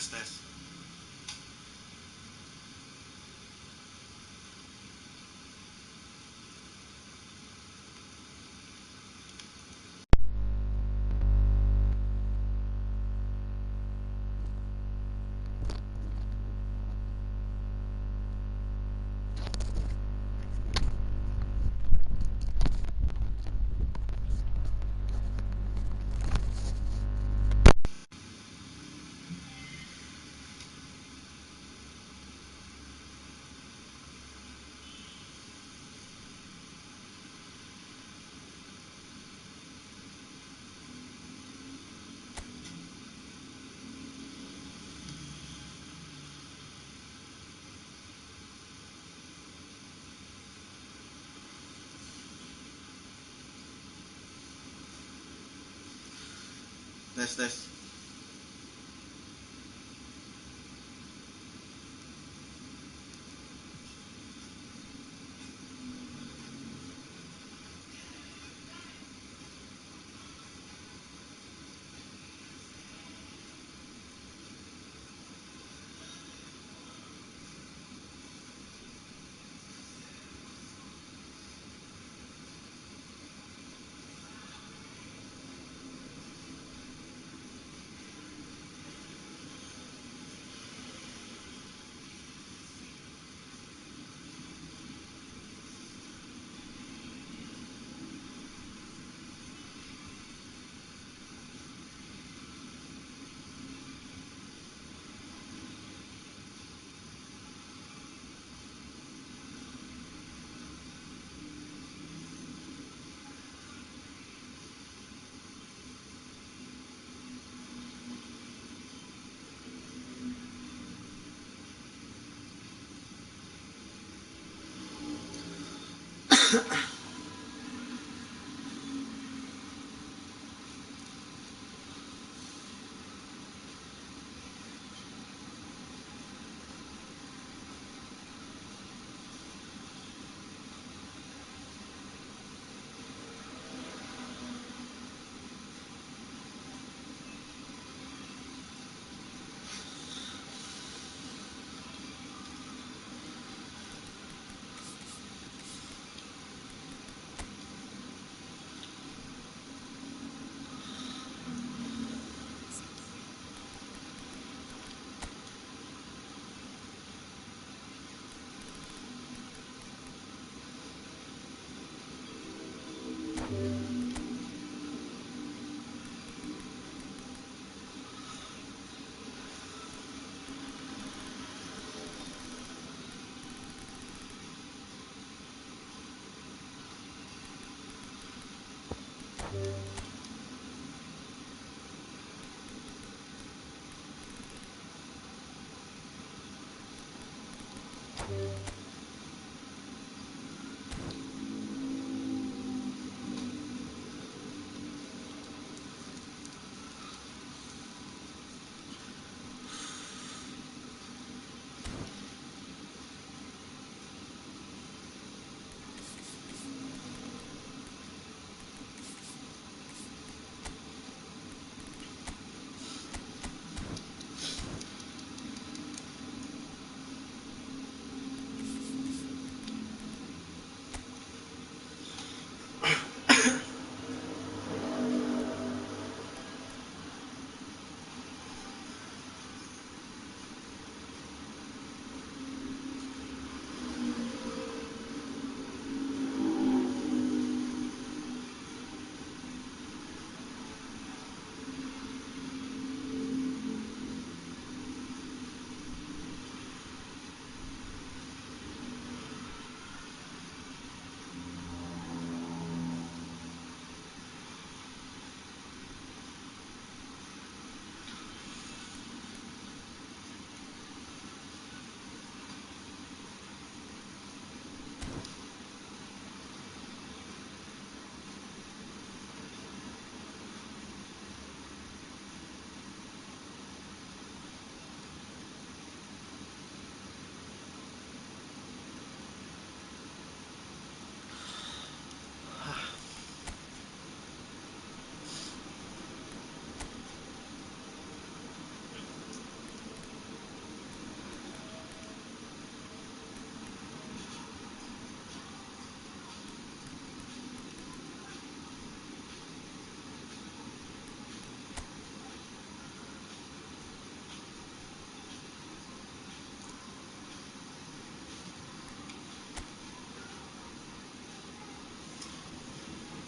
tes. Tes tes.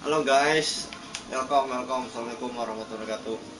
Halo guys, welcome. Assalamualaikum warahmatullahi wabarakatuh.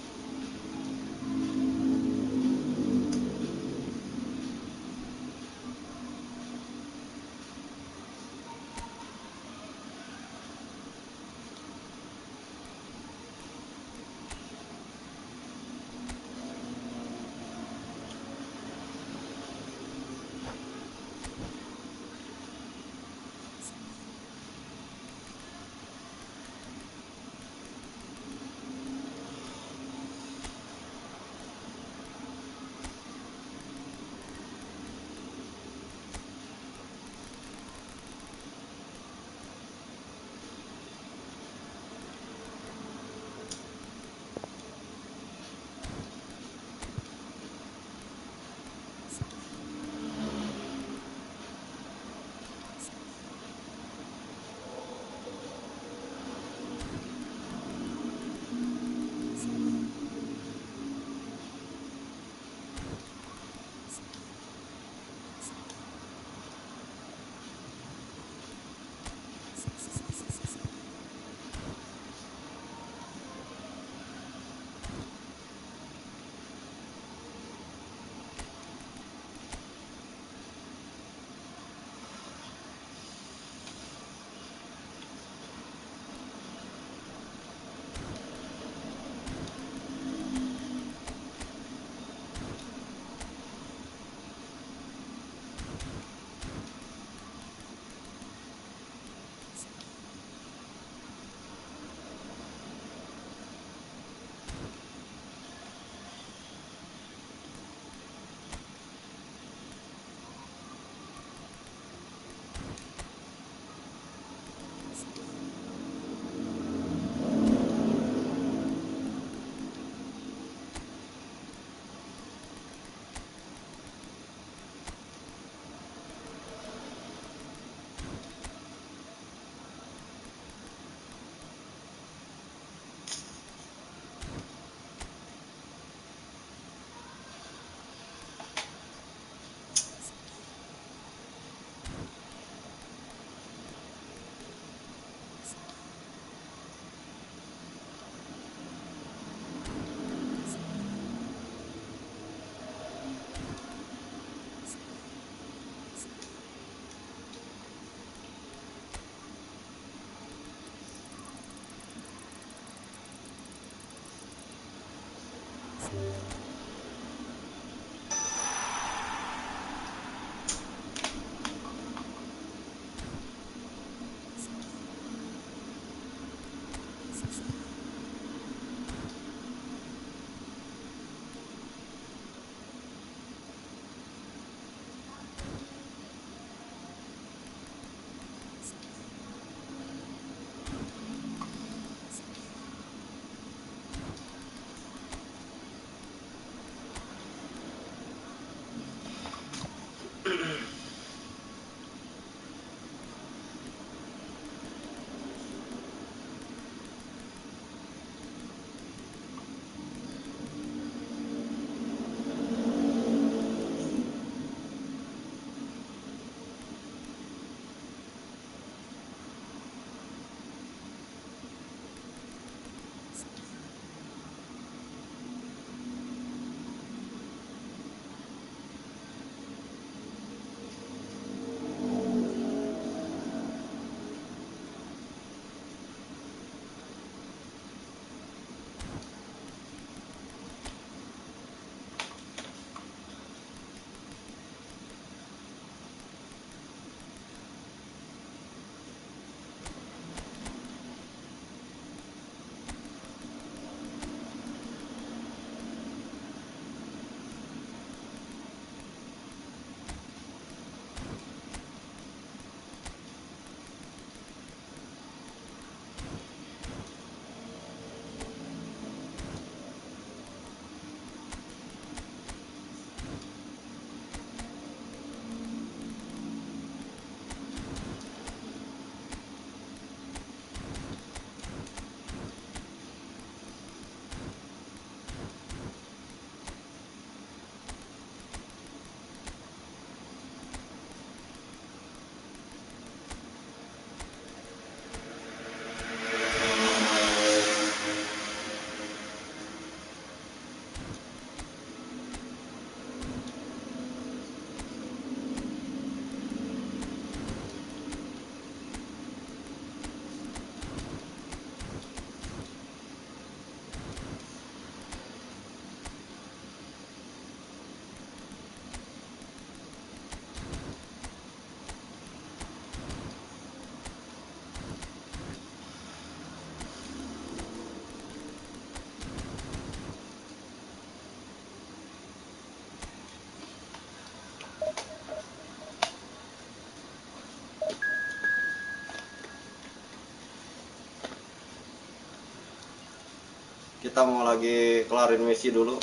Kita mau lagi kelarin Messi dulu.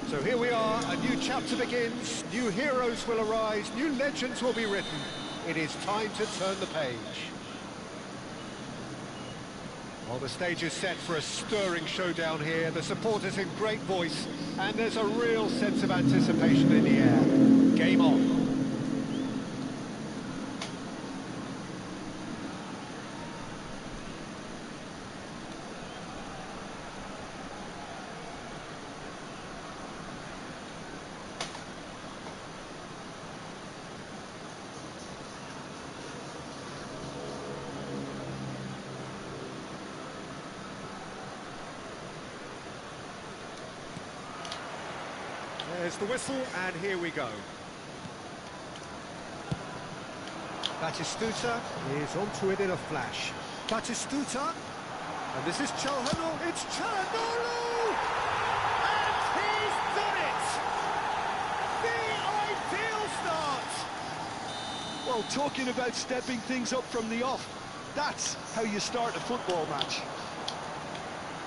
So here we are, a new chapter begins, new heroes will arise, new legends will be written. It is time to turn the page. Well, the stage is set for a stirring showdown here, the supporters in great voice, and there's a real sense of anticipation in the air. Game on. There's the whistle, and here we go. Batistuta is onto it in a flash. Batistuta, and this is Çalhanoğlu. It's Çalhanoğlu! And he's done it! The ideal start! Well, talking about stepping things up from the off, that's how you start a football match.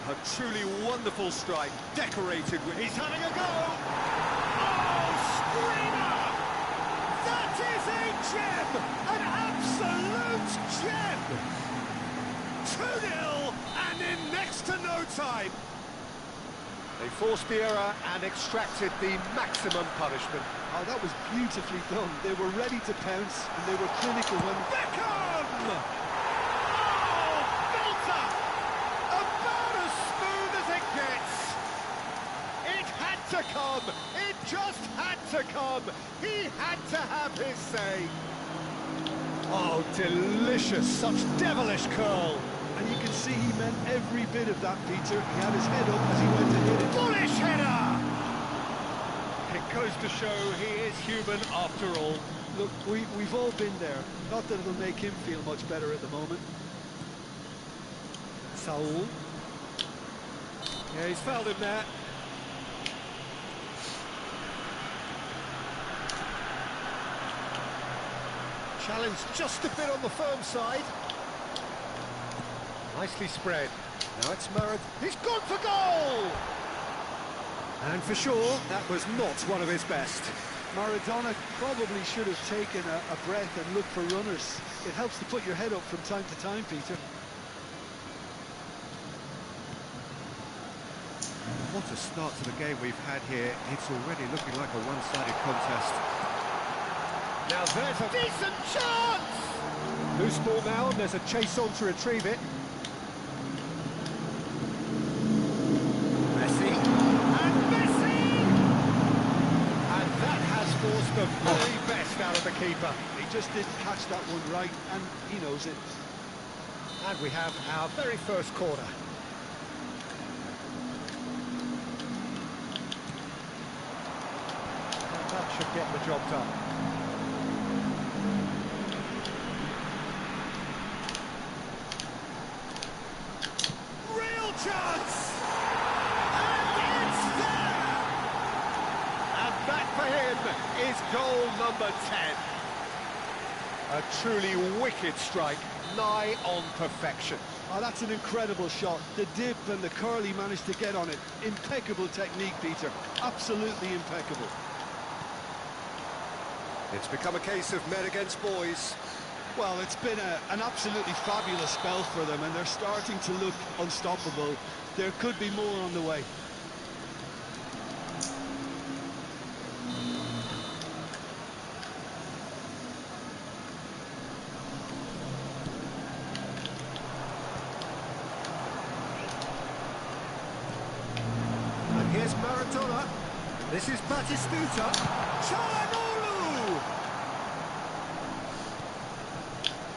A truly wonderful strike, decorated with... He's having a go! Oh, screamer! That is a gem! An absolute gem! 2-0, and in next to no time. They forced the error and extracted the maximum punishment. Oh, that was beautifully done. They were ready to pounce, and they were clinical when... Beckham! To come, it just had to come, he had to have his say. Oh, delicious, such devilish curl. And you can see he meant every bit of that, Peter. He had his head up as he went to hit it. Bullish header! It goes to show he is human after all. Look, we've all been there. Not that it'll make him feel much better at the moment. Saul. Yeah, he's fouled him there. Challenge just a bit on the firm side. Nicely spread. Now it's Murad. He's gone for goal! And for sure, that was not one of his best. Maradona probably should have taken a breath and looked for runners. It helps to put your head up from time to time, Peter. What a start to the game we've had here. It's already looking like a one-sided contest. Now there's a decent chance! Loose ball now, and there's a chase on to retrieve it. Messi. And Messi! And that has forced the very best out of the keeper. He just didn't catch that one right, and he knows it. And we have our very first corner. And that should get the job done. Chance! is goal number 10. A truly wicked strike, nigh on perfection. Oh, that's an incredible shot. The dip and the curl he managed to get on it. Impeccable technique, Peter. Absolutely impeccable. It's become a case of men against boys. Well, it's been an absolutely fabulous spell for them, and they're starting to look unstoppable. There could be more on the way. And here's Maradona. This is Batistuta. Çalhanoğlu!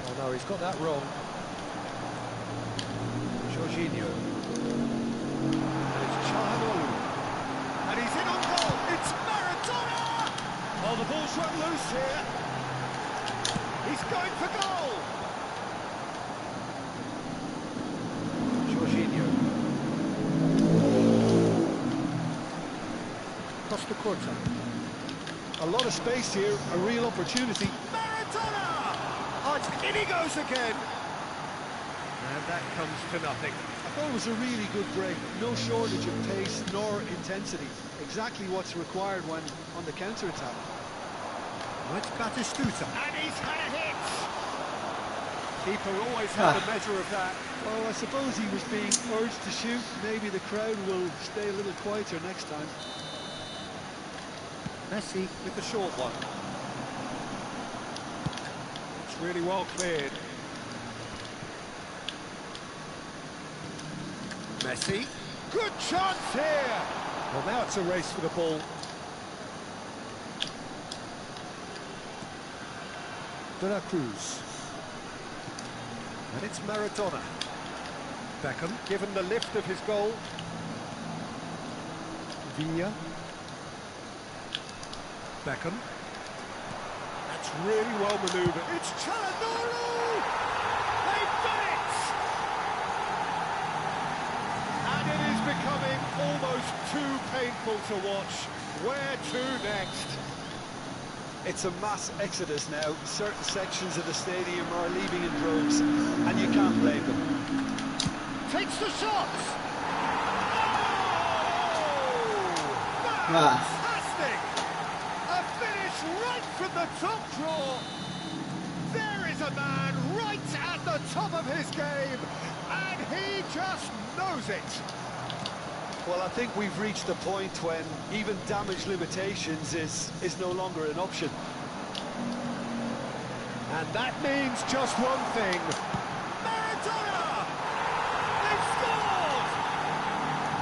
Oh no, he's got that wrong. Jorginho. And it's Çalhanoğlu. And he's in on goal. It's Maradona! Oh, the ball's run loose here. He's going for goal. Jorginho. Costa Curta. A lot of space here, a real opportunity. Maradona! Oh, in he goes again. And that comes to nothing. I thought it was a really good break. No shortage of pace nor intensity. Exactly what's required when on the counter-attack. Oh, it's Batistuta. And he's had a hit. Keeper always had a measure of that. Well, I suppose he was being urged to shoot. Maybe the crowd will stay a little quieter next time. Messi with the short one. It's really well cleared. Messi. Good chance here. Well, now it's a race for the ball. De La Cruz. And it's Maradona. Beckham, given the lift of his goal. Villa. Beckham. That's really well manoeuvred. It's Çalhanoğlu! They've done it! And it is becoming almost too painful to watch. Where to next? It's a mass exodus now. Certain sections of the stadium are leaving in droves, and you can't blame them. Takes the shot! Oh! Ah. Fantastic! A finish right from the top draw. There is a man right at the top of his game, and he just knows it. Well, I think we've reached the point when even damage limitations is no longer an option. And that means just one thing. Maradona! They've scored!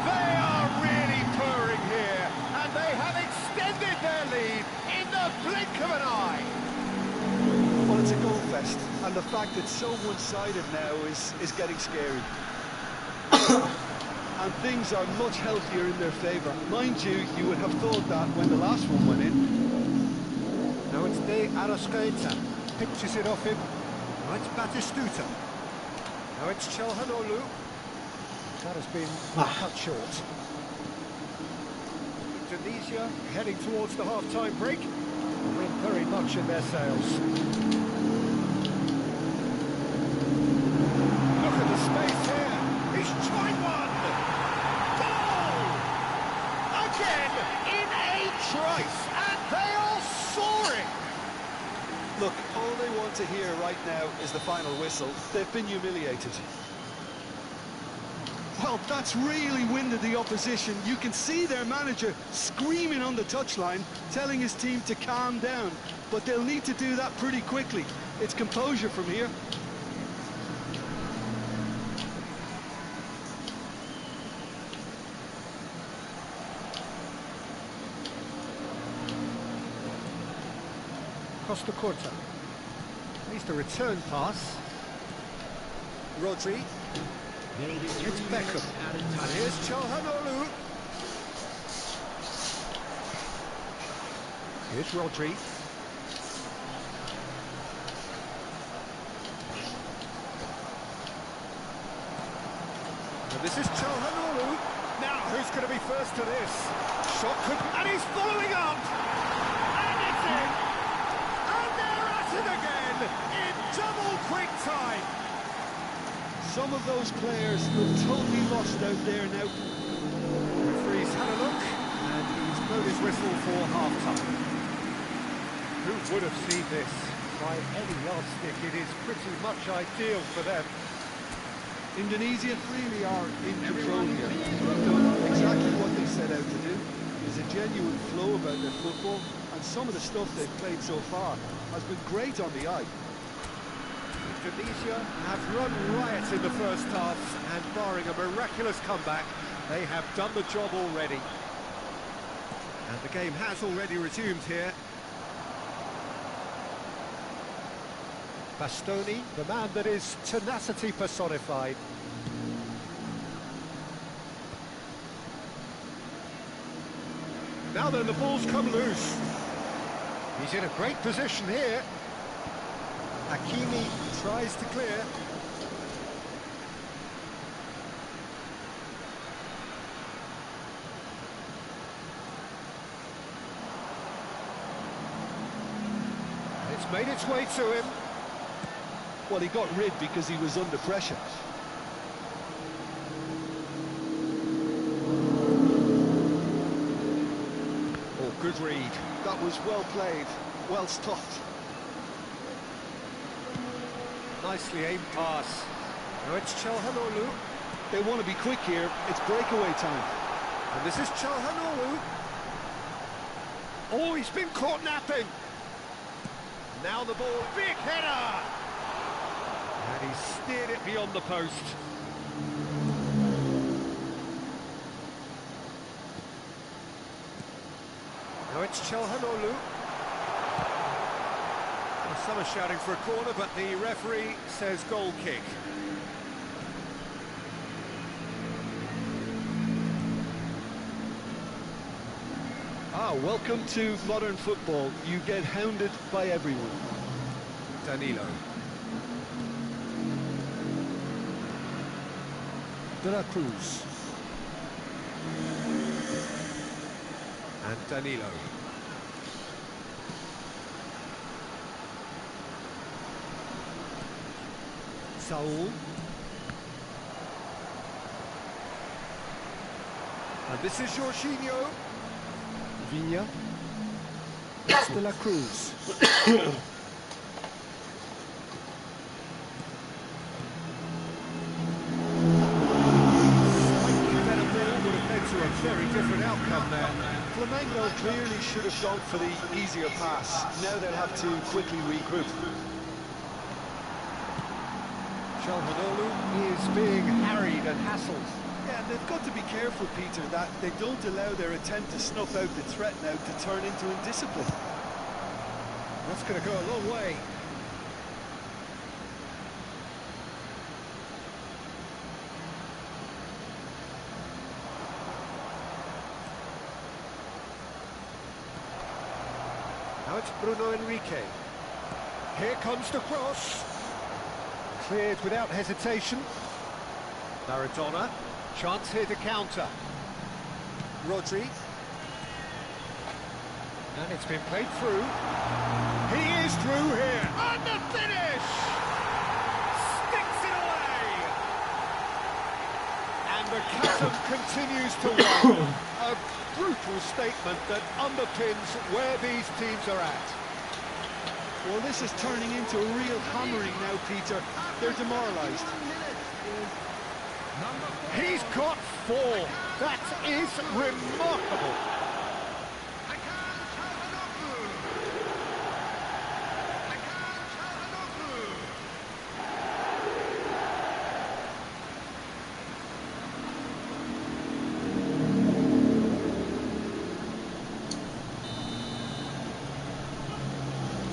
They are really purring here, and they have extended their lead in the blink of an eye. Well, it's a goal fest, and the fact it's so one-sided now is getting scary. And things are much healthier in their favour. Mind you, you would have thought that when the last one went in. Now it's De Arrascaeta. Pitches it off him. Now it's Batistuta. Now it's Çalhanoğlu. That has been cut short. Tunisia heading towards the half-time break. Wind very much in their sails. Look at the space here. He's tried one. Goal! Again in a trice, and they are soaring. Look, all they want to hear right now is the final whistle. They've been humiliated. Well, that's really winded the opposition. You can see their manager screaming on the touchline, telling his team to calm down. But they'll need to do that pretty quickly. It's composure from here. Costa Curta. Needs the return pass. Rodri. It's Beckham. And here's Çalhanoğlu. Here's Rodri. And this is Çalhanoğlu. Now, who's going to be first to this? Shot could... And he's following up! And it's Double quick time. Some of those players look totally lost out there now. Referee's had a look, and he's blown his whistle for half-time. Who would have seen this? By any yardstick, it is pretty much ideal for them. Indonesia really are in control here. They've done exactly what they set out to do. There's a genuine flow about their football, and some of the stuff they've played so far has been great on the eye. Indonesia have run riot in the first half, and barring a miraculous comeback, they have done the job already. And the game has already resumed here. Bastoni, the man that is tenacity personified. Now then, the ball's come loose. He's in a great position here. Hakimi tries to clear. It's made its way to him. Well, he got rid because he was under pressure. Oh, good read. That was well played, well stopped. Nicely aimed pass. Now it's Çalhanoğlu. They want to be quick here. It's breakaway time. And this is Çalhanoğlu. Oh, he's been caught napping. Now the ball, big header! And he steered it beyond the post. Now it's Çalhanoğlu. Well, some are shouting for a corner, but the referee says goal kick. Welcome to modern football. You get hounded by everyone. Danilo. De La Cruz. And Danilo. Saul. And this is Jorginho. Viña. It's De La Cruz. A very different outcome there. Flamengo clearly should have gone for the easier pass. Now they'll have to quickly regroup. Çalhanoğlu is being harried and hassled. Yeah, they've got to be careful, Peter, that they don't allow their attempt to snuff out the threat now to turn into indiscipline. That's going to go a long way. Now it's Bruno Henrique. Here comes the cross. Cleared without hesitation. Maradona. Chance here to counter. Rodri. And it's been played through. He is through here. And the finish! Sticks it away! And the chasm continues to widen. A brutal statement that underpins where these teams are at. Well, this is turning into a real hammering now, Peter. They're demoralised. He's got 4. That is remarkable.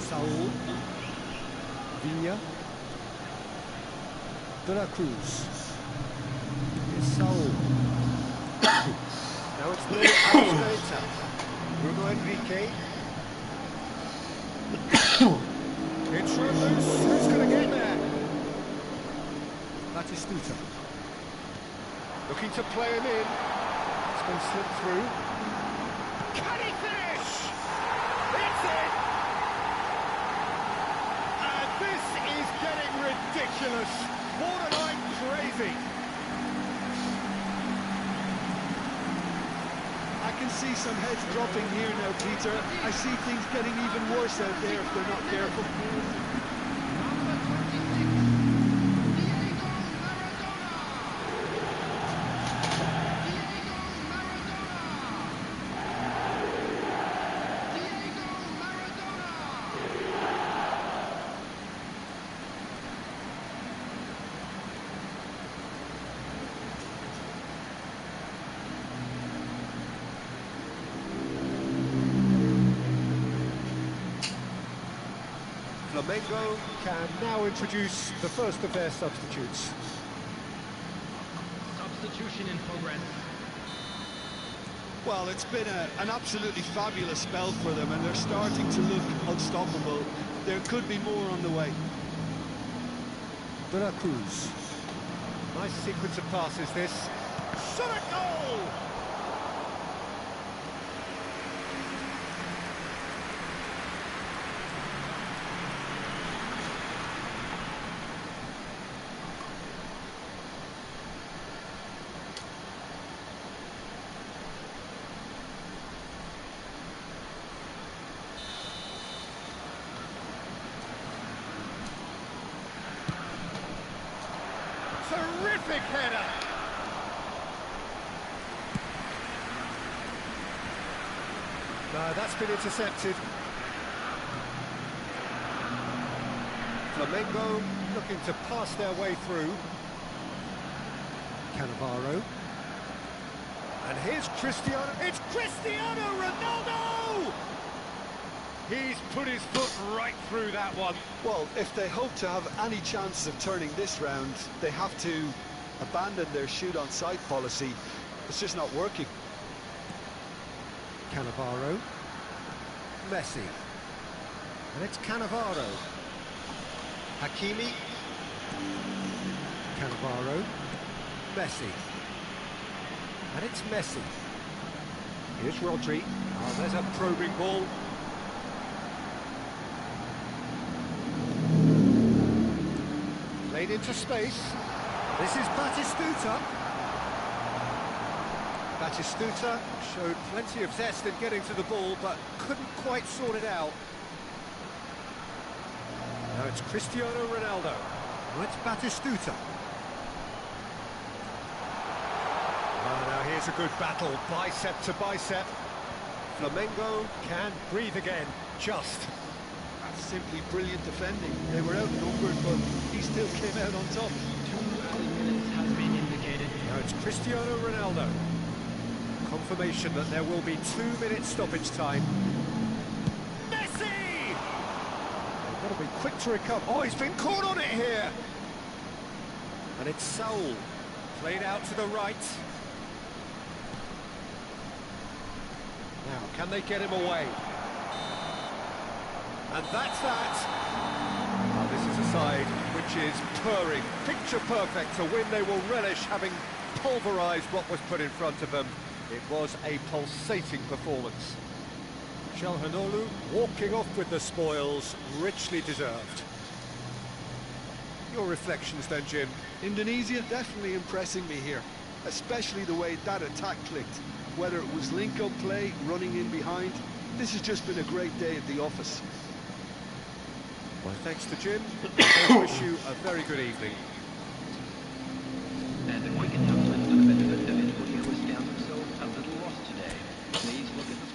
Saul. Viña. De La Cruz. It's Saul. Now it's Bruno Almeida. Bruno Henrique. It's run loose. Who's going to get there? Batistuta. Looking to play him in. It's going to slip through. Can he finish? It's it! And this is ridiculous. Borderline crazy. I can see some heads dropping here now, Peter. I see things getting even worse out there if they're not careful. Flamengo can now introduce the first of their substitutes. Substitution in progress. Well, it's been an absolutely fabulous spell for them, and they're starting to look unstoppable. There could be more on the way. Veracruz. Nice sequence of passes this. Shot a goal! Terrific header! No, that's been intercepted. Flamengo looking to pass their way through. Cannavaro. And here's Cristiano. It's Cristiano Ronaldo! He's put his foot right through that one. Well, if they hope to have any chance of turning this round, they have to abandon their shoot-on-sight policy. It's just not working. Cannavaro. Messi. And it's Cannavaro. Hakimi. Cannavaro. Messi. And it's Messi. Here's Rodri. Oh, there's a probing ball. Played into space. This is Batistuta. Batistuta showed plenty of zest in getting to the ball, but couldn't quite sort it out. Now it's Cristiano Ronaldo. Now it's Batistuta. Oh, now here's a good battle, bicep to bicep. Flamengo can breathe again, just. That's simply brilliant defending. They were outnumbered, but he still came out on top. 2 early minutes has been indicated. Now it's Cristiano Ronaldo. Confirmation that there will be 2 minutes stoppage time. Messi! They've got to be quick to recover. Oh, he's been caught on it here! And it's Saul. Played out to the right. Now, can they get him away? And that's that. Now, this is a side which is purring, picture perfect, a win they will relish, having pulverised what was put in front of them. It was a pulsating performance. Calhanoglu walking off with the spoils, richly deserved. Your reflections then, Jim? Indonesia definitely impressing me here, especially the way that attack clicked. Whether it was link-up play, running in behind, this has just been a great day at the office. Well, thanks to Jim. I wish you a very good evening. And a quick announcement for the benefit of anybody who has found themselves a little lost today. Please look at the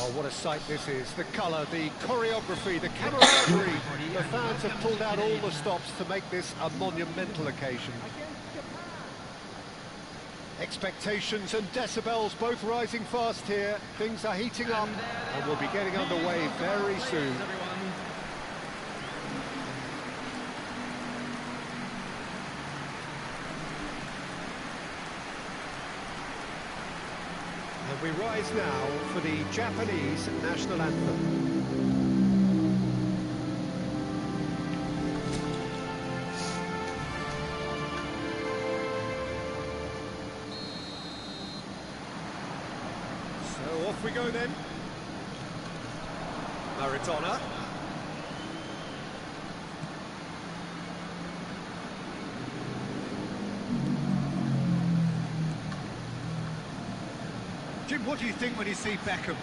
Oh, what a sight this is. The colour, the choreography, the camaraderie. The fans have pulled out all the stops to make this a monumental occasion. Expectations and decibels both rising fast here. Things are heating up and we'll be getting underway very soon. And we rise now for the Japanese national anthem. So off we go then. Maradona. Jim, what do you think when you see Beckham?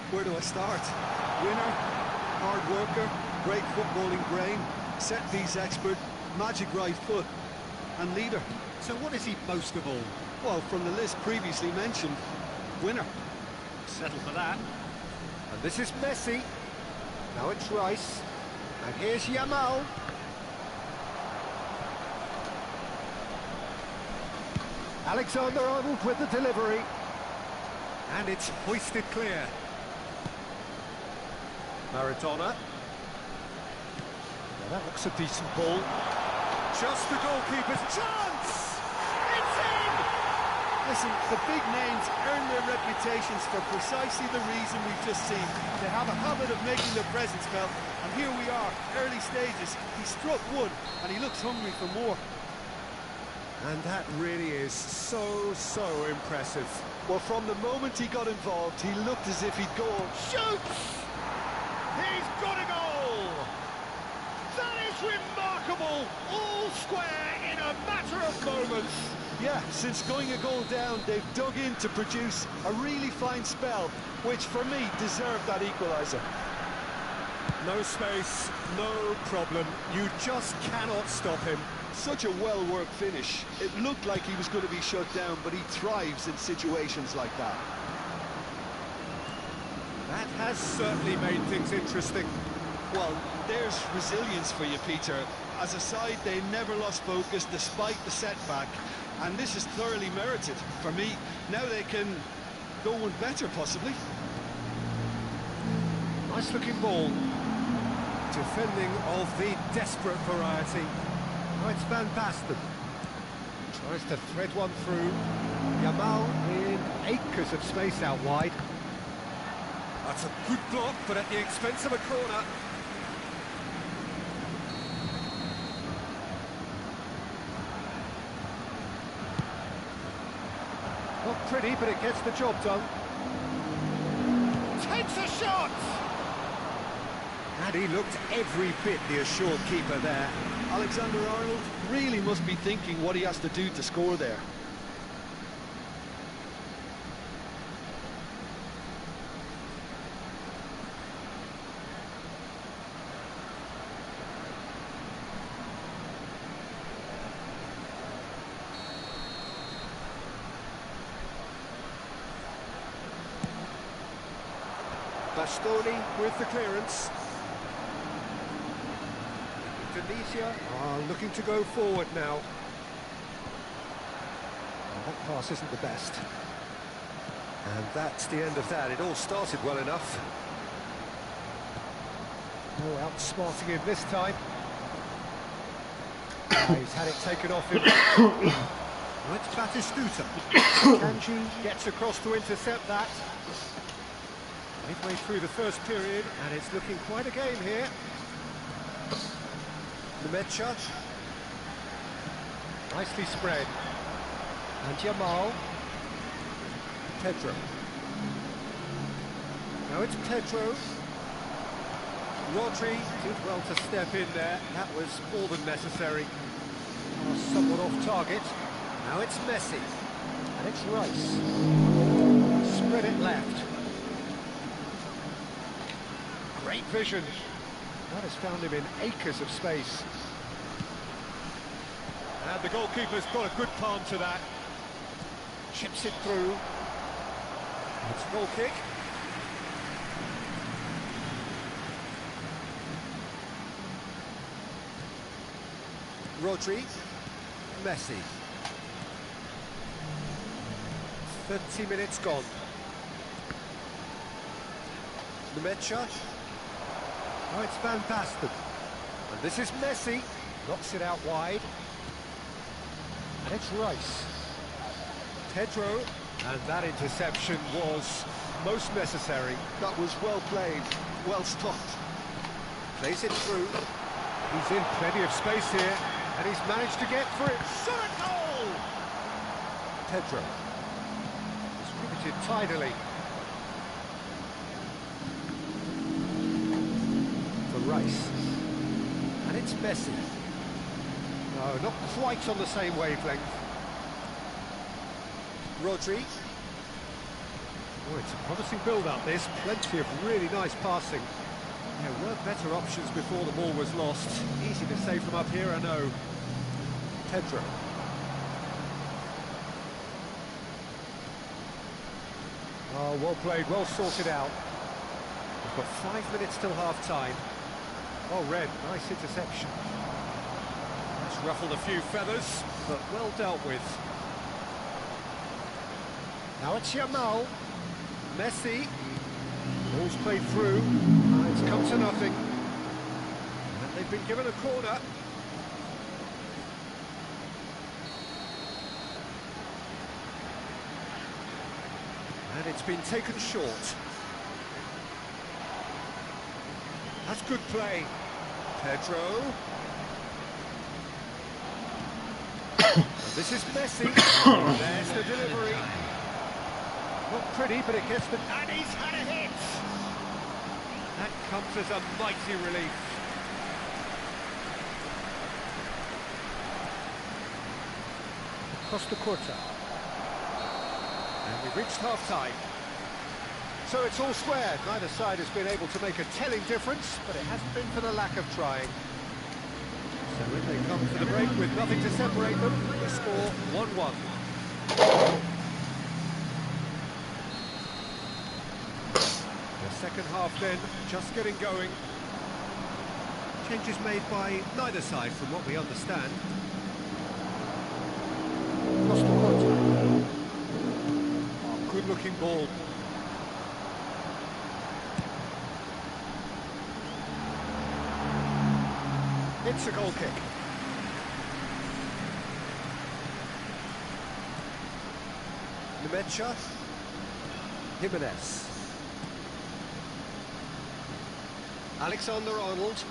Where do I start? Winner, hard worker, great footballing brain, set-piece expert, magic right foot, and leader. So what is he most of all? Well, from the list previously mentioned, winner. Settle for that. And this is Messi. Now it's Rice. And here's Yamal. Alexander-Arnold with the delivery. And it's hoisted clear. Maradona. Well, that looks a decent ball. Just the goalkeeper's chance! It's in! Listen, the big names earn their reputations for precisely the reason we've just seen. They have a habit of making their presence felt, and here we are, early stages. He struck one, and he looks hungry for more. And that really is so impressive. Well, from the moment he got involved, he looked as if he'd go on. Shoots! He's got a goal! That is remarkable! All square in a matter of moments. Yeah, since going a goal down, they've dug in to produce a really fine spell, which for me deserved that equaliser. No space, no problem. You just cannot stop him. Such a well-worked finish. It looked like he was going to be shut down, but he thrives in situations like that. That has certainly made things interesting. Well, there's resilience for you, Peter. As a side, they never lost focus despite the setback, and this is thoroughly merited. For me, now they can go one better, possibly. Nice looking ball. Defending of the desperate variety. Oh, it's Van Basten. Tries to thread one through. Yamal in acres of space out wide. That's a good block, but at the expense of a corner. Not pretty, but it gets the job done. Takes a shot! And he looked every bit the assured keeper there. Alexander-Arnold really must be thinking what he has to do to score there. Bastoni with the clearance. Indonesia are looking to go forward now. Well, that pass isn't the best. And that's the end of that. It all started well enough. Oh, outsmarting him this time. He's had it taken off him. Well, it's Batistuta. Kanji gets across to intercept that. Midway through the first period, and it's looking quite a game here. Nemecha. Nicely spread. And Yamal. Pedro. Now it's Pedro. Rodri did well to step in there. That was more than necessary. Somewhat off target. Now it's Messi. And it's Rice. Spread it left. Great vision. That has found him in acres of space. And the goalkeeper's got a good palm to that. Chips it through. It's a goal kick. Rodri, Messi. 30 minutes gone. Nemecha. Oh, it's Van Basten. And this is Messi. Knocks it out wide. And it's Rice. Pedro. And that interception was most necessary. That was well played, well stopped. Plays it through. He's in plenty of space here. And he's managed to get through it. Shot a goal! Pedro. Distributed tidily. For Rice. And it's Messi. No, not quite on the same wavelength. Rodri. Oh, it's a promising build-up, this. Plenty of really nice passing. There were better options before the ball was lost. Easy to say from up here, I know. Pedro. Oh, well played, well sorted out. We've got 5 minutes till half-time. Oh, Red, nice interception. That's ruffled a few feathers, but well dealt with. Now it's Yamal. Messi. Ball's played through. It's come to nothing. And they've been given a corner. And it's been taken short. That's good play. Pedro. And this is Messi. There's the delivery. Not pretty, but it gets the... And he's had a hit! That comes as a mighty relief. Costa Curta. And we've reached half-time. So it's all square. Neither side has been able to make a telling difference, but it hasn't been for the lack of trying. So when they come for the break with nothing to separate them, the score 1-1. The second half then, just getting going. Changes made by neither side from what we understand. Costa Curta. Oh, good-looking ball. It's a goal kick. Nemecha. Jimenez. Alexander-Arnold.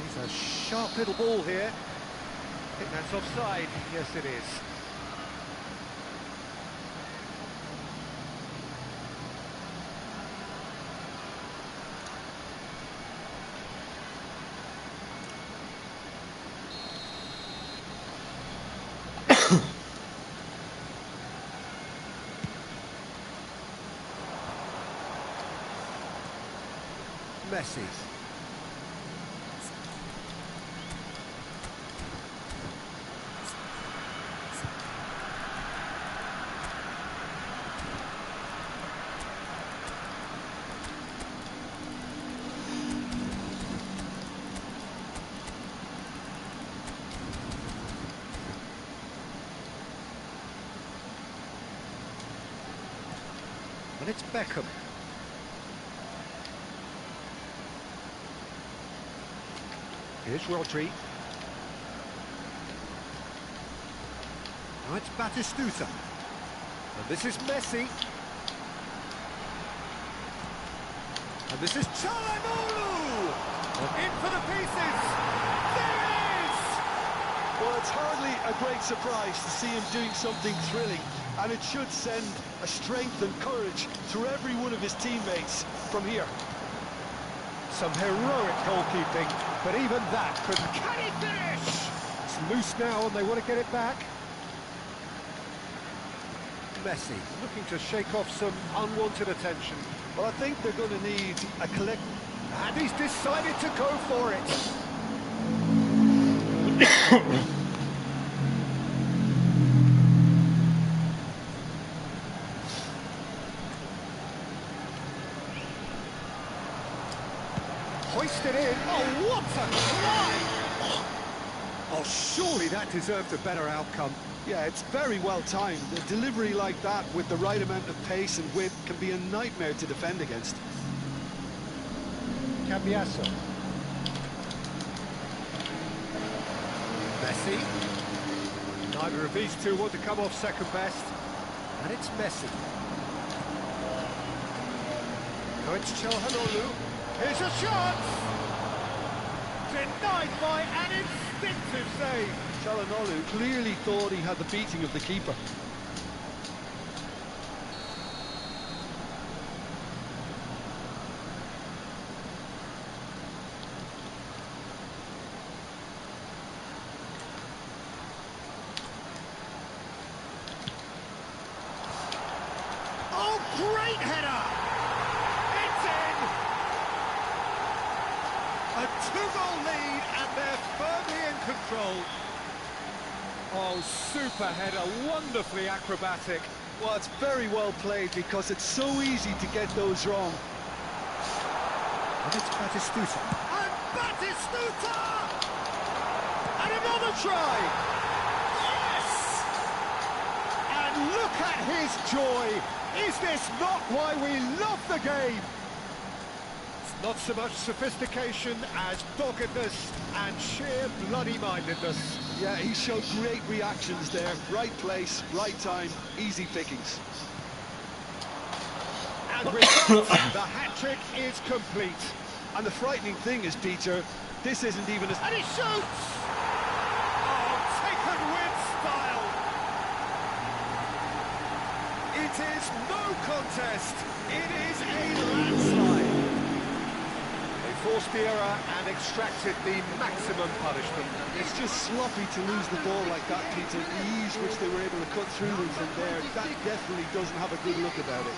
He's a sharp little ball here. I think that's offside. Yes, it is. Messi. And it's Beckham. Here's Rodri. Now it's Batistuta. And this is Messi. And this is Çalhanoğlu! In for the pieces! There it is! Well, it's hardly a great surprise to see him doing something thrilling, and it should send a strength and courage through every one of his teammates from here. Some heroic goalkeeping, but even that couldn't... Can he finish? It's loose now and they want to get it back. Messi looking to shake off some unwanted attention. Well, I think they're going to need a collect... And he's decided to go for it. Hoisted in. Oh, what a climb! Oh, surely that deserved a better outcome. Yeah, it's very well timed. A delivery like that with the right amount of pace and width can be a nightmare to defend against. Cambiasso. Messi. Neither of these two want to come off second best. And it's Messi. Now it's Çalhanoğlu. Here's a chance! Denied by an instinctive save. Çalhanoğlu clearly thought he had the beating of the keeper. Oh, great header! It's in! A two-goal lead, and they're firmly in control. Oh, super header, wonderfully acrobatic. Well, it's very well played because it's so easy to get those wrong. And it's Batistuta. And Batistuta! And another try! Yes! And look at his joy! Is this not why we love the game? It's not so much sophistication as doggedness and sheer bloody-mindedness. Yeah, he showed great reactions there. Right place, right time, easy pickings. And with that, the hat-trick is complete. And the frightening thing is, Peter, this isn't even a... And he shoots! Oh, taken with style! It is no contest. It is a landslide. They forced the error and extracted the maximum punishment. It's just sloppy to lose the ball like that, Peter. The ease which they were able to cut through them from there, that definitely doesn't have a good look about it.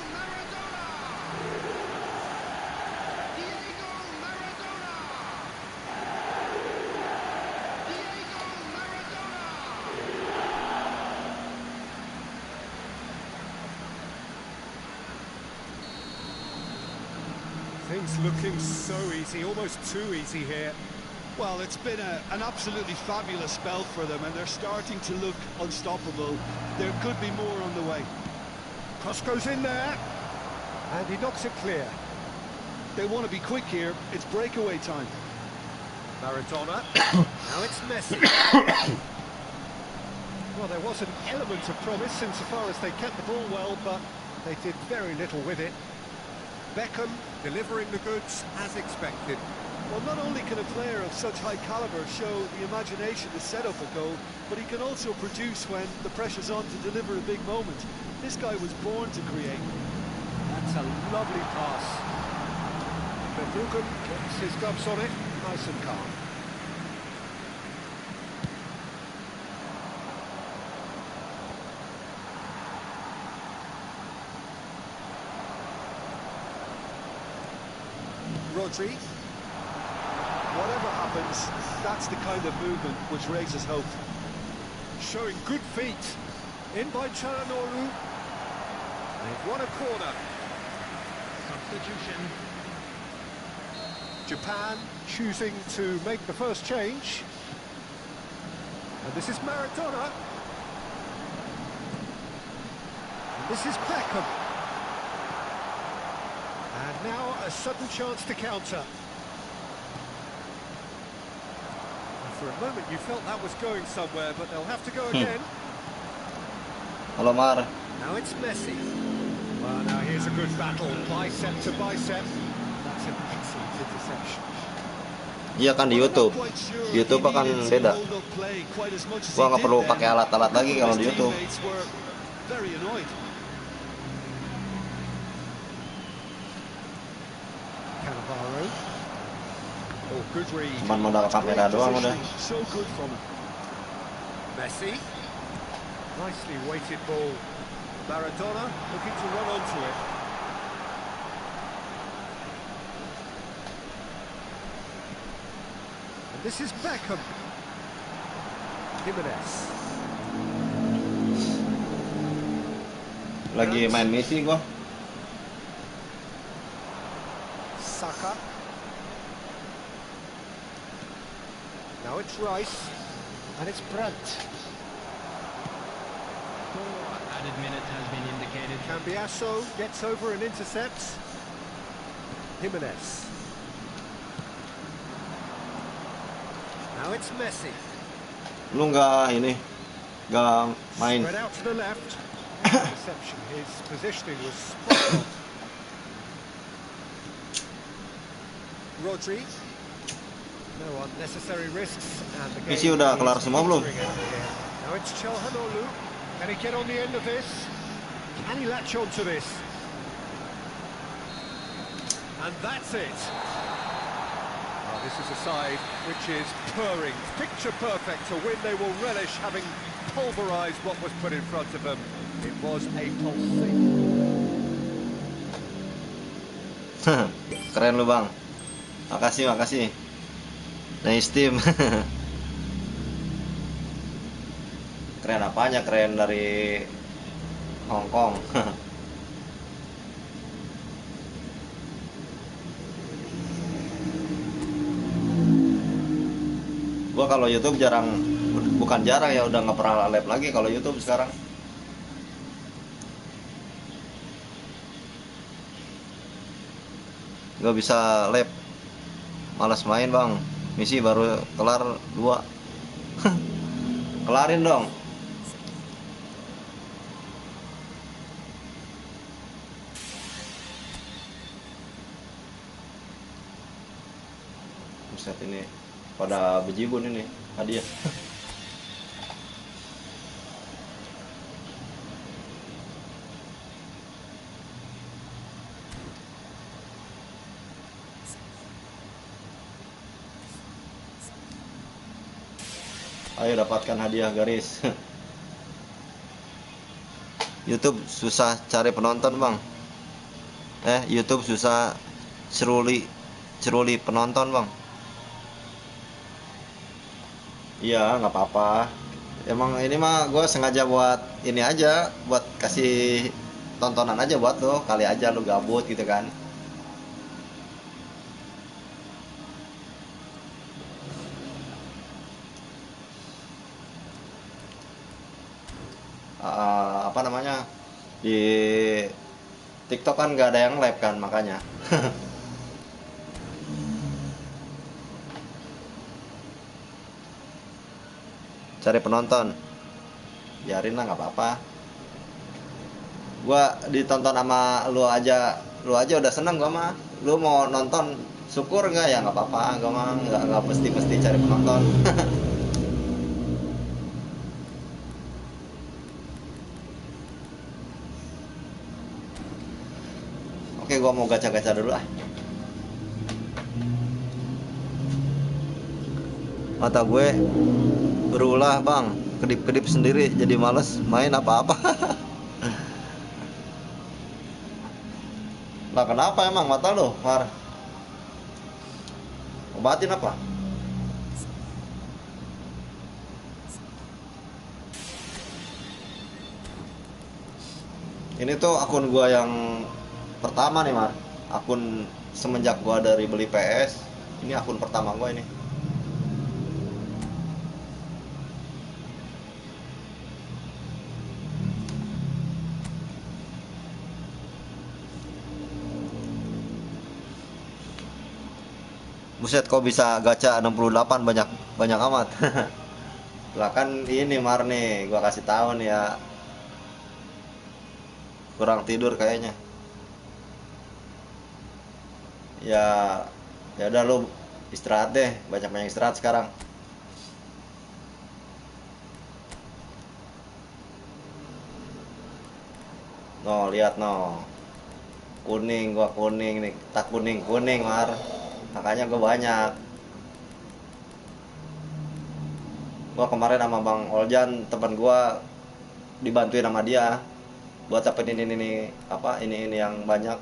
Things looking so easy, almost too easy here. Well, it's been an absolutely fabulous spell for them, and they're starting to look unstoppable. There could be more on the way. Cross goes in there, and he knocks it clear. They want to be quick here. It's breakaway time. Maradona. Now it's Messi. Well, there was an element of promise insofar as they kept the ball well, but they did very little with it. Beckham delivering the goods as expected. Well, not only can a player of such high caliber show the imagination to set up a goal, but he can also produce when the pressure's on to deliver a big moment. This guy was born to create. That's a lovely pass. Verbruggen gets his gloves on it, nice and calm. Rodri. Whatever happens, that's the kind of movement which raises hope. Showing good feet. In by Çalhanoğlu. They've won a corner. Substitution. Japan choosing to make the first change. And this is Maradona. And this is Beckham. And now a sudden chance to counter. And for a moment you felt that was going somewhere, but they'll have to go again. Halo Mar. Now it's Messi. Well, now here's a good battle, bicep to bicep. That's an excellent interception. Iya kan di YouTube. Di YouTube akan beda. Gua nggak perlu pakai alat-alat lagi kalau di YouTube. Cannavaro. Oh, good read. Cuman modal kamera doang udah. Messi. Nicely weighted ball. Maradona looking to run onto it. And this is Beckham. Jimenez. Lagi main misi gua. Saka. Now it's Rice, and it's Brandt. 4 added minutes has been indicated. Cambiasso gets over and intercepts. Jimenez. Now it's Messi. Lu nggak main. Spread out to the left. Interception. His positioning was spot on. Rodri. No unnecessary risks. And the Misi game udah is kelar semua belum? filtering out here. Now it's Çalhanoğlu. Can he get on the end of this? Can he latch on to this? And that's it. Oh, this is a side which is purring, picture perfect, a win they will relish, having pulverised what was put in front of them. It was a pulsating. Keren lu bang. Makasih. Nice team. Keren apanya? Keren dari Hong Kong. Gua kalau YouTube bukan jarang ya, udah nggak pernah live lagi kalau YouTube sekarang. Nggak bisa live, malas main bang. Misi baru kelar 2. Kelarin dong. Buset, ini pada bejibun ini hadiah. Ayo dapatkan hadiah garis. YouTube susah cari penonton bang. YouTube susah ceruli penonton bang. Iya nggak apa-apa. Emang ini mah gue sengaja buat ini aja, buat kasih tontonan aja buat lo. Kali aja lo gabut gitu kan. Apa namanya, di TikTok kan nggak ada yang live kan, makanya. Cari penonton, biarin lah nggak apa-apa. Gua ditonton sama lu aja udah seneng gua mah. Lu mau nonton syukur nggak ya nggak apa-apa, gua mah nggak mesti cari penonton. Oke, gua mau gacha-gacha dulu ah. Mata gue berulah bang, kedip-kedip sendiri, jadi males main apa-apa. Lah kenapa emang mata lo, Mar? Obatin apa? Ini tuh akun gua yang pertama nih, Mar. Akun semenjak gua dari beli PS, ini akun pertama gua ini. Buset, kok bisa gacha 68 banyak amat. Lah kan ini Mar nih, gua kasih tahu nih ya. Kurang tidur kayaknya. Ya udah lu istirahat deh, banyak istirahat sekarang. No, lihat no. Gua kuning nih, tak kuning Mar. Makanya gue banyak. Gue kemarin sama Bang Oljan, teman gue, dibantuin sama dia buat dapetin ini yang banyak.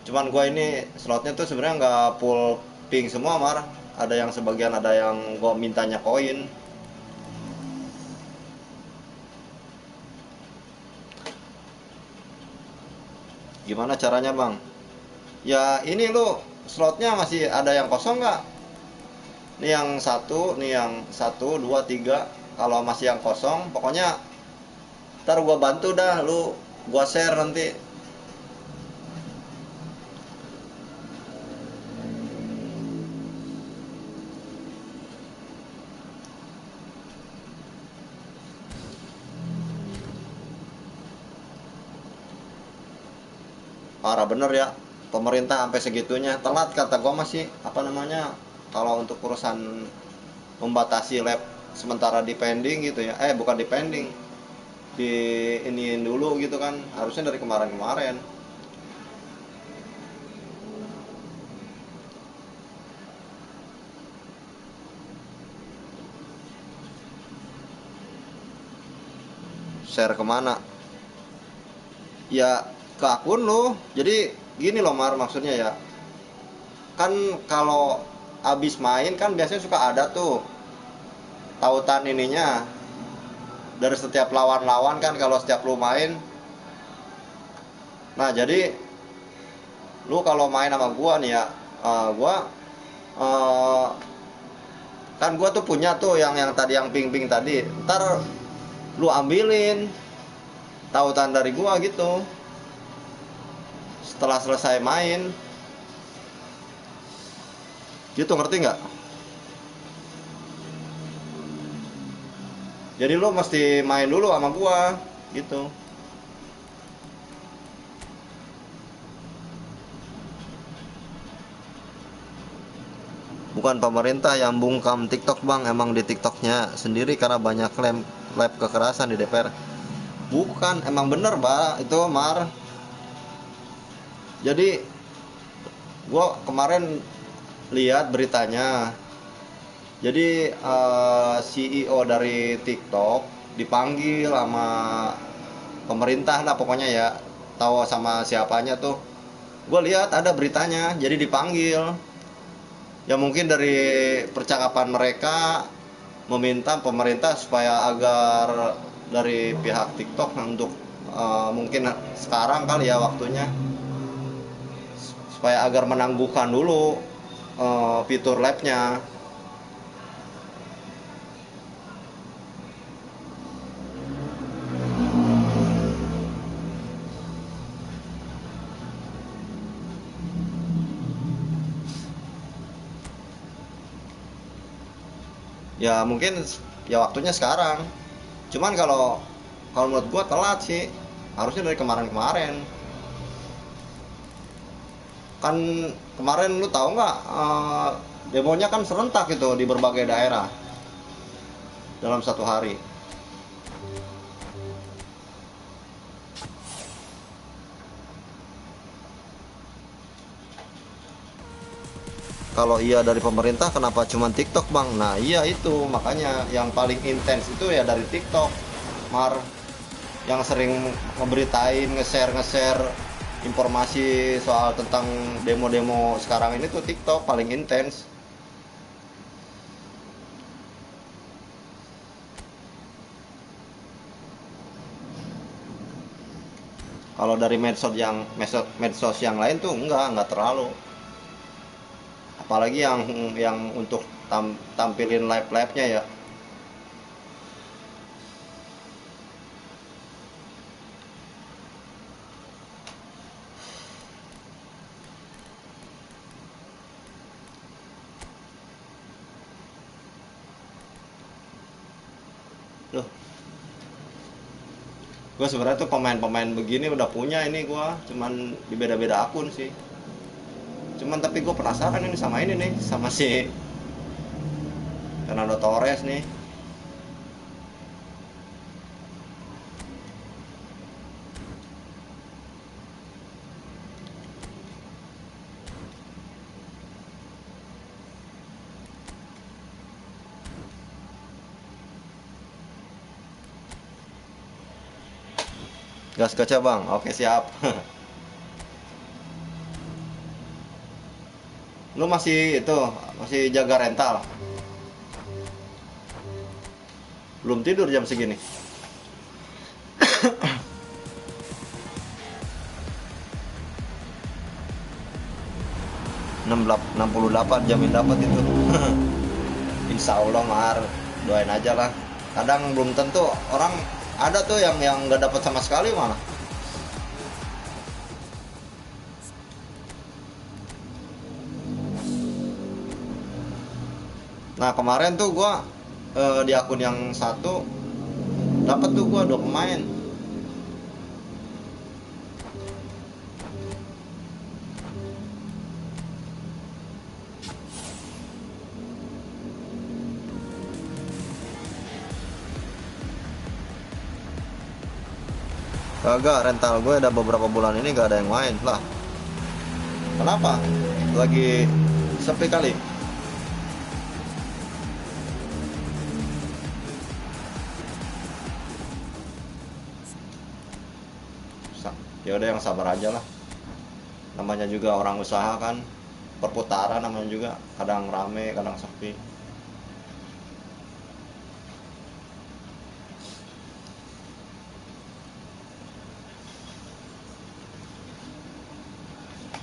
Cuman gue ini slotnya tuh sebenarnya nggak full pink semua, Mar. Ada yang sebagian, ada yang gue mintanya koin. Gimana caranya bang? Ya ini lu slotnya masih ada yang kosong nggak? Nih yang satu, dua, tiga. Kalau masih yang kosong, pokoknya ntar gua bantu dah, lu gua share nanti. Parah bener ya, pemerintah sampai segitunya. Telat kata gua masih, apa namanya, kalau untuk urusan membatasi lab sementara dipending gitu ya. Bukan dipending, di iniin dulu gitu kan. Harusnya dari kemarin-kemarin. Share kemana? Ya ke akun lu. Jadi gini loh Mar, maksudnya ya. Kan kalau abis main kan biasanya suka ada tuh tautan ininya dari setiap lawan-lawan kan kalau setiap lu main. Nah jadi lu kalau main sama gua nih ya, gua eh, kan gua tuh punya tuh yang tadi yang ping-ping tadi. Ntar lu ambilin tautan dari gua gitu setelah selesai main. Gitu, ngerti nggak? Jadi lu mesti main dulu sama gua gitu. Bukan pemerintah yang bungkam TikTok bang, emang di TikToknya sendiri karena banyak lab kekerasan di DPR. Bukan, emang bener Mbak itu Mar. Jadi gua kemarin lihat beritanya. Jadi CEO dari TikTok dipanggil sama pemerintah lah pokoknya ya. Tahu sama siapanya tuh. Gue lihat ada beritanya, jadi dipanggil. Ya mungkin dari percakapan mereka meminta pemerintah supaya agar dari pihak TikTok untuk mungkin sekarang kali ya waktunya supaya agar menangguhkan dulu fitur labnya. Ya mungkin ya waktunya sekarang. Cuman kalau kalau menurut gua telat sih, harusnya dari kemarin-kemarin. Kan kemarin lu tahu nggak, demonya kan serentak itu di berbagai daerah dalam satu hari. Kalau iya dari pemerintah kenapa cuma TikTok bang? Nah iya itu makanya yang paling intens itu ya dari TikTok Mar, yang sering ngeberitain, nge-share informasi soal tentang demo-demo sekarang ini tuh TikTok paling intens. Kalau dari medsos yang lain tuh enggak terlalu. Apalagi yang untuk tampilin live-nya ya. Loh, gue sebenarnya tuh pemain-pemain begini udah punya ini gue, cuman di beda-beda akun sih. Cuman tapi gue penasaran ini sama si Fernando Torres nih. Gas kaca bang, oke siap. Lu masih jaga rental? Belum tidur jam segini? 68 jamin dapat itu. Insya Allah Mar, doain aja lah. Kadang belum tentu orang, ada tuh yang nggak dapat sama sekali malah. Nah kemarin tuh gua di akun yang satu dapat tuh gua 2 pemain. Kagak, rental gue ada beberapa bulan ini gak ada yang main lah. Kenapa? Lagi sepi kali. Ya udah yang sabar aja lah. Namanya juga orang usaha kan, perputaran namanya juga, kadang rame, kadang sepi.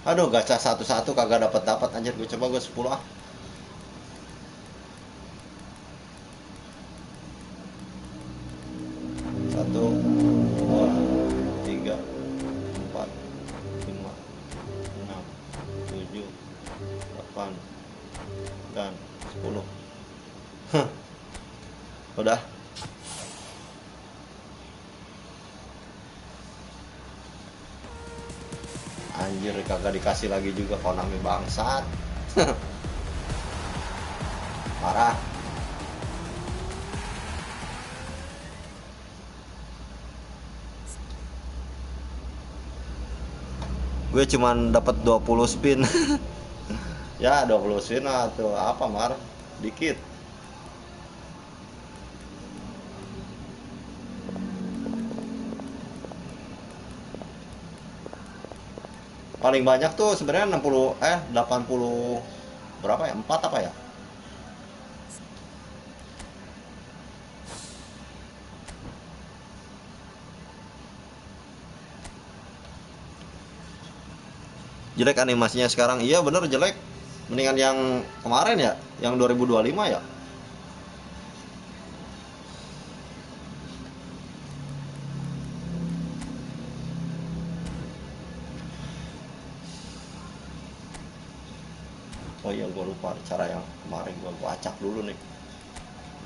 Aduh, gacha satu-satu kagak dapat anjir. Gue coba gue 10 ah. Satu, dua, tiga, empat, lima, enam, tujuh, 8, dan 10. Udah. Anjir, kagak dikasih lagi juga Konami bangsat. Marah. Gue cuman dapat 20 spin. Ya 20 spin atau apa Mar, dikit. Paling banyak tuh sebenarnya 80 berapa ya, 4 apa ya. Jelek animasinya sekarang, iya bener jelek. Mendingan yang kemarin ya, yang 2025 ya. Oh iya, gue lupa cara yang kemarin gue acak dulu nih.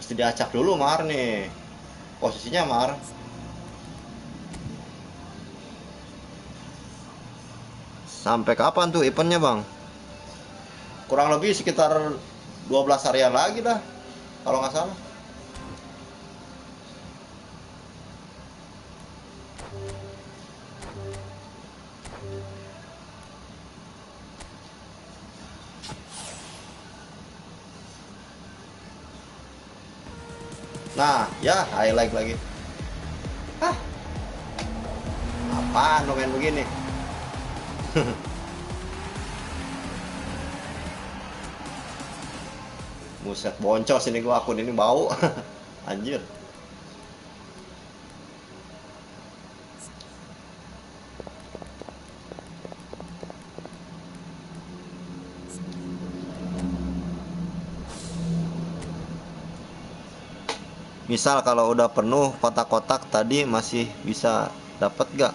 Mesti diacak dulu Mar nih. Posisinya Mar. Sampai kapan tuh eventnya Bang? Kurang lebih sekitar 12 harian lagi dah, kalau nggak salah. Nah, ya highlight lagi. Hah, apaan lo main begini? Buset, boncos ini gua, akun ini bau. Anjir. Misal kalau udah penuh kotak-kotak tadi masih bisa dapat gak?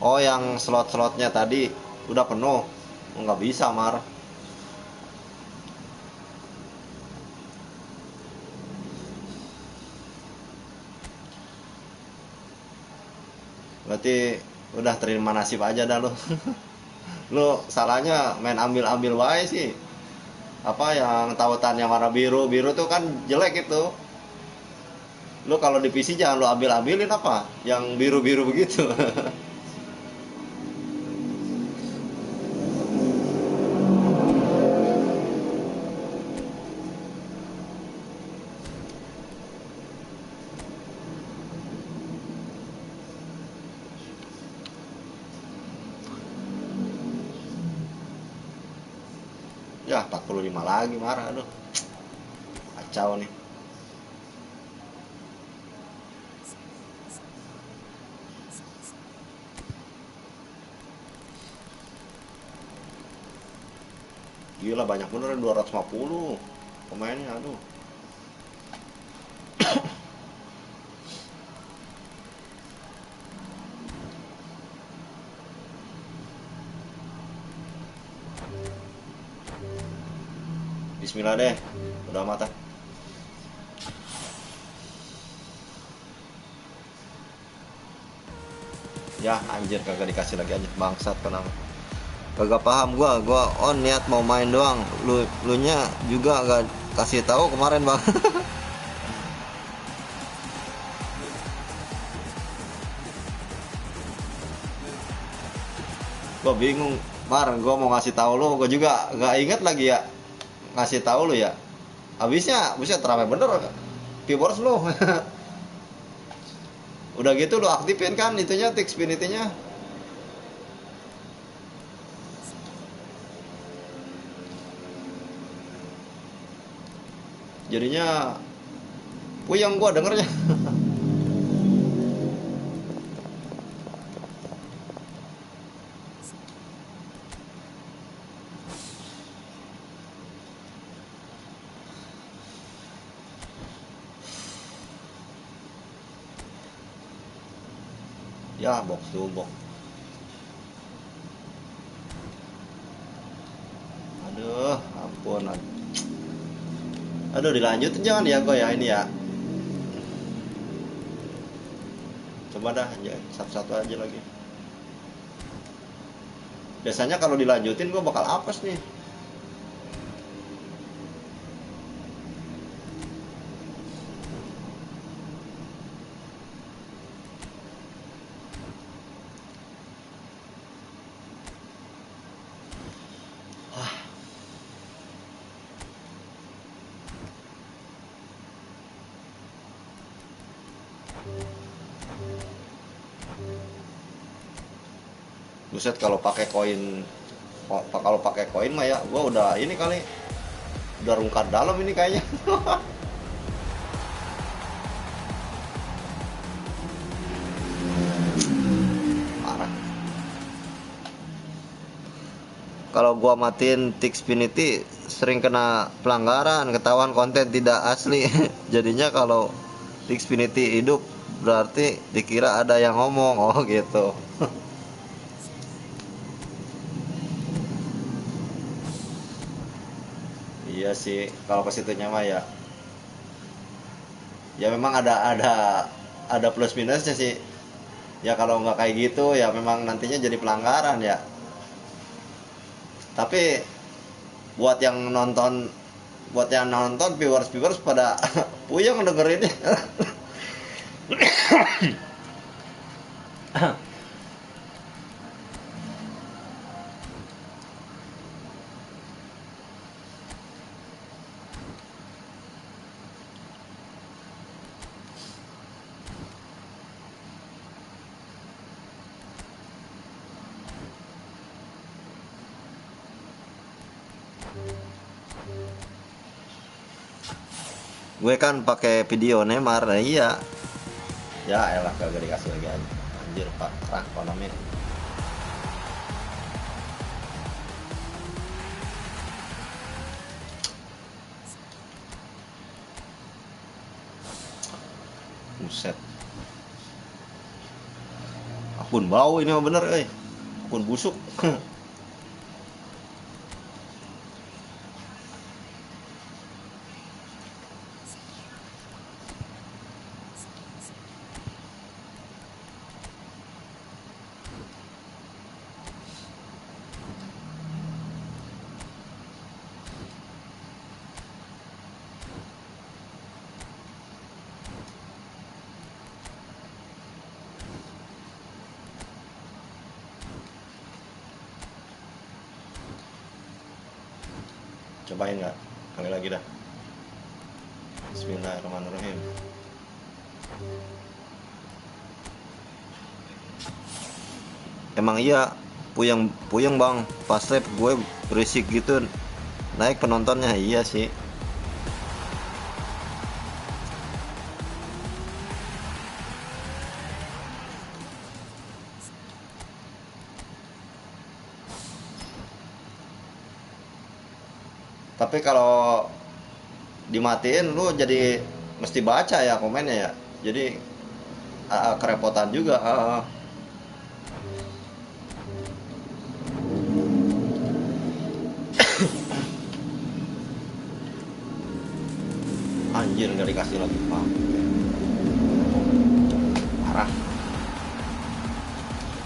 Oh, yang slot-slotnya tadi udah penuh. Nggak bisa Mar. Berarti udah terima nasib aja dah lo. Lo salahnya main ambil-ambil wae sih. Apa yang tautannya warna biru, biru tuh kan jelek itu. Lo kalau di PC jangan lo ambil-ambilin apa yang biru-biru begitu. Ya 45 lagi marah, aduh kacau nih. Gila banyak bener 250 pemainnya, aduh. Bismillah deh, udah mata. Ya anjir, kagak dikasih lagi anjir, bangsat kenapa? Kagak paham gua on niat mau main doang. Lu nya juga gak kasih tahu kemarin, Bang. Gua bingung, Mar, gua mau ngasih tahu lu, gua juga gak inget lagi ya ngasih tahu lu ya. Habisnya buset ramai bener viewers lu. Udah gitu lu aktifin kan itunya, Xfinity-nya. Jadinya puyeng gua dengernya. Ya box to box. Aduh, ampun. Aduh, dilanjutin jangan ya gua ya ini ya. Coba dah ya, satu-satu aja lagi. Biasanya kalau dilanjutin gua bakal apes nih. Buset kalau pakai koin mah ya gua udah ini kali, udah rungkat dalam ini kayaknya. Parah. Kalau gua matiin Xfinity sering kena pelanggaran, ketahuan konten tidak asli. Jadinya kalau Xfinity hidup berarti dikira ada yang ngomong. Oh gitu. Iya sih, kalau ke situnya mah ya. Ya memang ada plus minusnya sih. Ya kalau nggak kayak gitu ya memang nantinya jadi pelanggaran ya. Tapi buat yang nonton viewers pada puyeng dengerinnya. Gue kan pakai video Neymar, nah iya. Ya elah kagak dikasih lagi anjir pak, kerah ekonomi. Buset. Akun bau ini mah bener akun busuk. Cobain nggak? Kali lagi dah. Bismillahirrahmanirrahim. Emang iya puyeng bang, pas live gue berisik gitu, naik penontonnya. Iya sih. Tapi kalau dimatiin lu jadi mesti baca ya komennya ya. Jadi kerepotan juga. Anjir nggak dikasih lagi. Wah, parah.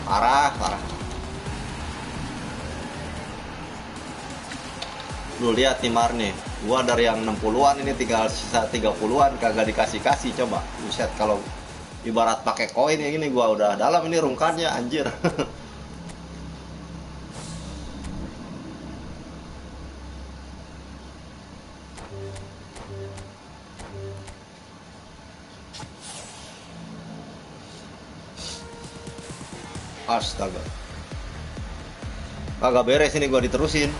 Parah, parah. Lu lihat Timar nih. Gua dari yang 60-an ini tinggal sisa 30-an kagak dikasih-kasih coba. Buset kalau ibarat pakai koin ya gini gua udah dalam ini rungkannya anjir. Astaga. Kagak beres ini gua diterusin.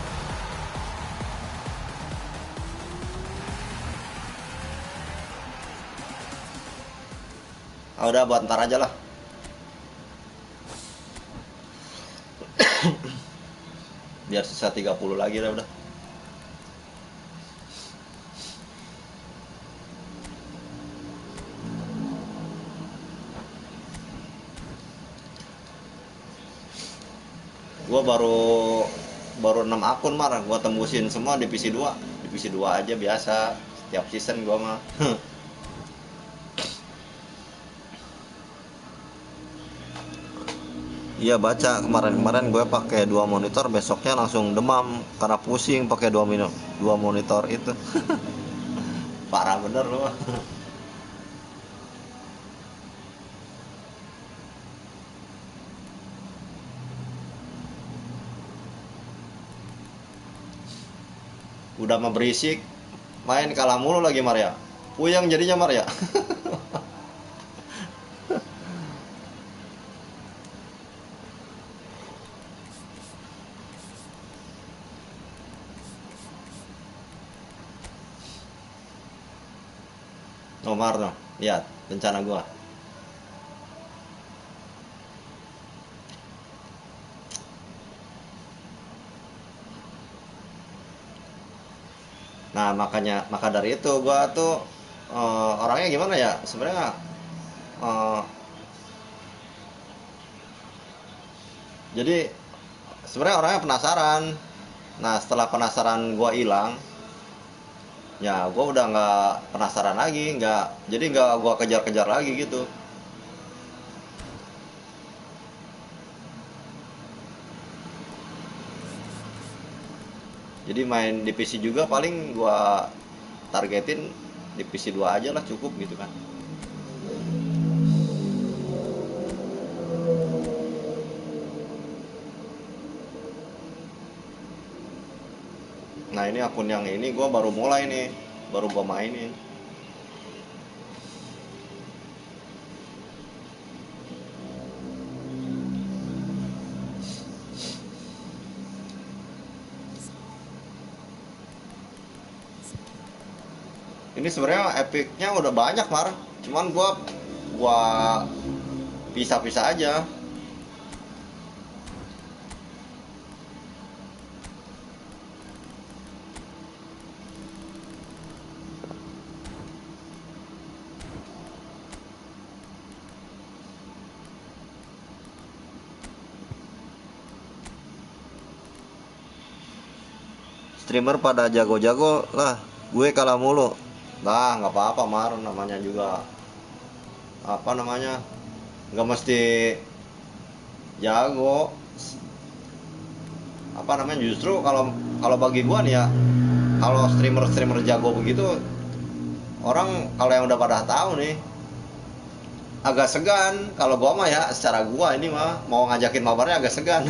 Udah buat ntar aja lah. Biar sisa 30 lagi dah udah. Gua baru 6 akun marah, gua tembusin semua divisi 2. Divisi 2 aja biasa setiap season gua mah. Iya baca kemarin gue pakai 2 monitor, besoknya langsung demam karena pusing pakai 2 monitor itu. Parah bener loh. Udah mah berisik, main kalah mulu lagi Maria. Puyeng jadinya Maria. Nomor no, lihat rencana gua. Nah maka dari itu gua tuh orangnya gimana ya sebenarnya, eh, jadi sebenarnya orangnya penasaran. Nah setelah penasaran gua hilang, ya gua udah nggak penasaran lagi, jadi nggak gua kejar-kejar lagi gitu. Jadi main di PC juga paling gua targetin di PC 2 aja lah cukup gitu kan. Nah ini akun yang ini gua baru mulai nih, baru gua mainin. Ini sebenarnya epicnya udah banyak Mar, cuman gua pisah-pisah aja. Streamer pada jago-jago lah, gue kalah mulu. Lah nggak apa-apa Mar, namanya juga apa namanya, nggak mesti jago. Apa namanya, justru kalau kalau bagi gua nih ya, kalau streamer jago begitu, orang kalau yang udah pada tahu nih agak segan. Kalau gua mah ya secara gua ini mah mau ngajakin mabarnya agak segan.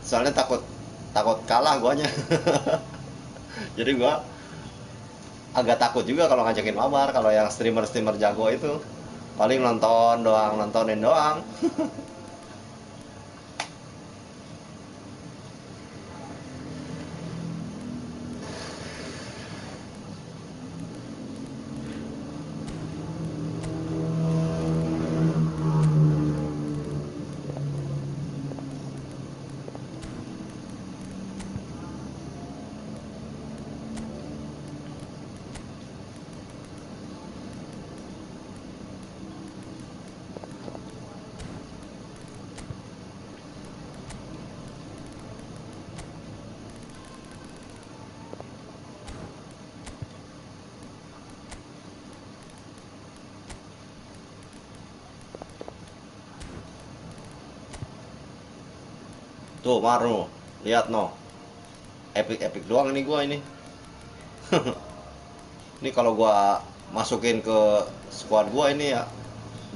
Soalnya takut takut kalah guanya. Jadi gua agak takut juga kalau ngajakin mabar. Kalau yang streamer jago itu paling nonton doang, nontonin doang. Tuh Maru, lihat no. Epic doang ini gua ini. Ini kalau gua masukin ke squad gua ini ya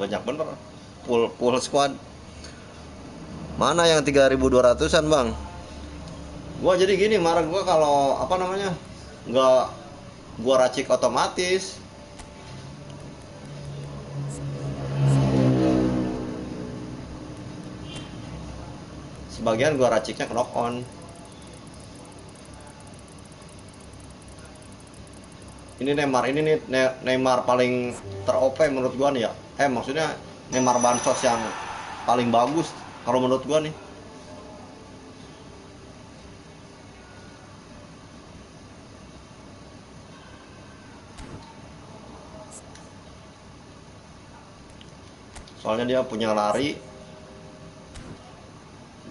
banyak bener. Full squad. Mana yang 3.200-an, Bang? Gua jadi gini, marah gua kalau apa namanya? Nggak gua racik otomatis. Sebagian gua raciknya knock on. Ini Neymar ini nih Neymar paling ter-OP menurut gua nih ya. Maksudnya Neymar bansos yang paling bagus kalau menurut gua nih. Soalnya dia punya lari,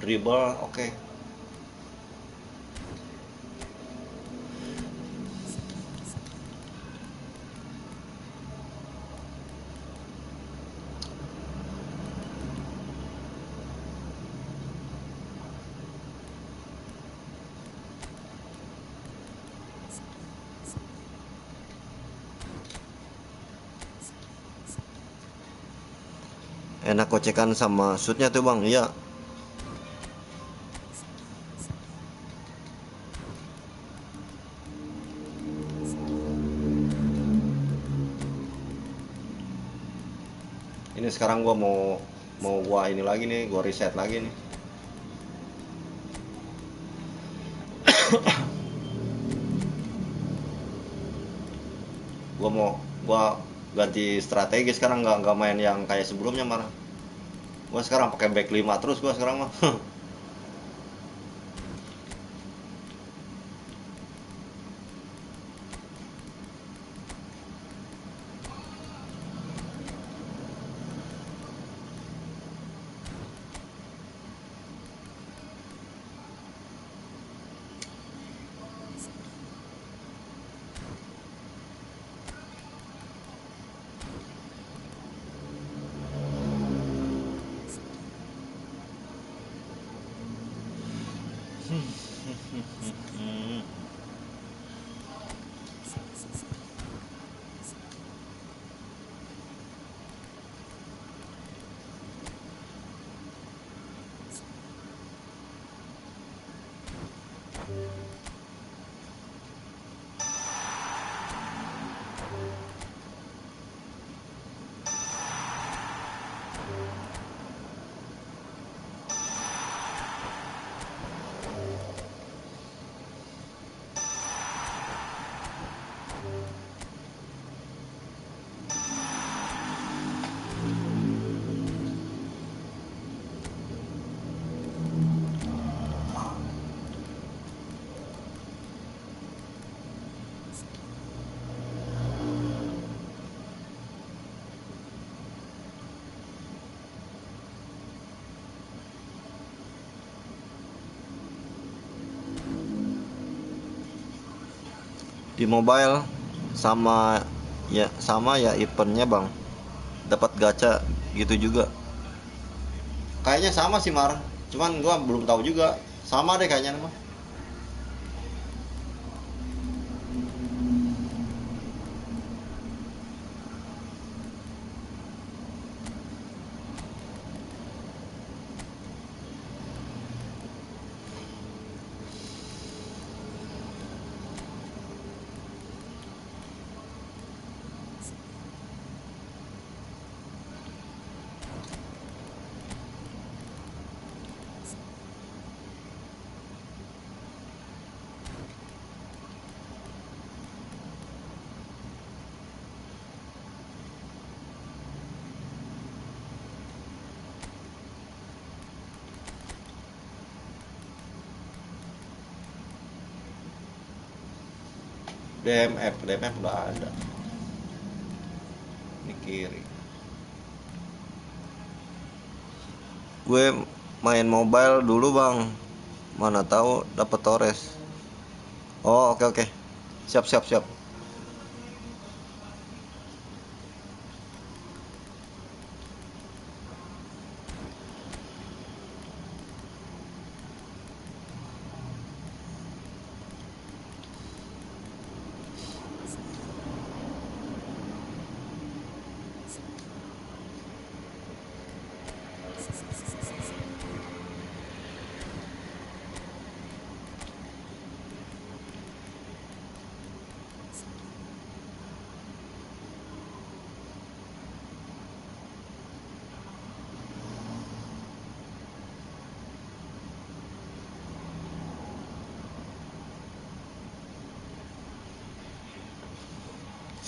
dribble, oke. Enak kocekan sama shootnya tuh, Bang. Iya. Ini sekarang gua mau gua ini lagi nih, gua reset lagi nih. Gua ganti strategi sekarang, nggak main yang kayak sebelumnya malah. Gua sekarang pakai back 5 terus gua sekarang mah. Di mobile sama ya eventnya, Bang. Dapat gacha gitu juga. Kayaknya sama sih, Mar. Cuman gua belum tahu juga. Sama deh kayaknya mah. DMF udah ada di kiri. Gue main mobile dulu, Bang. Mana tahu dapet Torres. Oh, oke. Siap.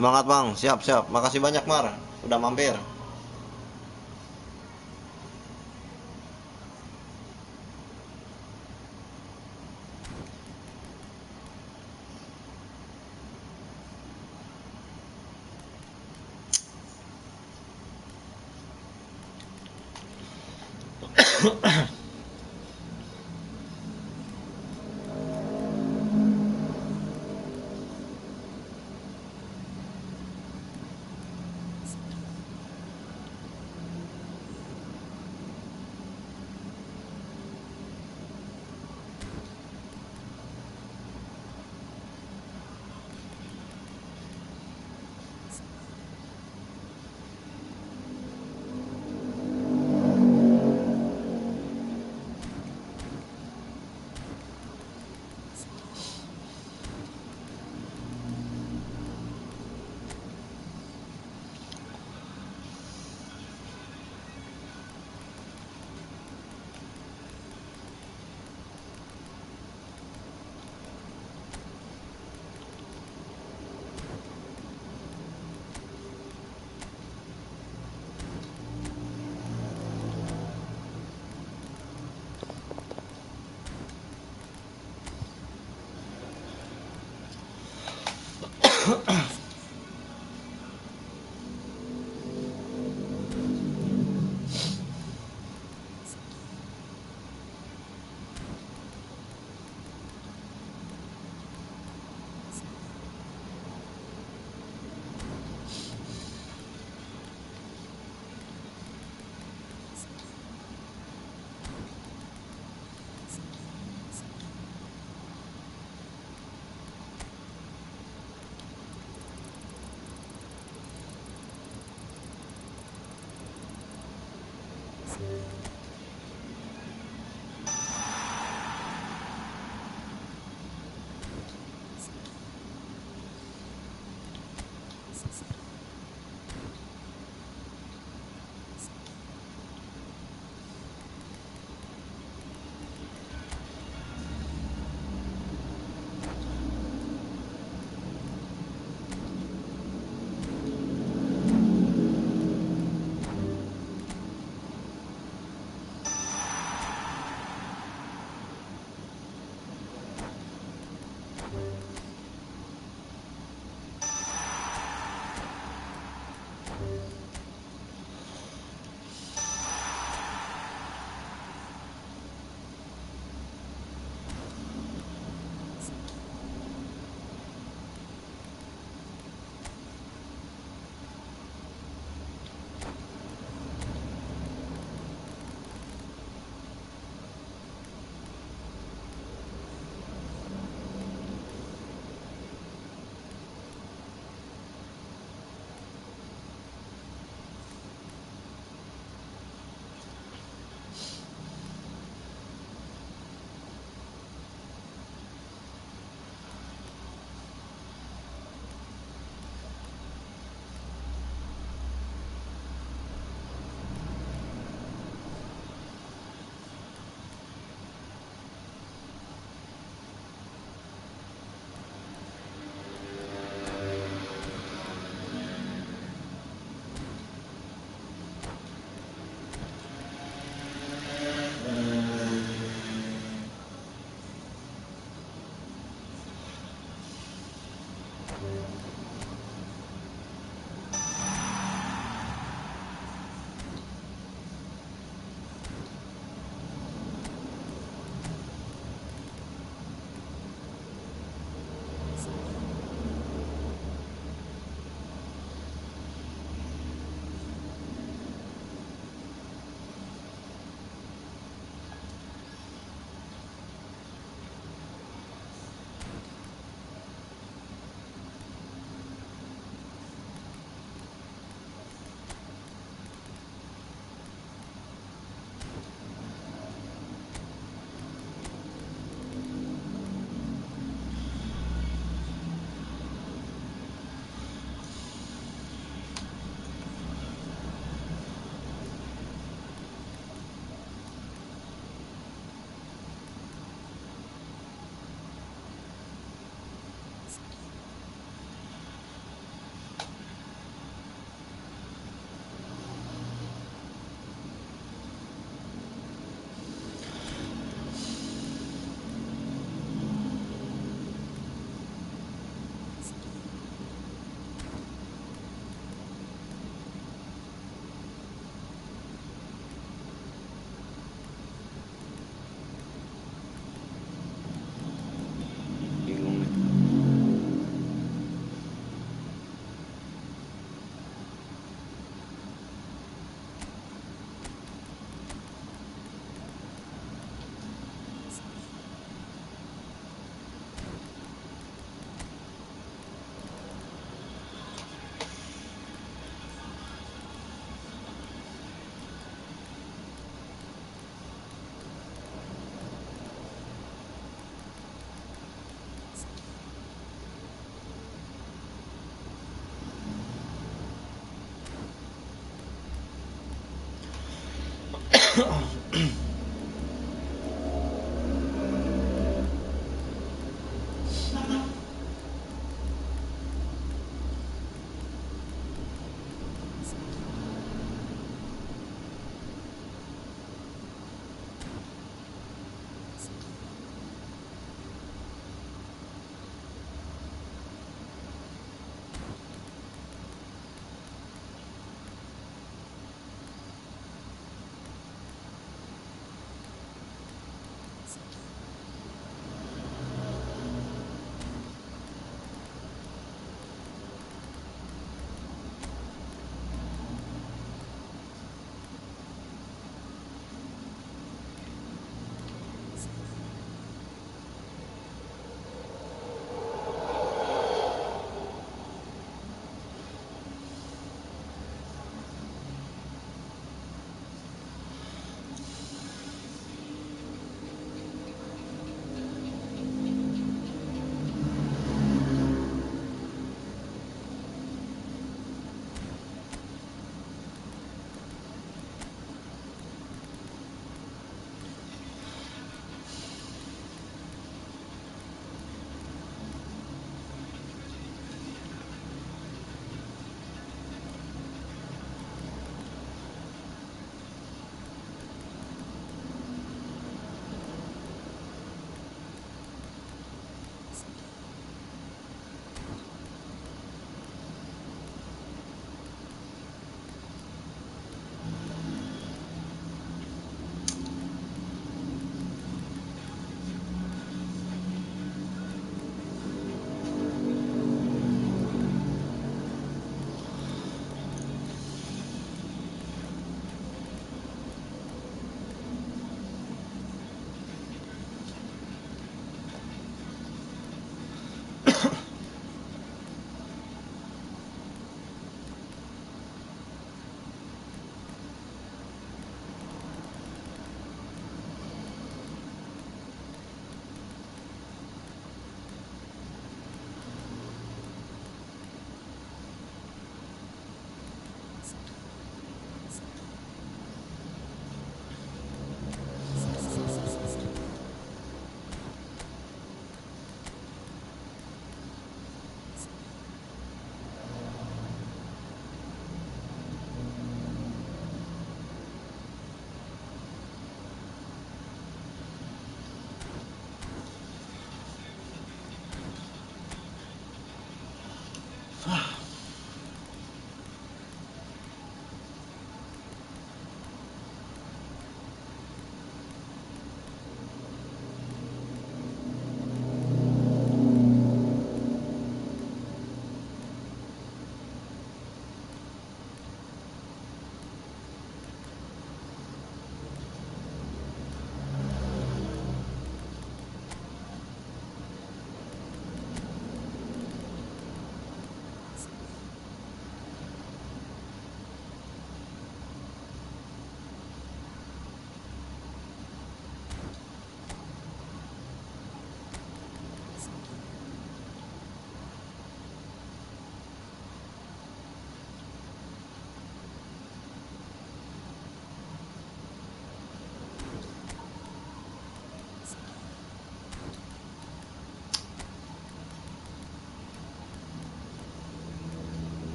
Semangat Bang, siap siap. Makasih banyak Mar, udah mampir.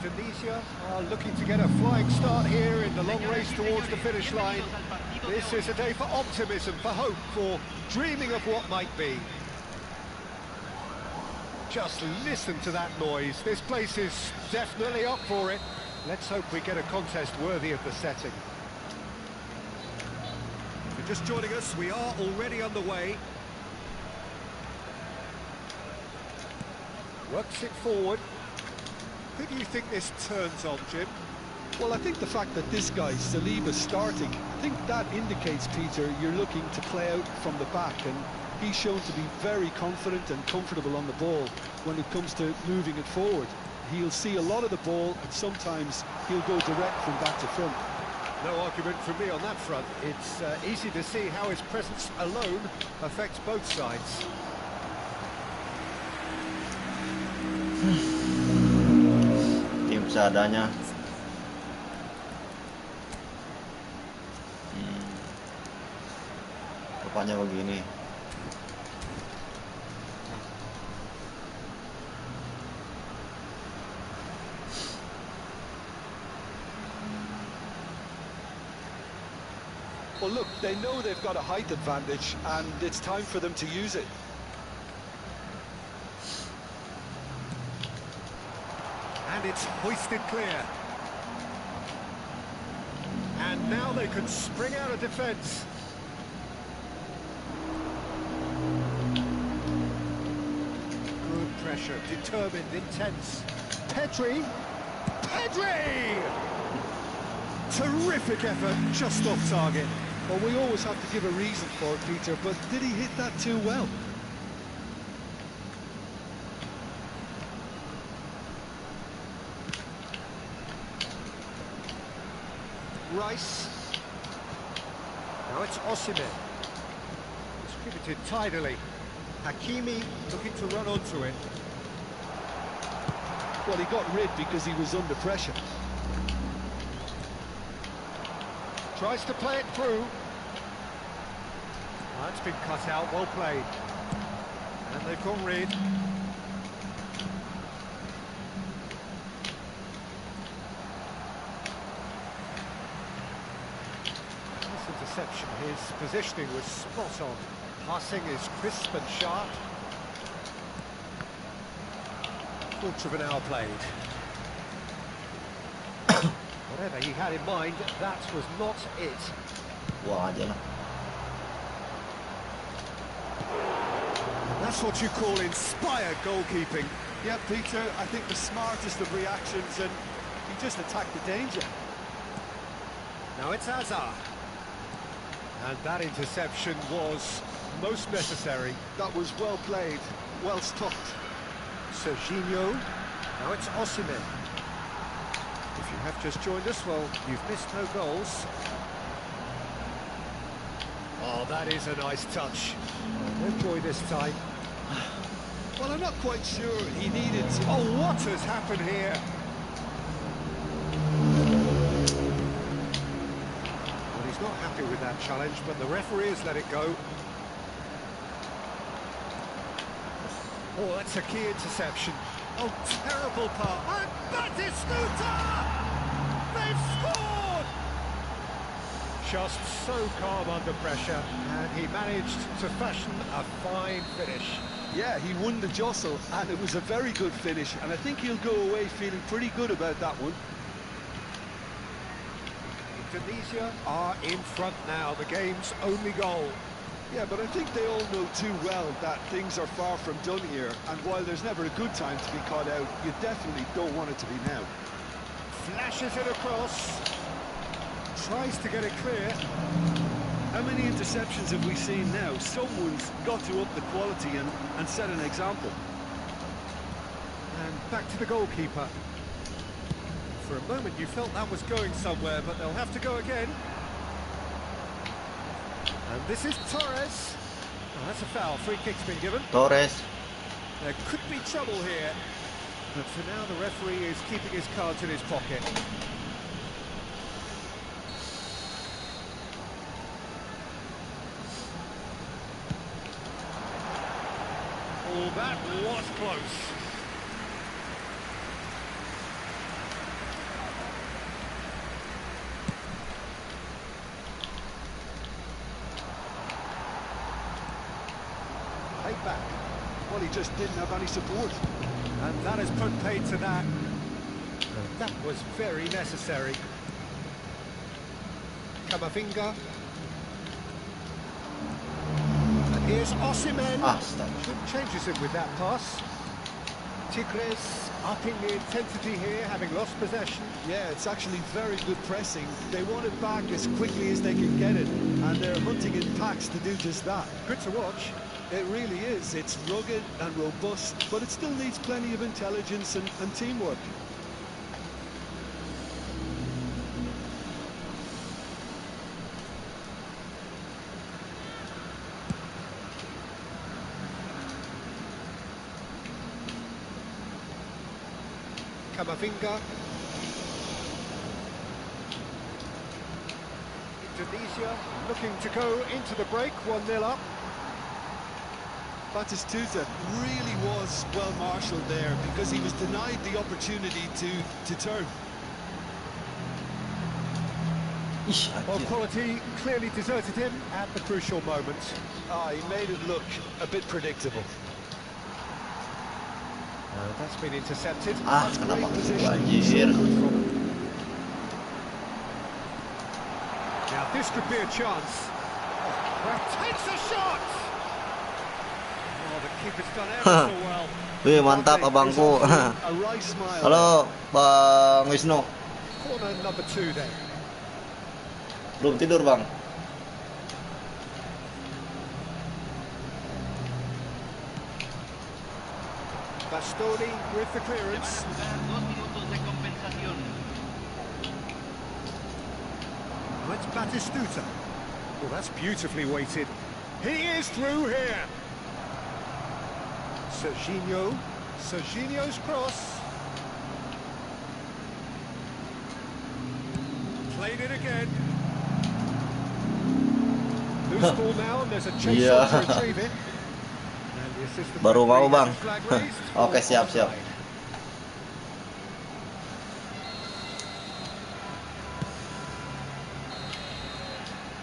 Indonesia are looking to get a flying start here in the long race towards the finish line. This is a day for optimism, for hope, for dreaming of what might be. Just listen to that noise. This place is definitely up for it. Let's hope we get a contest worthy of the setting. If you're just joining us, we are already underway. Works it forward. Who do you think this turns on, Jim? Well, I think the fact that this guy, Saliba's starting, I think that indicates, Peter, you're looking to play out from the back, and he's shown to be very confident and comfortable on the ball when it comes to moving it forward. He'll see a lot of the ball, and sometimes he'll go direct from back to front. No argument from me on that front. It's easy to see how his presence alone affects both sides. Tim seadanya. Rupanya begini. Well, look, they know they've got a height advantage, and it's time for them to use it. And it's hoisted clear. And now they can spring out of defence. Good pressure, determined, intense. Pedri! Pedri! Terrific effort, just off target. Well, we always have to give a reason for it, Peter, but did he hit that too well? Rice. Now it's Osimhen. Distributed tidily. Hakimi looking to run onto it. Well, he got rid because he was under pressure. Tries to play it through. That's been cut out, well played. And they've gone rid. This interception, his positioning was spot on. Passing is crisp and sharp. Quarter of an hour played. Whatever he had in mind, that was not it. Buang aja lah. That's what you call inspired goalkeeping. Yeah, Peter, I think the smartest of reactions, and he just attacked the danger. Now it's Hazard. And that interception was most necessary. That was well played, well stopped. Serginho. Now it's Osimhen. If you have just joined us, well, you've missed no goals. Oh, that is a nice touch. No joy this time. Well, I'm not quite sure he needed to. Oh, what has happened here? Well, he's not happy with that challenge, but the referee has let it go. Oh, that's a key interception. Oh, terrible pass. And Batistuta! They've scored! Just so calm under pressure, and he managed to fashion a fine finish. Yeah, he won the jostle, and it was a very good finish, and I think he'll go away feeling pretty good about that one. Indonesia are in front now, the game's only goal. Yeah, but I think they all know too well that things are far from done here, and while there's never a good time to be caught out, you definitely don't want it to be now. Flashes it across. Tries to get it clear. How many interceptions have we seen now? Someone's got to up the quality and set an example. And back to the goalkeeper. For a moment you felt that was going somewhere, but they'll have to go again. And this is Torres. Oh, that's a foul. Free kick's been given. Torres. There could be trouble here. But for now the referee is keeping his cards in his pocket. Oh, that was close. Right back. Well, he just didn't have any support. And that has put paid to that. That was very necessary. Camavinga. And here's Osimhen. Astaga. Good changes it with that pass. Tigres upping the intensity here, having lost possession. Yeah, it's actually very good pressing. They want it back as quickly as they can get it, and they're hunting in packs to do just that. Good to watch. It really is. It's rugged and robust, but it still needs plenty of intelligence and teamwork. Camavinga. Indonesia looking to go into the break, 1-0 up. Batistuta really was well marshalled there because he was denied the opportunity to turn. Well, quality clearly deserted him at the crucial moment. He made it look a bit predictable. That's been intercepted. Kenapa position. anjir. Now this could be a chance. Well, takes a shot. Oh, the keeper's done ever so well. Wih, mantap abangku. A right smile. Halo, Bang Wisnu. Corner number 2 then. Belum tidur, Bang? Bastoni with the clearance. Oh, it's Batistuta. Well, that's beautifully weighted. He is through here. Serginho. Serginho's cross. Played it again. Loose ball now, and there's a chase Yeah. on to retrieve it. And the assistant Baru mau, referee Bang. has his flag raised. Oke, siap.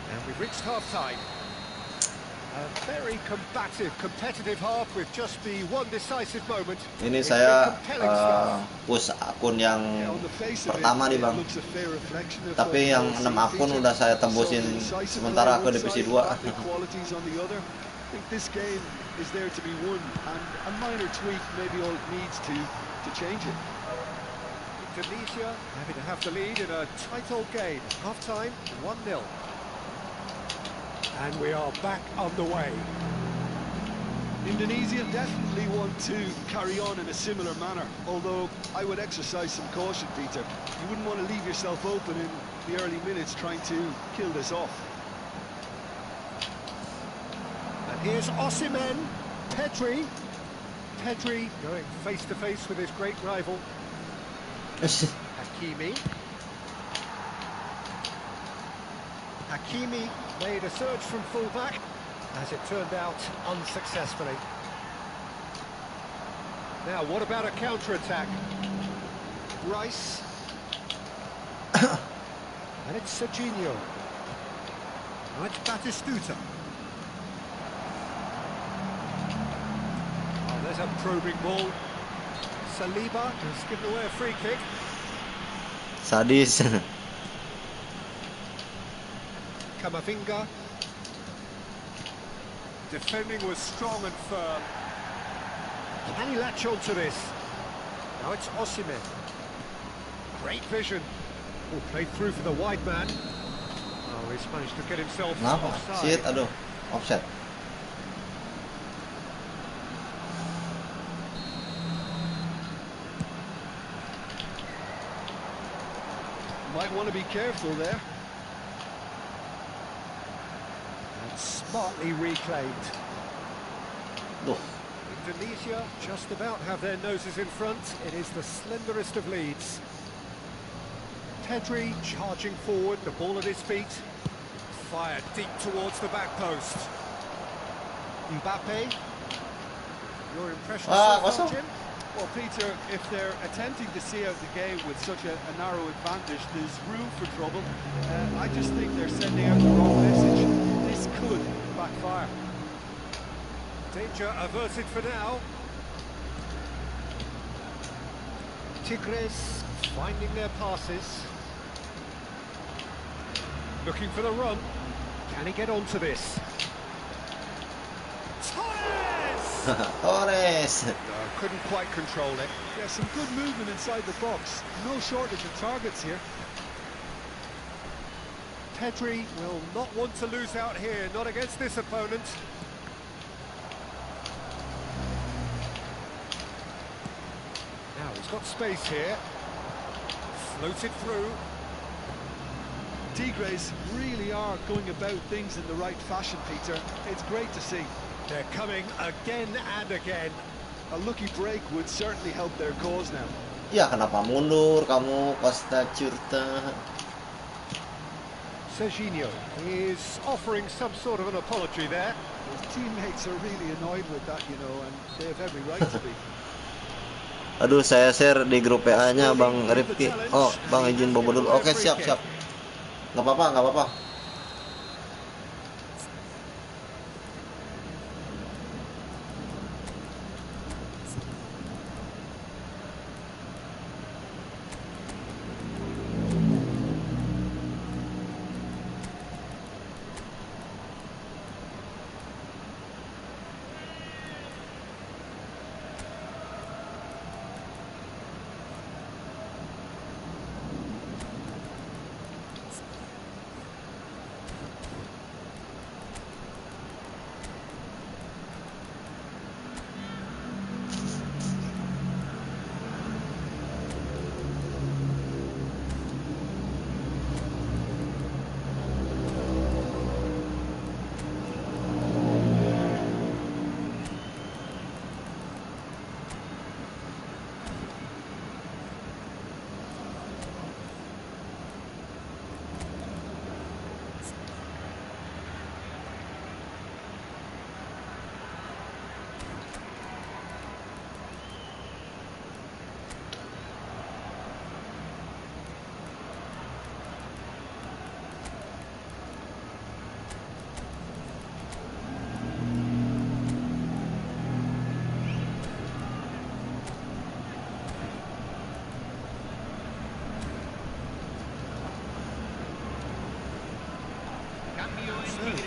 And we've reached half-time. A very combative, competitive half with just the one decisive moment. Ini It's saya been compelling stuff. push akun yang Yeah, on the face of pertama it, nih, Bang. it looks a fair reflection of Tapi yang 6 akun udah saya tembusin sementara ke divisi 2. Qualities on the other. I think this game is there to be won, and a minor tweak maybe all it needs to change it. Indonesia having to have the lead in a tight old game. Half-time, 1-0. And we are back on the way. Indonesia definitely want to carry on in a similar manner, although I would exercise some caution, Peter. You wouldn't want to leave yourself open in the early minutes trying to kill this off. And here's Osimhen, Pedri. Pedri going face to face with his great rival, Hakimi. Hakimi made a surge from fullback, as it turned out unsuccessfully. Now, what about a counter-attack? Rice. And it's Serginho. Now it's Batistuta. Oh, there's a probing ball. Saliba has given away a free kick. Sadis. Camavinga. Defending was strong and firm. Can he latch on to this? Now it's Osimhen. Great vision. Oh, played through for the wide man. Oh, he's managed to get himself Kenapa? offside. Shit, aduh, offset. Might want to be careful there. And smartly reclaimed. Duh. Indonesia just about have their noses in front. It is the slenderest of leads. Pedri charging forward, the ball at his feet. Fired deep towards the back post. Mbappe. Your impression so far, kosong. Jim? Well, Peter, if they're attempting to see out the game with such a narrow advantage, there's room for trouble. I just think they're sending out the wrong message. This could backfire. Danger averted for now. Tigres finding their passes. Looking for the run. Can he get onto this? Torres! Torres. Couldn't quite control it. Yeah, some good movement inside the box. No shortage of targets here. Pedri will not want to lose out here, not against this opponent. Now he's got space here. Floated through. Tigres really are going about things in the right fashion, Peter. It's great to see. They're coming again and again. A lucky break would certainly help their cause now. Ya, kenapa mundur kamu, Costa Curta? Serginho is offering some sort of an apology there. His teammates are really annoyed with that, you know, and they have every right to be. Aduh, saya share di grup PA-nya Bang Rifki. Oh, Bang izin bobo dulu. Oke, siap. Nggak apa-apa.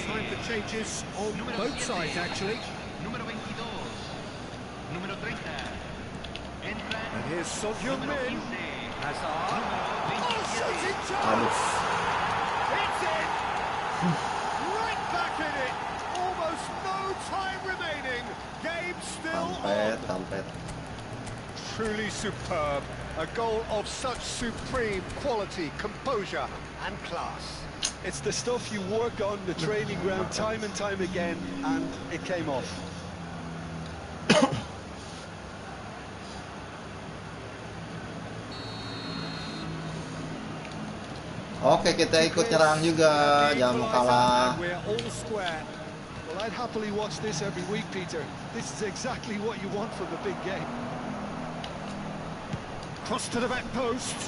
Time for changes on both sides, actually. Número 22. Número 30. Entra. And here's Son Heung-min. Hazard. Oh, shooting Aduh. chance! It's in! Right back in it! Almost no time remaining. Game still on. Kampret. Truly superb. A goal of such supreme quality, composure and class. It's the stuff you work on the training ground time and time again, and it came off. Oke, kita ikut nyerang juga, jangan mau kalah. We're all square. Well, I'd happily watch this every week, Peter. This is exactly what you want from a big game. Cross to the back post.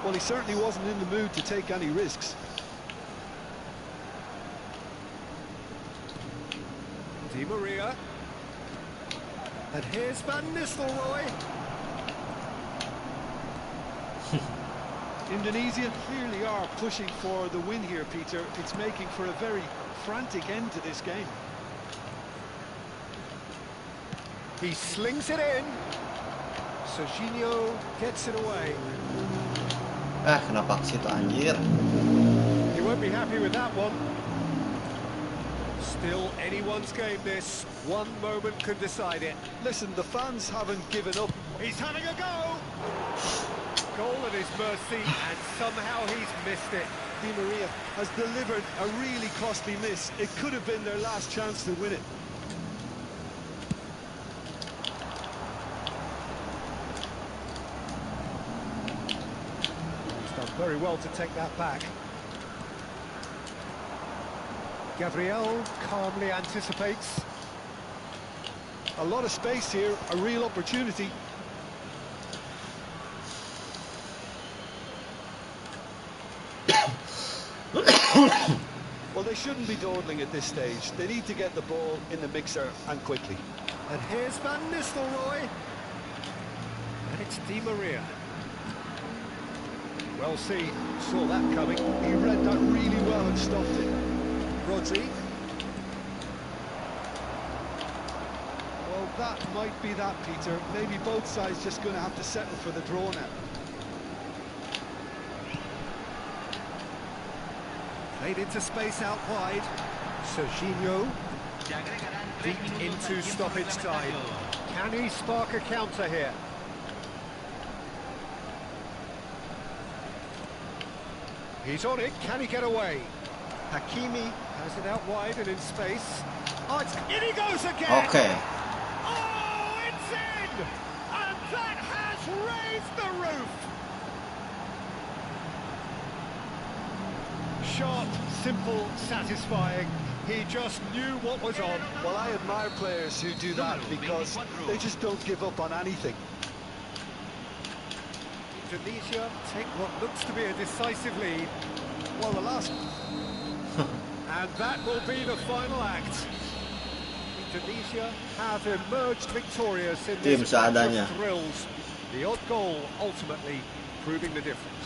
Well, he certainly wasn't in the mood to take any risks. Di Maria. And here's Van Nistelrooy. Indonesia clearly are pushing for the win here, Peter. It's making for a very frantic end to this game. He slings it in. Serginho gets it away. Kenapa ke situ anjir? He won't be happy with that one. Still anyone's game this. One moment can decide it. Listen, the fans haven't given up. He's having a go! Goal at his mercy, and somehow he's missed it. Di Maria has delivered a really costly miss. It could have been their last chance to win it. Very well to take that back. Gabriel calmly anticipates. A lot of space here, a real opportunity. Well, they shouldn't be dawdling at this stage. They need to get the ball in the mixer and quickly. And here's Van Nistelrooy. And it's Di Maria. Well, saw that coming. He read that really well and stopped it. Rodri. Well, that might be that, Peter. Maybe both sides just going to have to settle for the draw now. Played into space out wide. Serginho. Deep into stoppage time. Can he spark a counter here? He's on it, can he get away? Hakimi has it out wide and in space. Oh, in he goes again! Okay. Oh, it's in! And that has raised the roof! Sharp, simple, satisfying. He just knew what was on. Well, I admire players who do that because they just don't give up on anything. Indonesia take what looks to be a decisive lead. Well, the last... and that will be the final act. Indonesia have emerged victorious in this match of thrills. The odd goal ultimately proving the difference.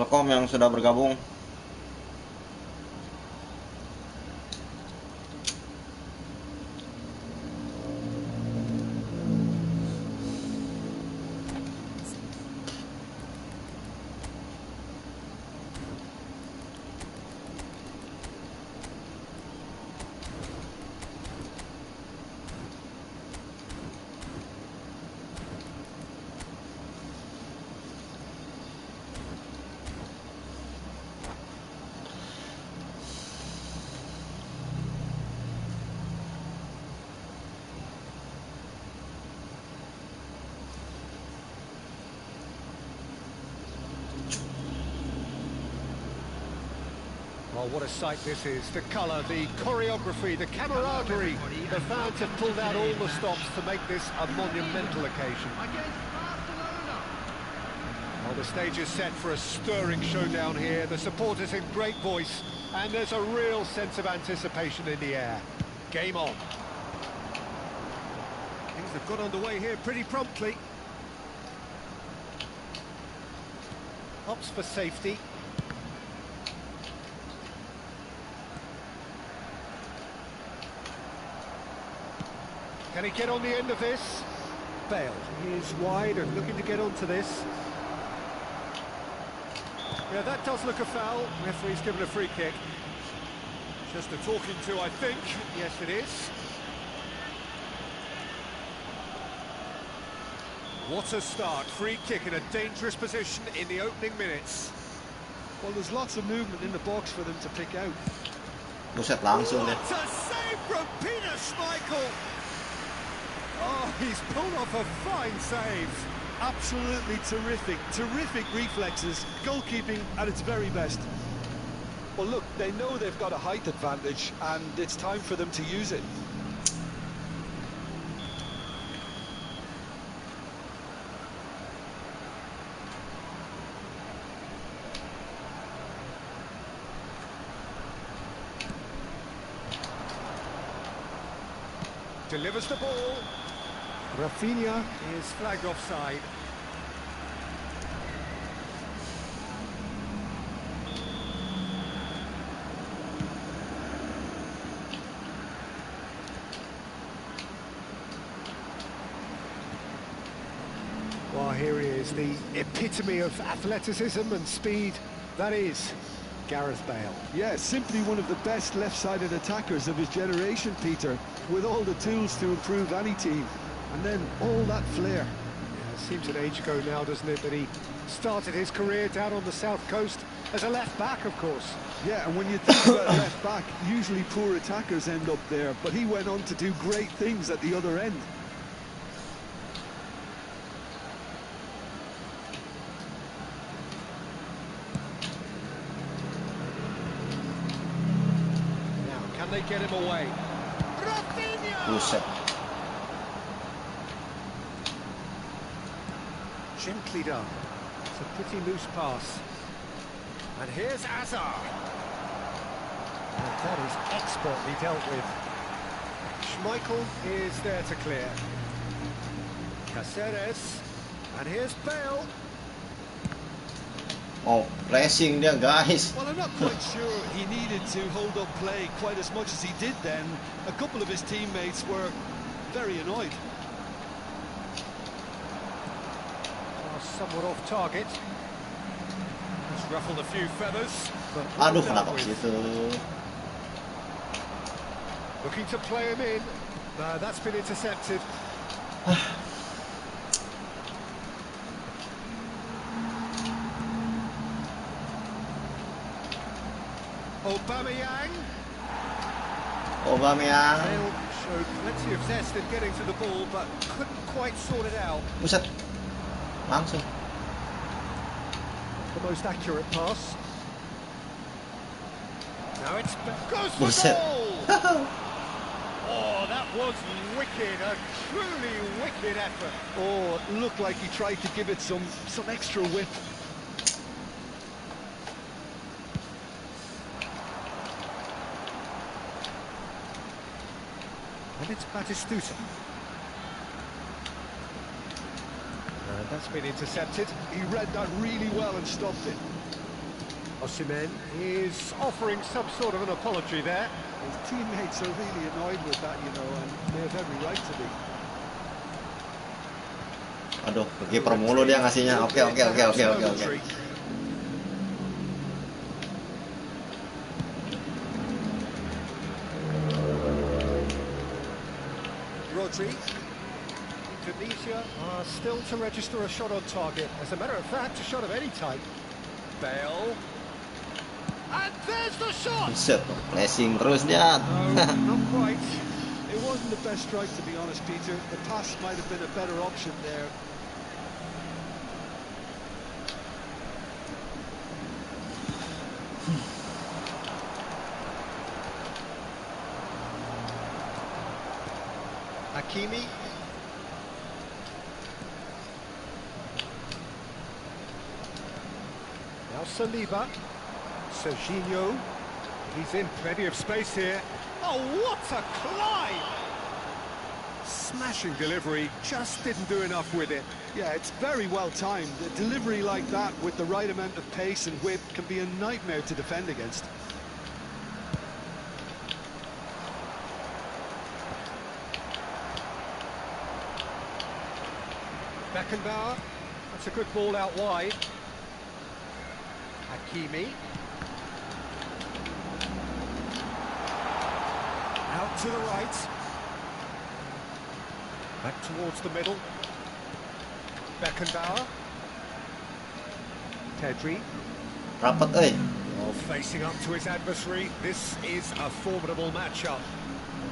Telkom yang sudah bergabung. Oh, what a sight this is. The colour, the choreography, the camaraderie. The fans have pulled out all the stops to make this a monumental occasion. Well, the stage is set for a stirring showdown here. The supporters in great voice, and there's a real sense of anticipation in the air. Game on. Things have got underway here pretty promptly. Opts for safety. Can he get on the end of this? Bale is wide and looking to get onto this. Yeah, that does look a foul. Referee's given a free kick. Just a talking to, I think. Yes, it is. What a start. Free kick in a dangerous position in the opening minutes. Well, there's lots of movement in the box for them to pick out. Buset, langsung deh. What a save from Peter Schmeichel! Oh, he's pulled off a fine save. Absolutely terrific, terrific reflexes, goalkeeping at its very best. Well, look, they know they've got a height advantage, and it's time for them to use it. Delivers the ball. Rafinha is flagged offside. Well, here he is, the epitome of athleticism and speed. That is Gareth Bale. Yeah, simply one of the best left-sided attackers of his generation, Peter, with all the tools to improve any team. And then all that flair. Yeah, it seems an age ago now, doesn't it, that he started his career down on the south coast as a left-back, of course. Yeah, and when you think about left-back, usually poor attackers end up there, but he went on to do great things at the other end. Now, can they get him away? Rafinha! Buset. Gently done. It's a pretty loose pass. And here's Hazard. And that is expertly dealt with. Schmeichel is there to clear. Caceres. And here's Bale. Oh, pressing dia, guys. Well, I'm not quite sure he needed to hold up play quite as much as he did then. A couple of his teammates were very annoyed. Somewhat off target. Just ruffled a few feathers. But Aduh, well kenapa dealt ke with. situ? Looking to play him in. That's been intercepted. Aubameyang. Aubameyang. Bale showed plenty of zest in getting to the ball, but couldn't quite sort it out. Buset. Langsung. The most accurate pass. Now it's goes for Buset. goal. Oh, that was wicked, a truly wicked effort. Oh, it looked like he tried to give it some extra whip. And it's Batistuta. That's been intercepted. He read that really well and stopped it. Osimhen is offering some sort of an apology there. His teammates are really annoyed with that, you know, and they have every right to be. Aduh, ke kiper mulu dia ngasihnya. Oke. Rodri. Indonesia are still to register a shot on target. As a matter of fact, a shot of any type. Bale. And there's the shot! Buset, flashing terus dia. No, not quite. It wasn't the best strike, to be honest, Peter. The pass might have been a better option there. Hakimi. Now Saliba. Serginho. He's in plenty of space here. Oh, what a climb! Smashing delivery, just didn't do enough with it. Yeah, it's very well timed. A delivery like that with the right amount of pace and whip can be a nightmare to defend against. Beckenbauer. That's a good ball out wide. Hakimi. Out to the right. Back towards the middle. Beckenbauer. Pedri. Rapat euy. Well, facing up to his adversary, this is a formidable matchup.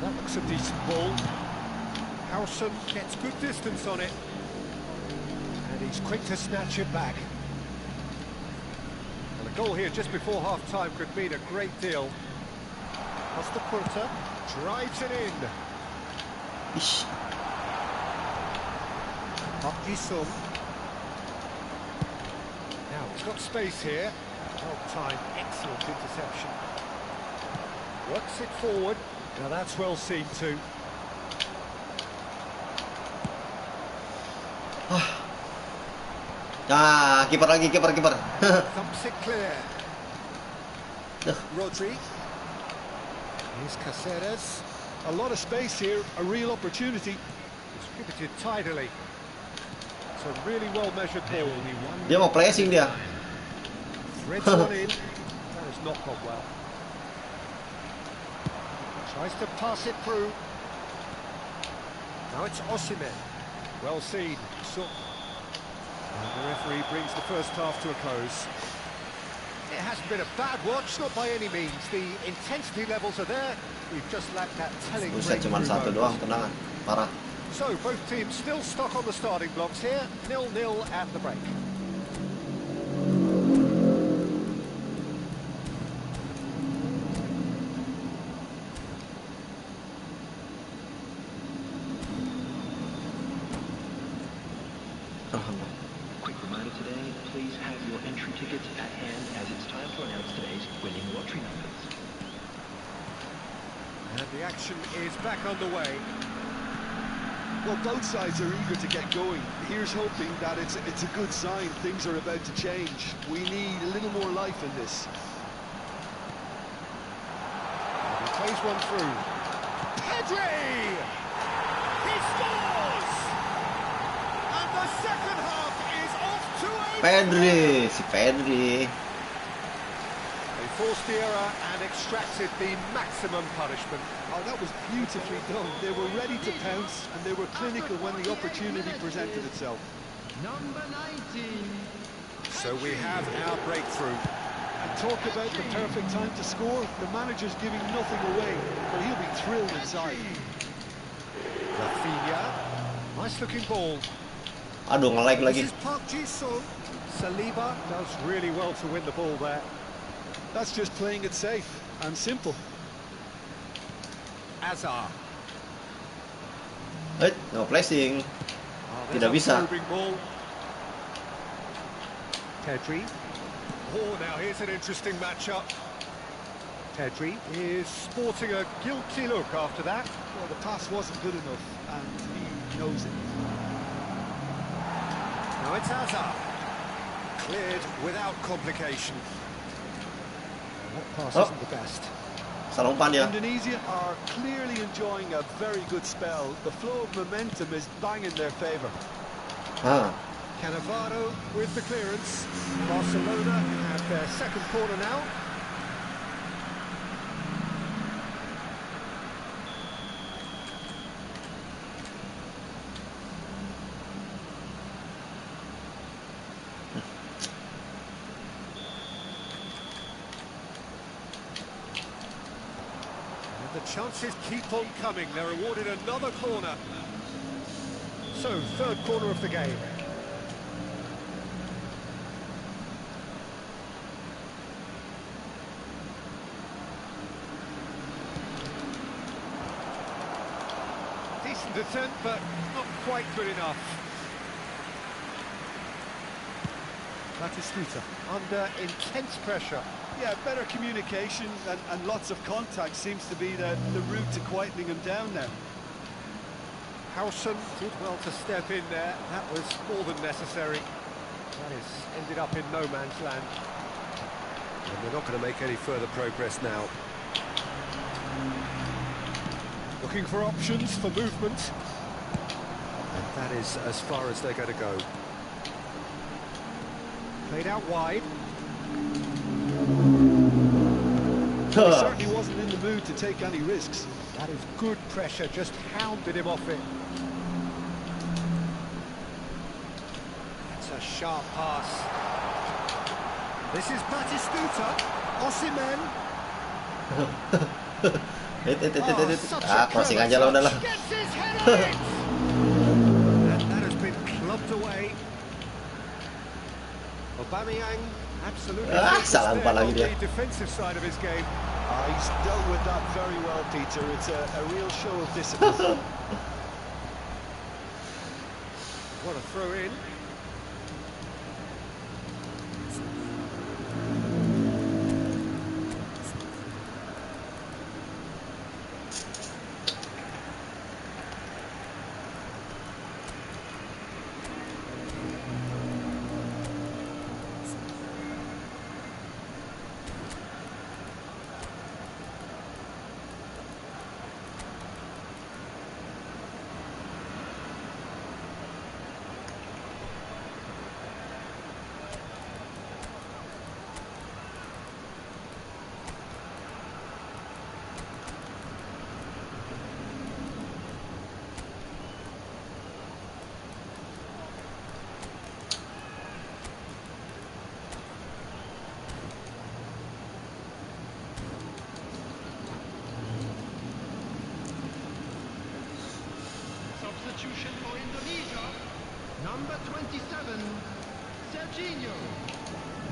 That looks a decent ball. Howson gets good distance on it. And he's quick to snatch it back. Well, a goal here just before half-time could mean a great deal. Costa Curta drives it in. Ish. Park Ji-sung. Now, he's got space here. Well-timed, excellent interception. Works it forward. Now, that's well seen too. Nah, kiper lagi, kiper. Thumps it clear. Rodri. Here's Caceres. A lot of space here, a real opportunity. Distributed tidily. It's a really well-measured ball. Dia mau pressing dia. Threads one in. That has not gone well. Tries to pass it through. Now it's Osimhen. Well seen. And the referee brings the first half to a close. It hasn't been a bad watch, not by any means. The intensity levels are there. We've just lacked that telling Buset, cuma breakthrough satu moment. doang, tenangan. Parah. So, both teams still stuck on the starting blocks here. 0-0 at the break. Quick reminder today, please have your entry tickets at hand as it's time to announce today's winning lottery numbers. And the action is back underway. Well, both sides are eager to get going. Here's hoping that it's a good sign. Things are about to change. We need a little more life in this. He plays one through. Pedri! He scores! And the second half is off to a... Si Pedri. They forced the error and extracted the maximum punishment. Oh, that was beautifully done. They were ready to pounce, and they were clinical when the opportunity presented itself. Number 19. So we have our breakthrough. And talk about the perfect time to score. The manager's giving nothing away, but he'll be thrilled inside. Rafinha. Nice-looking ball. Aduh, nge-like lagi. This is Park Ji-sung. Saliba does really well to win the ball there. That's just playing it safe and simple. Azar. No flashing. Oh, Tidak there's a bisa. probing ball. Pedri. Oh, now here's an interesting matchup. Pedri is sporting a guilty look after that. Well, the pass wasn't good enough, and he knows it. Now it's Azar. Cleared without complication. That pass Oh. isn't the best. Salah umpan dia. Indonesia are clearly enjoying a very good spell. The flow of momentum is bang in their favour. Hah. Cannavaro with the clearance. Barcelona have their second corner now. And the chances keep on coming. They're awarded another corner. So, third corner of the game. Decent attempt, but not quite good enough. Batistuta under intense pressure. Yeah, better communication and lots of contact seems to be the route to quietening them down now. Howson did well to step in there. That was more than necessary. That is ended up in no man's land. And they're not going to make any further progress now. Looking for options for movement. And that is as far as they're going to go. Played out wide. He certainly wasn't in the mood to take any risks. That is good pressure, just hounded him off it. That's a sharp pass. This is Batistuta. Osimhen. Crossing aja lah udahlah. Gets his head on it. And that has been clubbed away. Aubameyang absolutely salah umpan lagi dia. the defensive side of his game. He's dealt with that very well, Peter. It's a real show of discipline. What a throw in. Substitution for Indonesia. Number 27, Serginho.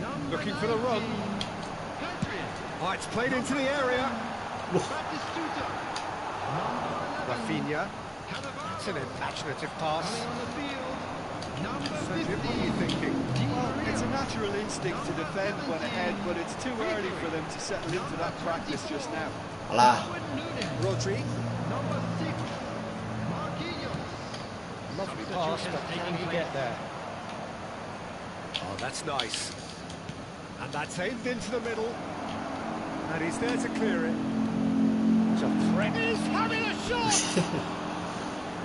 Number Looking for the run. 19, Patriot. Oh, it's played into the area. Batistuta. Number 11, Rafinha. Cannavaro. It's an imaginative pass. Coming on the field. Number Sergio, 15. what are you thinking? Di Well, Maria. it's a natural instinct to defend when ahead, but it's too early for them to settle into that practice just now. Alah. Darwin Núñez. Rodri. Number 6, Marquinhos. Lovely pass, but can he get there? Oh, that's nice. And that's aimed into the middle. And he's there to clear it. It's a threat. He's having a shot!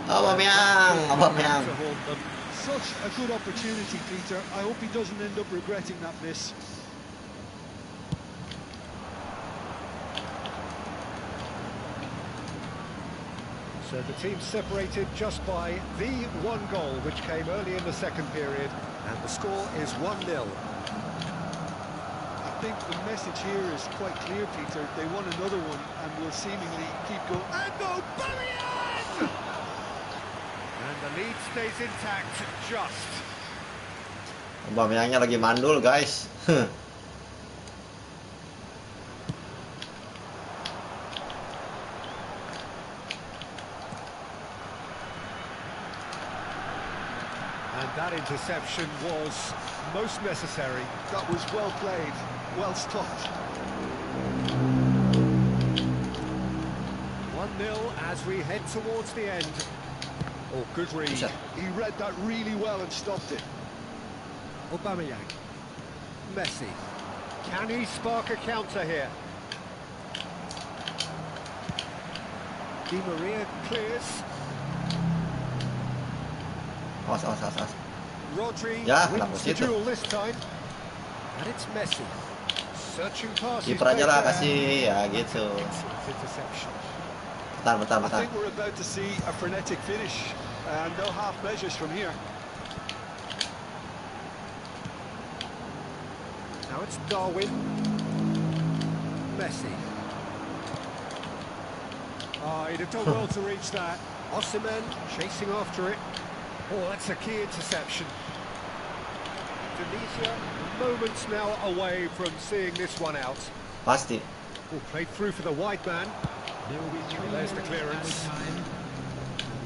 Aubameyang. To hold them. Such a good opportunity, Peter. I hope he doesn't end up regretting that miss. So the team separated just by the one goal, which came early in the second period. And the score is 1-0. I think the message here is quite clear, Peter. They won another one and will seemingly keep going. And Aubameyang! And the lead stays intact, just. Aubameyangnya lagi mandul, guys. And that interception was most necessary. That was well played, well stopped. 1-0 as we head towards the end. Oh, good read. He read that really well and stopped it. Aubameyang. Messi. Can he spark a counter here? Di Maria clears. Awas. Rodri Ya, kenapa wins the situ? duel this time. And it's Messi. Searching past his Kiper aja lah back there. kasih ya gitu. Excellent interception. Bentar. I think we're about to see a frenetic finish, and no half measures from here. Now it's Darwin. Messi. Oh, he'd have done well to reach that. Osimhen chasing after it. Oh, that's a key interception. Tunisia moments now away from seeing this one out. Pasti. Oh, played through for the wide man. There will be 3 There's the minutes clearance. added time.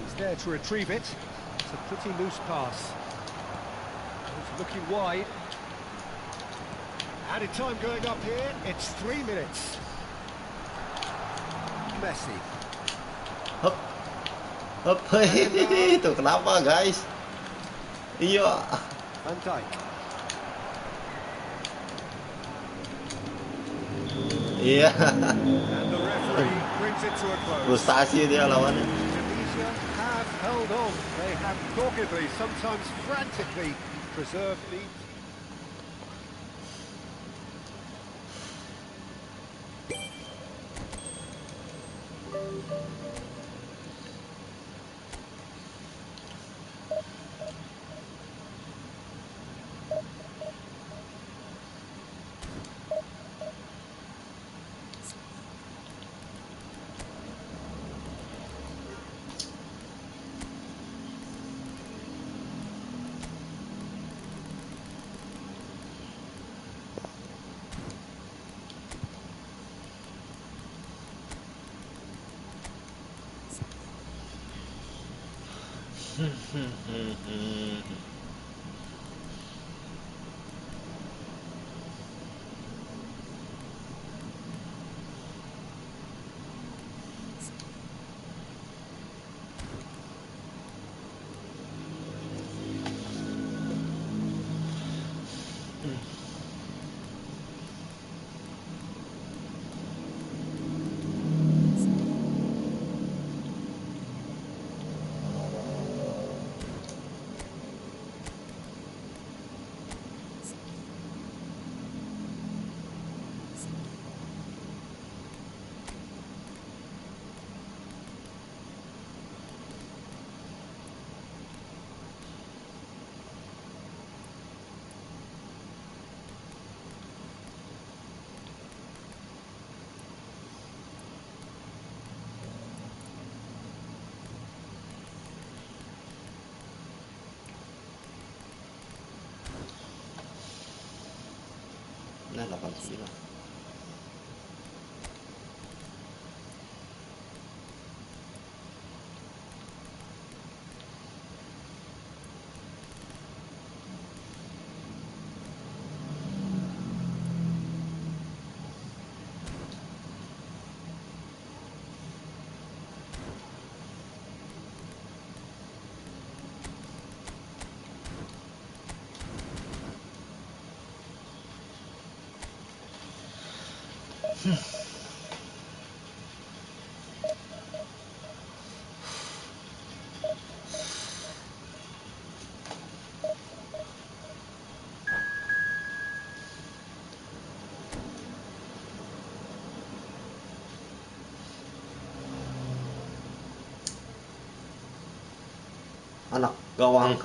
He's there to retrieve it. It's a pretty loose pass. It's looking wide. Added time going up here. It's 3 minutes. Messi. Hop. Itu kenapa guys? Iya. Van Dijk. Iya. And the referee brings it to a close. Frustasi dia lawannya. Tunisia have held on. They have doggedly, sometimes frantically, preserved lead. Nah, 89. Anak gawang.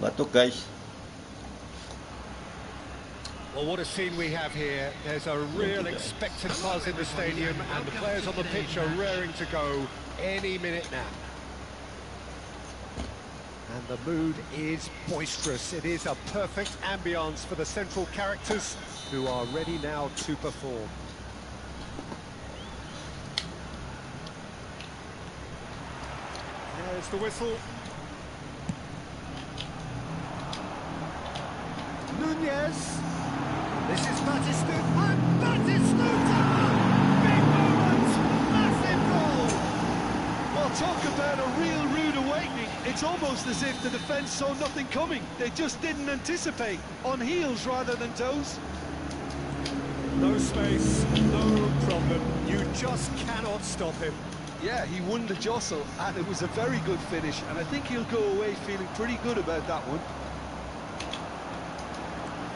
Batuk guys. Well, what a scene we have here. There's a real expectant buzz in the stadium, and the players on the pitch are raring to go any minute now. And the mood is boisterous. It is a perfect ambience for the central characters who are ready now to perform. There's the whistle. Nunez. This is Batistuta. And Batistuta! Big moment! Massive goal! Well, talk about a real rude awakening. It's almost as if the defence saw nothing coming. They just didn't anticipate. On heels rather than toes. No space, no problem. You just cannot stop him. Yeah, he won the jostle, and it was a very good finish, and I think he'll go away feeling pretty good about that one.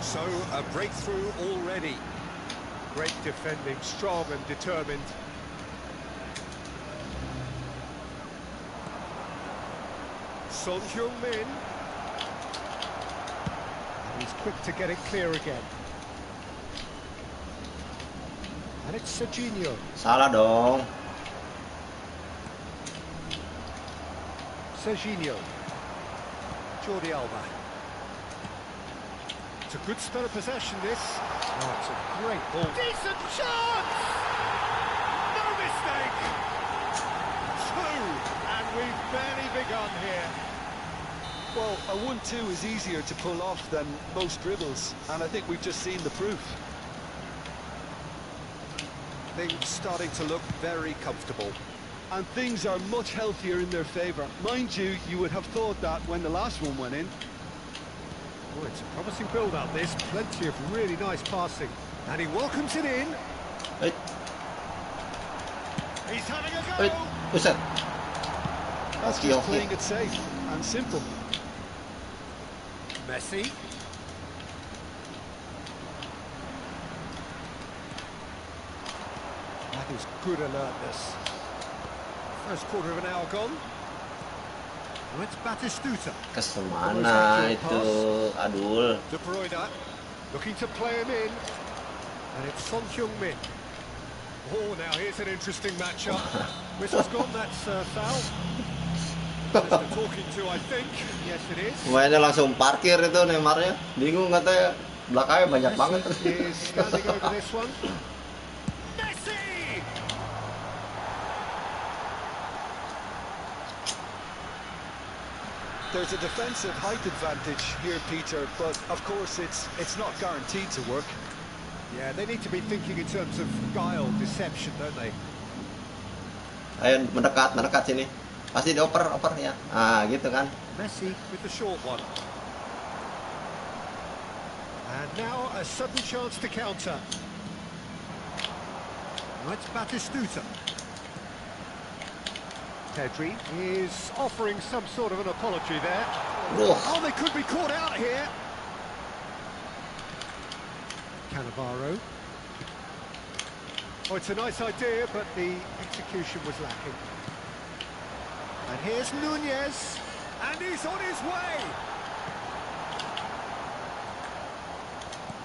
So, a breakthrough already. Great defending, strong and determined. Son Heung-min. He's quick to get it clear again. And it's Serginho. Salah dong. Serginho. Jordi Alba. It's a good spell of possession, this. Oh, it's a great ball. Decent chance! No mistake! Two! And we've barely begun here. Well, a 1-2 is easier to pull off than most dribbles, and I think we've just seen the proof. Things starting to look very comfortable. And things are much healthier in their favour. Mind you, you would have thought that when the last one went in. Oh, it's a promising build-up, this. Plenty of really nice passing. And he welcomes it in. Hey, He's having a hey, go! buset. That's Okie, just okie. playing it safe and simple. Messi. That is good alertness. First quarter of an hour gone. Well, it's Batistuta. Kesemana itu Adul. De Bruyne looking to play him in. And it's Son Heung-min. Oh, now here's an interesting matchup. Whistle's gone, that's foul. Just talking to, I think. Yes, it is. Mainnya langsung parkir itu Neymarnya. Bingung katanya. Belakangnya banyak banget. Messi is standing over this one. Messi! There's a defensive height advantage here, Peter, but of course it's not guaranteed to work. Yeah, they need to be thinking in terms of guile, deception, don't they? Ayo mendekat sini. Pasti dioper ya. Ah, gitu kan. Messi with the short one. And now a sudden chance to counter. That's Batistuta. Pedri is offering some sort of an apology there. Duh. Oh, they could be caught out here. Cannavaro. Oh, it's a nice idea, but the execution was lacking. And here's Nunez, and he's on his way.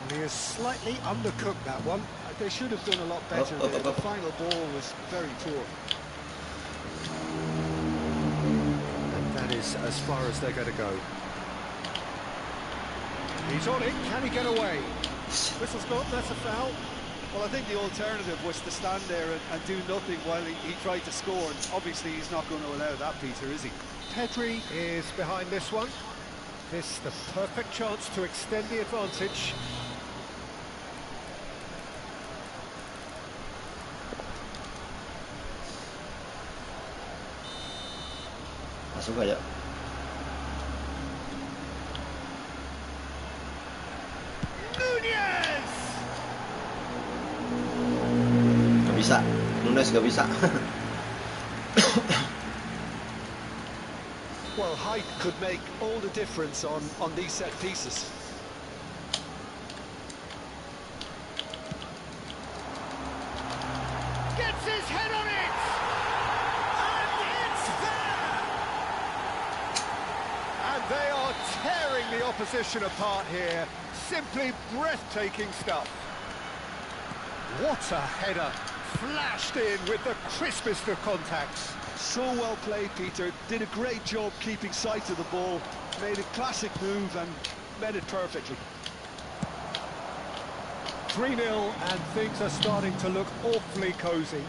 And he has slightly undercooked that one. They should have done a lot better there. The final ball was very poor. And that is as far as they're going to go. He's on it, can he get away? Whistle's gone, that's a foul. Well, I think the alternative was to stand there and do nothing while he tried to score. And obviously, he's not going to allow that, Peter, is he? Pedri is behind this one. This the perfect chance to extend the advantage. Masuk aja. Nunez! Gak bisa. Nunes gak bisa. Well, height could make all the difference on these set pieces. opposition apart here. Simply breathtaking stuff. What a header. Flashed in with the crispest of contacts. So well played, Peter. Did a great job keeping sight of the ball. Made a classic move and met it perfectly. 3-0 and things are starting to look awfully cosy.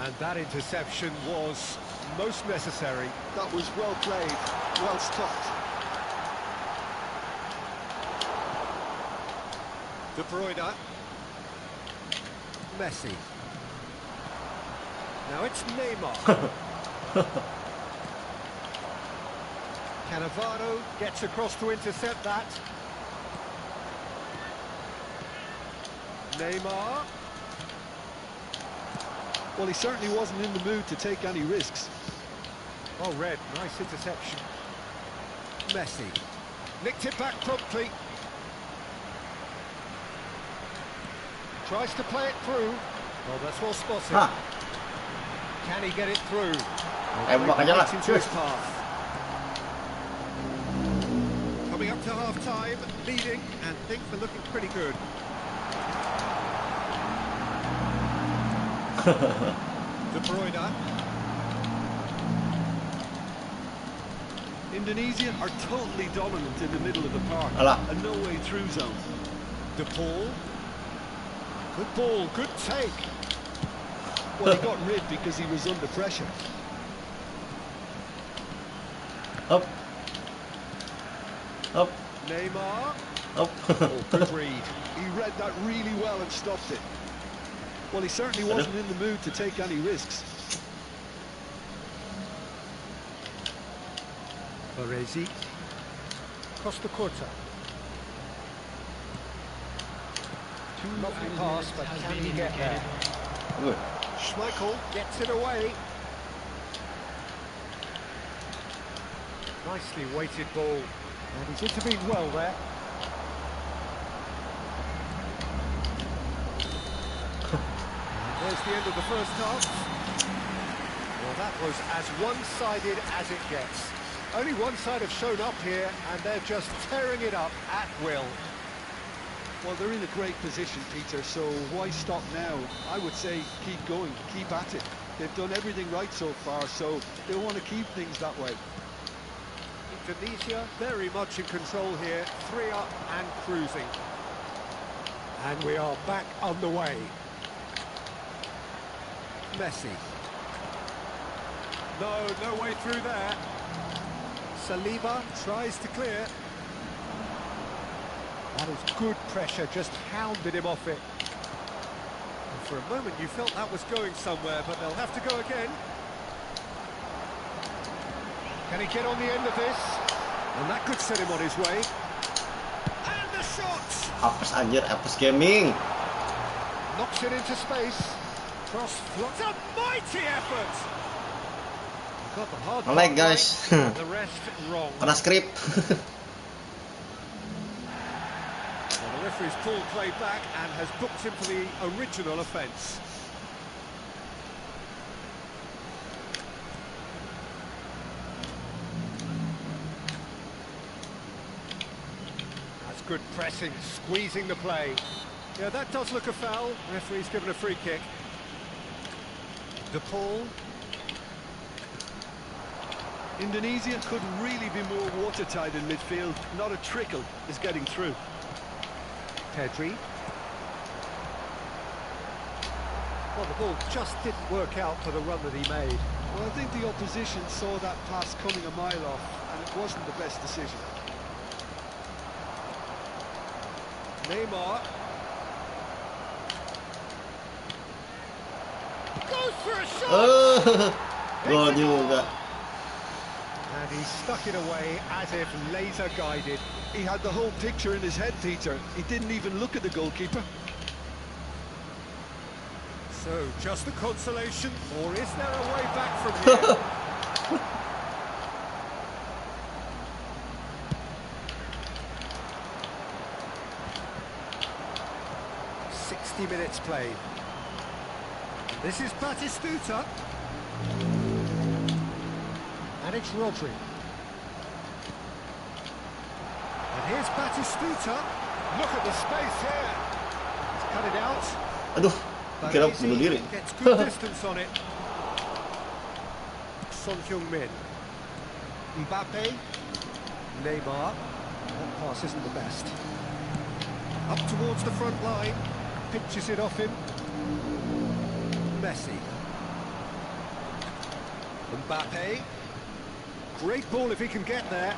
And that interception was most necessary. That was well played, well stopped. De Bruyne. Messi. Now it's Neymar. Cannavaro gets across to intercept that. Neymar. Well, he certainly wasn't in the mood to take any risks. Oh, Red, nice interception. Messi. Nicked it back promptly. Tries to play it through. Well, that's well spotted. Hah. Can he get it through? Tembak aja lah. Right into his path. Coming up to half-time, leading, and things are looking pretty good. De Bruyne. Indonesia are totally dominant in the middle of the park. Alah. A no-way through zone. De Paul. Good ball, good take. Well, he got rid because he was under pressure. Up. Up. Neymar. Up. Oh, good read. He read that really well and stopped it. Well, he certainly wasn't in the mood to take any risks. Baresi. Costa Curta. Lovely pass, but can he get there? Good. Schmeichel gets it away. Nicely weighted ball. And he's intervened well there. And there's the end of the first half. Well, that was as one-sided as it gets. Only one side have shown up here, and they're just tearing it up at will. Well, they're in a great position, Peter, so why stop now? I would say keep going, keep at it. They've done everything right so far, so they'll want to keep things that way. Indonesia very much in control here, 3 up and cruising. And we are back underway. Messi. No way through there. Saliba tries to clear. That is good pressure, just hounded him off it. And for a moment you felt that was going somewhere, but they'll have to go again. Can he get on the end of this? And that could set him on his way. And the shot! Apes anjir, Apes Gaming. Knocks it into space. Cross blocks. A mighty effort! Got the hard Like, part guys. right, the rest wrong. Kena skrip. Well, the referee's pulled play back and has booked him for the original offence. That's good pressing, squeezing the play. Yeah, that does look a foul. Referee's given a free kick. De Paul. Indonesia couldn't really be more watertight in midfield. Not a trickle is getting through. Pedri. Well, the ball just didn't work out for the run that he made. Well, I think the opposition saw that pass coming a mile off, and it wasn't the best decision. Neymar. Goes for a shot! Gol juga. And he stuck it away as if laser guided. He had the whole picture in his head, Peter. He didn't even look at the goalkeeper. So, just a consolation, or is there a way back from here? 60 minutes played. This is Batistuta. And it's Rodri. Here's Batistuta. Look at the space here. He's cut it out. Aduh, kira bunuh diri. Gets good distance on it. Son Heung-min. Mbappe. Neymar. That pass isn't the best. Up towards the front line. Pitches it off him. Messi. Mbappe. Great ball if he can get there.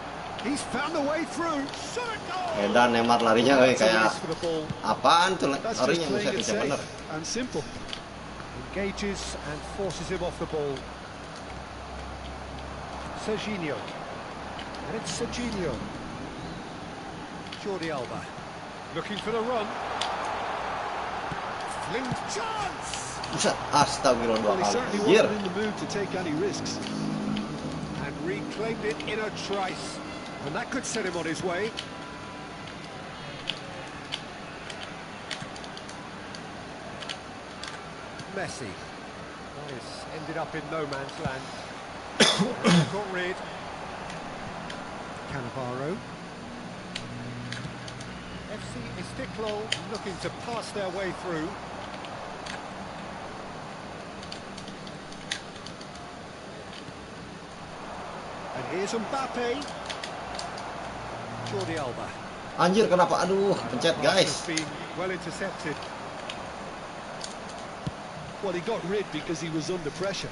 He's found a way through. Shot it goal! Dan Neymar larinya That's a kayak miss for the ball. apaan tuh That's larinya, just playing it bisa bener. safe and simple. Engages and forces him off the ball. Serginho. And it's Serginho. Jordi Alba. Looking for the run. Flinged chance! Buset, astagfirullah, dua Well, he kali. certainly Anjir. wasn't in the mood to take any risks. And reclaimed it in a trice. And that could set him on his way. Messi. Nice. Ended up in no man's land. Got rid. Cannavaro. FC Istiklal looking to pass their way through. And here's Mbappe. Jordi Alba. Anjir, kenapa? Aduh, pencet Pass guys. has been well intercepted. Well, he got rid because he was under pressure.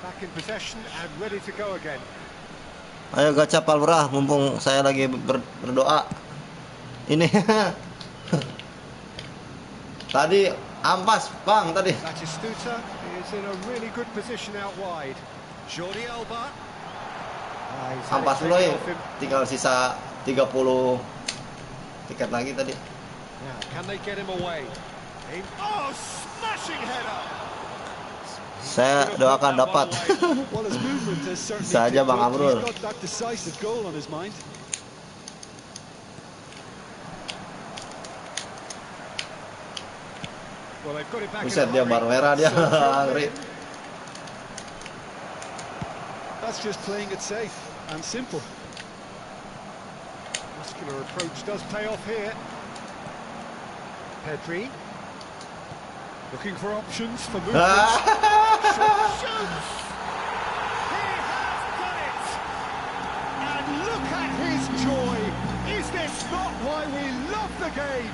Back in possession and ready to go again. Ayo gacha Palbrah, mumpung saya lagi berdoa. Ini tadi ampas bang tadi. Batistuta is in a really good position out wide. Jordi Alba. He's had it Ampas dulu taken ya. off him. Tinggal sisa 30 tiket lagi tadi. Now, can they get him away? Oh, smashing header! Saya doakan dapat. Well, his movement has certainly Bisa aja, picked Bang up. Amrul. He's got that decisive goal on his mind. Well, they've got it back Buset, in a dia hurry. bar merah dia. So, Ngeri. That's just playing it safe and simple. Muscular approach does pay off here. Pedri. Looking for options for movement. Shoots! He has done it! And look at his joy! Is this not why we love the game?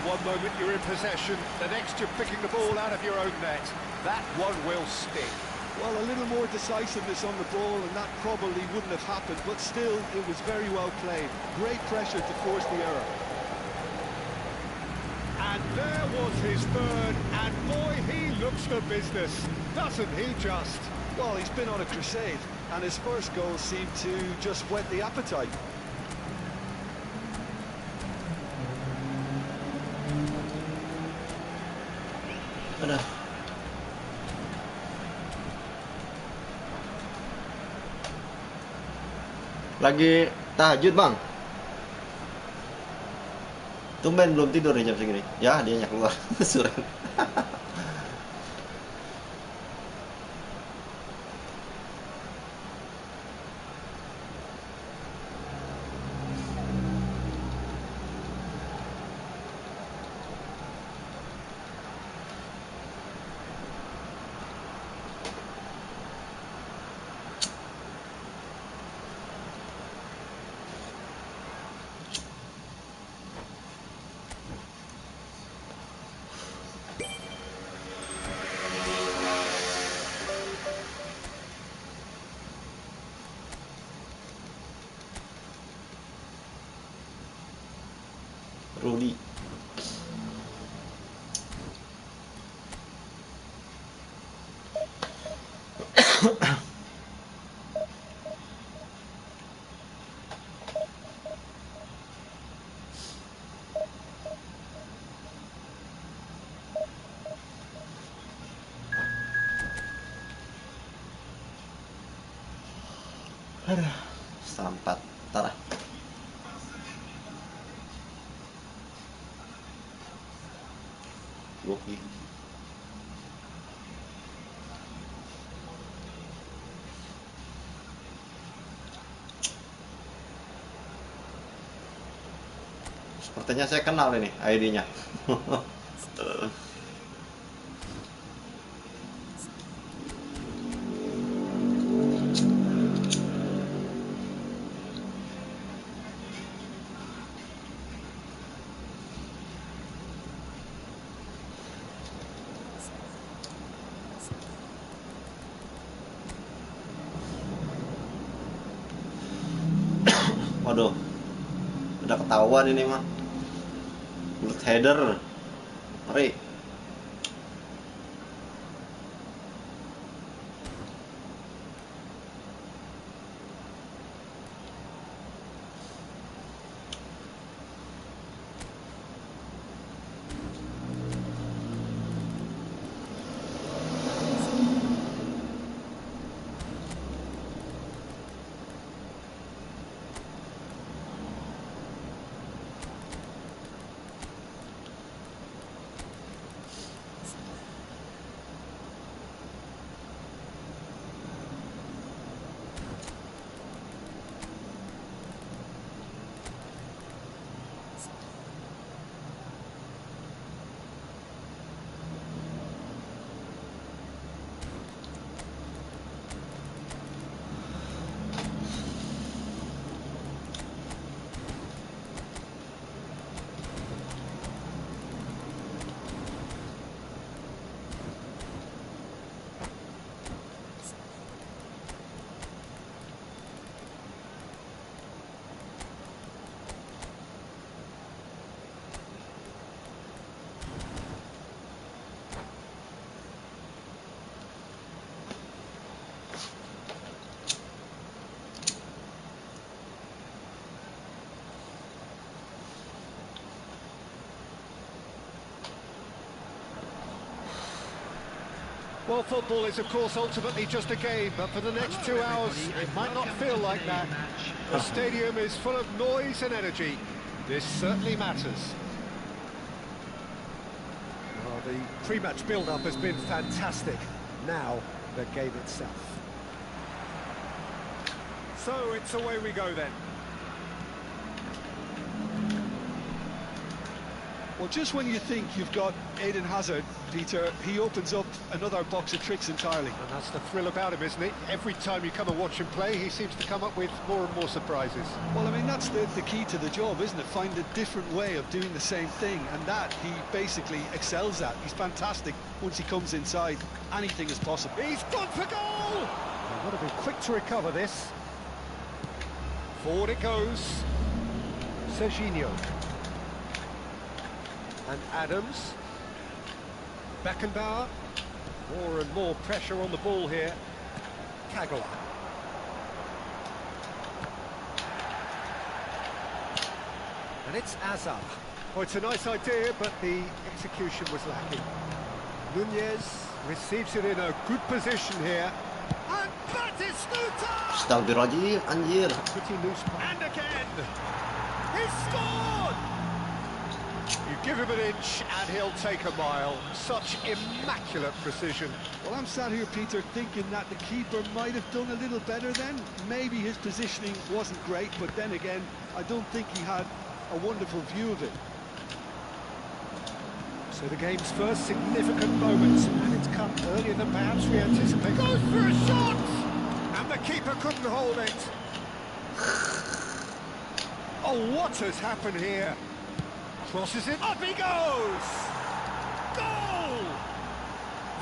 One moment you're in possession, the next you're picking the ball out of your own net. That one will sting. Well, a little more decisiveness on the ball, and that probably wouldn't have happened, but still, it was very well played. Great pressure to force the error. And there was his third, and boy, he looks the business, doesn't he just? Well, he's been on a crusade, and his first goal seemed to just whet the appetite. Aduh. Lagi tahajud bang. Tumben belum tidur nih jam segini. Ya, dia keluar surat. Rudy. Aduh, sampat. Ntar ah. Gokil. Sepertinya saya kenal ini ID-nya. Waduh, udah ketahuan ini mah. Menurut header, mari. Well, football is, of course, ultimately just a game, but for the next 2 hours, it might not feel like that. The stadium is full of noise and energy. This certainly matters. Well, the pre-match build-up has been fantastic. Now, the game itself. So, it's away we go then. Well, just when you think you've got Eden Hazard, Peter, he opens up another box of tricks entirely. And that's the thrill about him, isn't it? Every time you come and watch him play, he seems to come up with more and more surprises. Well, I mean, that's the key to the job, isn't it? Find a different way of doing the same thing, and that he basically excels at. He's fantastic once he comes inside. Anything is possible. He's gone for goal! They've got to be quick to recover this. Forward it goes. Serginho. And Adams. Beckenbauer. More and more pressure on the ball here. Kagawa. And it's Azar. Oh, it's a nice idea, but the execution was lacking. Nunez receives it in a good position here. And Batistuta! Astagfirullahaladzim, anjir. Pretty loose. And again! He scored! You give him an inch and he'll take a mile. Such immaculate precision. Well, I'm sat here, Peter, thinking that the keeper might have done a little better then. Maybe his positioning wasn't great, but then again, I don't think he had a wonderful view of it. So the game's first significant moment, and it's come earlier than perhaps we anticipated. Goes for a shot! And the keeper couldn't hold it. Oh, what has happened here? Crosses it, up he goes! Goal!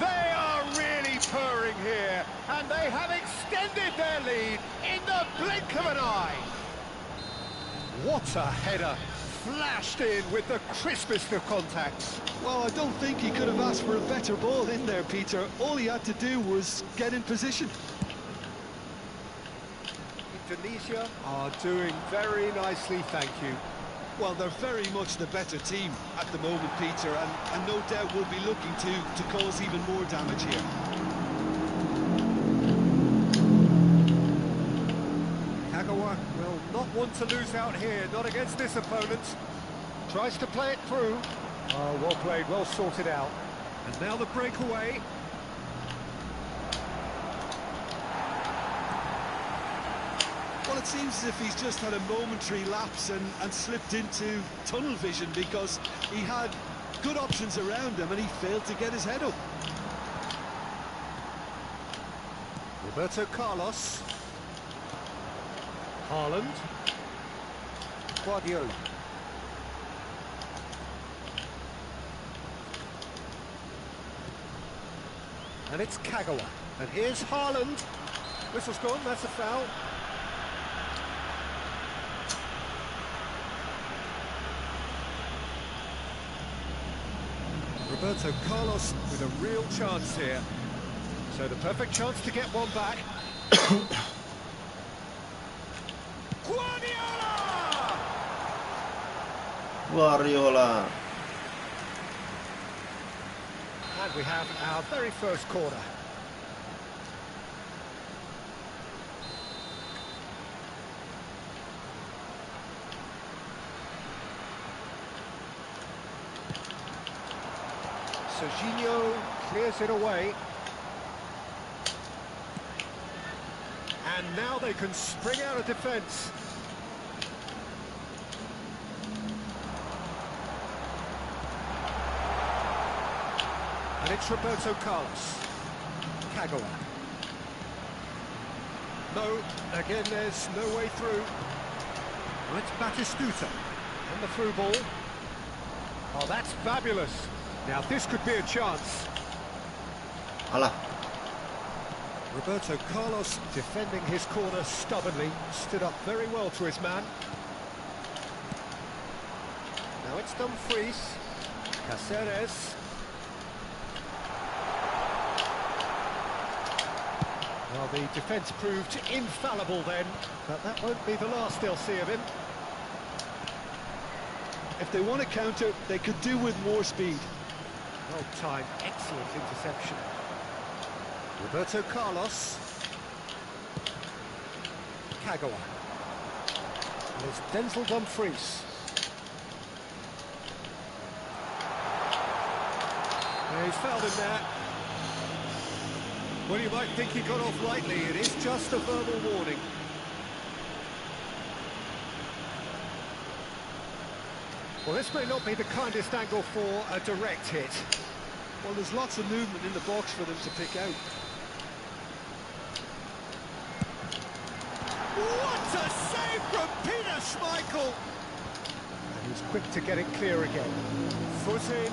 They are really purring here, and they have extended their lead in the blink of an eye. What a header! Flashed in with the crispest of contacts. Well, I don't think he could have asked for a better ball in there, Peter. All he had to do was get in position. Indonesia are doing very nicely, thank you. Well, they're very much the better team at the moment, Peter, and no doubt will be looking to cause even more damage here. Kagawa will not want to lose out here, not against this opponent. Tries to play it through. Oh, well played, well sorted out. And now the breakaway. Well, it seems as if he's just had a momentary lapse and slipped into tunnel vision, because he had good options around him and he failed to get his head up. Roberto Carlos. Haaland. Guardiola. And it's Kagawa. And here's Haaland. Whistle's gone, that's a foul. Roberto Carlos with a real chance here. So the perfect chance to get one back. Guardiola! Guardiola. And we have our very first corner. Serginho clears it away. And now they can spring out of defence. And it's Roberto Carlos. Kagawa. No, again there's no way through. Well, it's Batistuta. And the through ball. Oh, that's fabulous. Now this could be a chance. Alah. Roberto Carlos defending his corner stubbornly, stood up very well to his man. Now it's Dumfries, Caceres. Well, the defence proved infallible then, but that won't be the last they'll see of him. If they want to counter, they could do with more speed. Well timed, excellent interception. Roberto Carlos. Kagawa. And it's Denzel Dumfries. Yeah, he's fouled him there. Well, you might think he got off lightly. It is just a verbal warning. Well, this may not be the kindest angle for a direct hit. Well, there's lots of movement in the box for them to pick out. What a save from Peter Schmeichel! And he's quick to get it clear again. Foot in.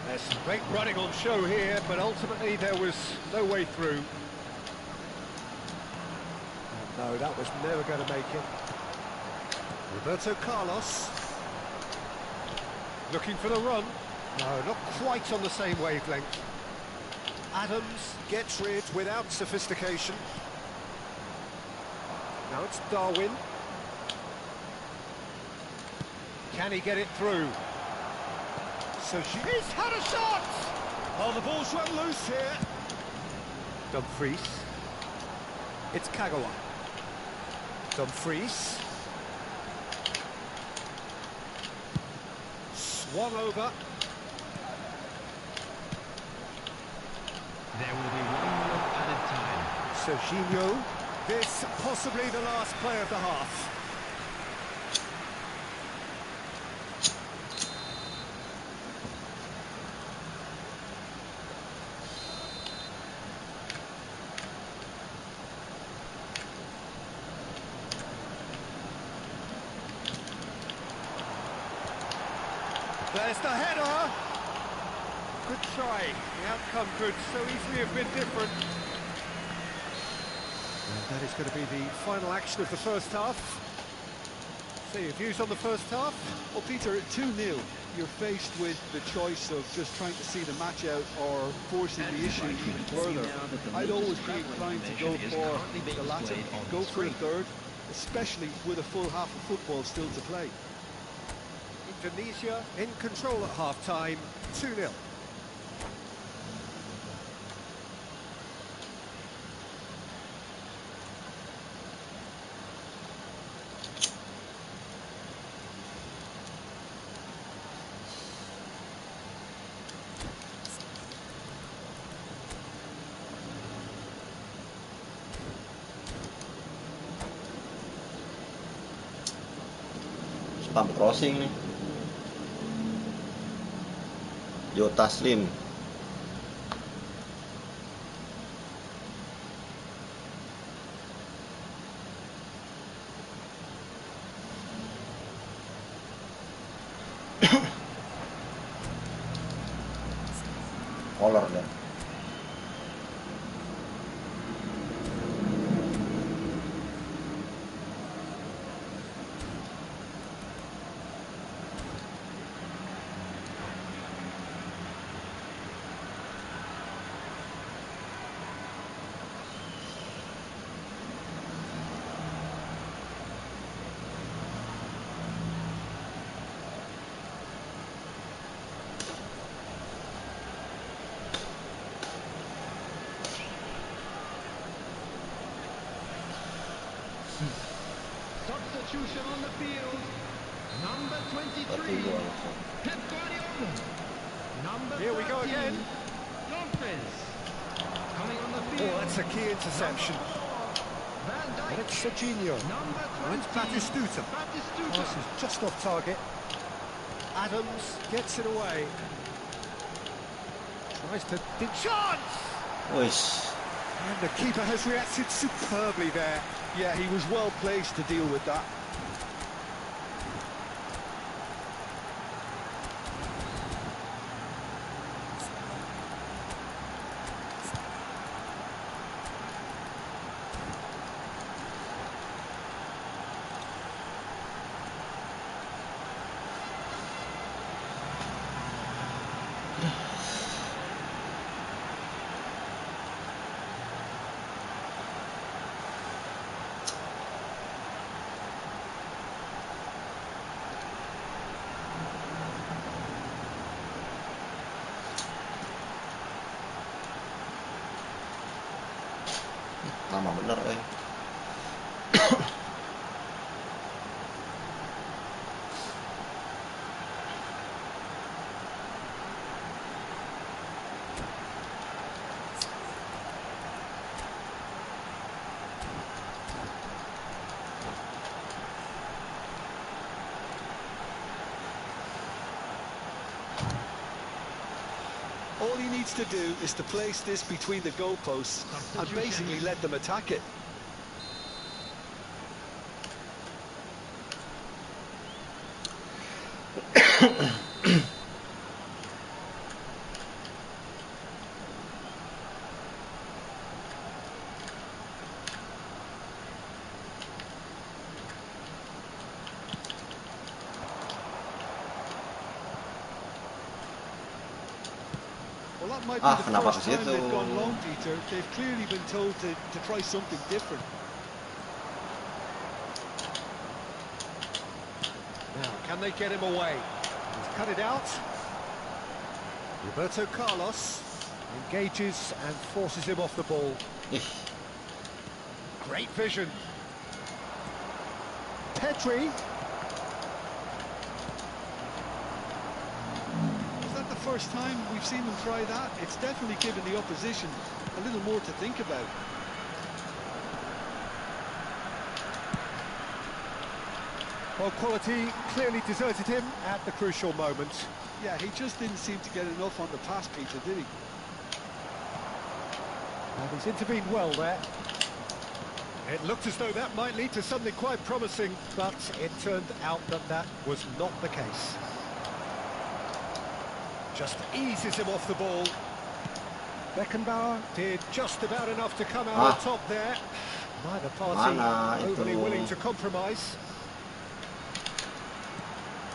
There's some great running on show here, but ultimately there was no way through. No, that was never going to make it. Roberto Carlos. Looking for the run. No, not quite on the same wavelength. Adams gets rid without sophistication. Now it's Darwin. Can he get it through? So he's had a shot! Oh, the ball's run loose here. Dumfries. It's Kagawa. Dumfries. Swung over. There will be 1 minute added time. Serginho. This possibly the last play of the half. There's the header. Good try. The outcome could so easily have been different. And that is going to be the final action of the first half. So your views on the first half? Well, Peter, 2-0. You're faced with the choice of just trying to see the match out or forcing the issue even further. I'd always be inclined to go for the latter, go for the third, especially with a full half of football still to play. Indonesia in control at half-time, 2-0. pump crossing nih. Jota Slim. Color deh. Substitution on the field. Number 23, 1-2 langsung. Pep Guardiola. Number Here we go 13, again. Lopez. Coming on the Oh, field. that's a key interception. Van And Dijk. it's Serginho. Number And it's 20, Batistuta. Batistuta. Pass is just off target. Adams gets it away. Tries to... Chance! Wish. And the keeper has reacted superbly there. Yeah, he was well placed to deal with that. Lama bener All he needs to do is to place this between the goalposts and basically let them attack it. Well, that might be the kenapa first ke time situ? they've gone long, Dieter. They've clearly been told to try something different. Now, can they get him away? He's cut it out. Roberto Carlos engages and forces him off the ball. Great vision. Pedri. Is that the first time we've seen them try that? It's definitely given the opposition a little more to think about. Well, quality clearly deserted him at the crucial moment. Yeah, he just didn't seem to get enough on the pass, Peter, did he? And he's intervened well there. It looked as though that might lead to something quite promising, but it turned out that that was not the case. Just eases him off the ball. Beckenbauer did just about enough to come out on top there. Neither party Mana overly itu? willing to compromise.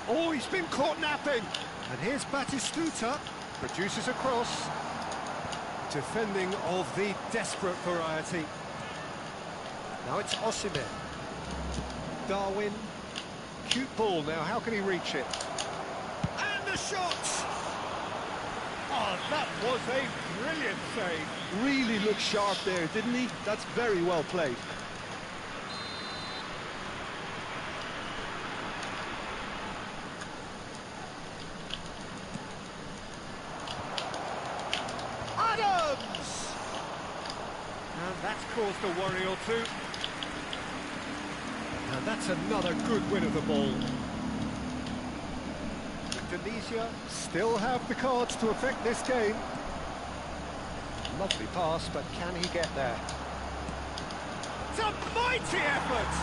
Oh, he's been caught napping. And here's Batistuta, produces a cross. Defending of the desperate variety. Now it's Osimhen. Darwin. Cute ball now, how can he reach it? And the shot! Oh, that was a brilliant save. Really looked sharp there, didn't he? That's very well played. Adams! And that's caused a worry or two. And that's another good win of the ball. Indonesia still have the cards to affect this game. Lovely pass, but can he get there? It's a mighty effort!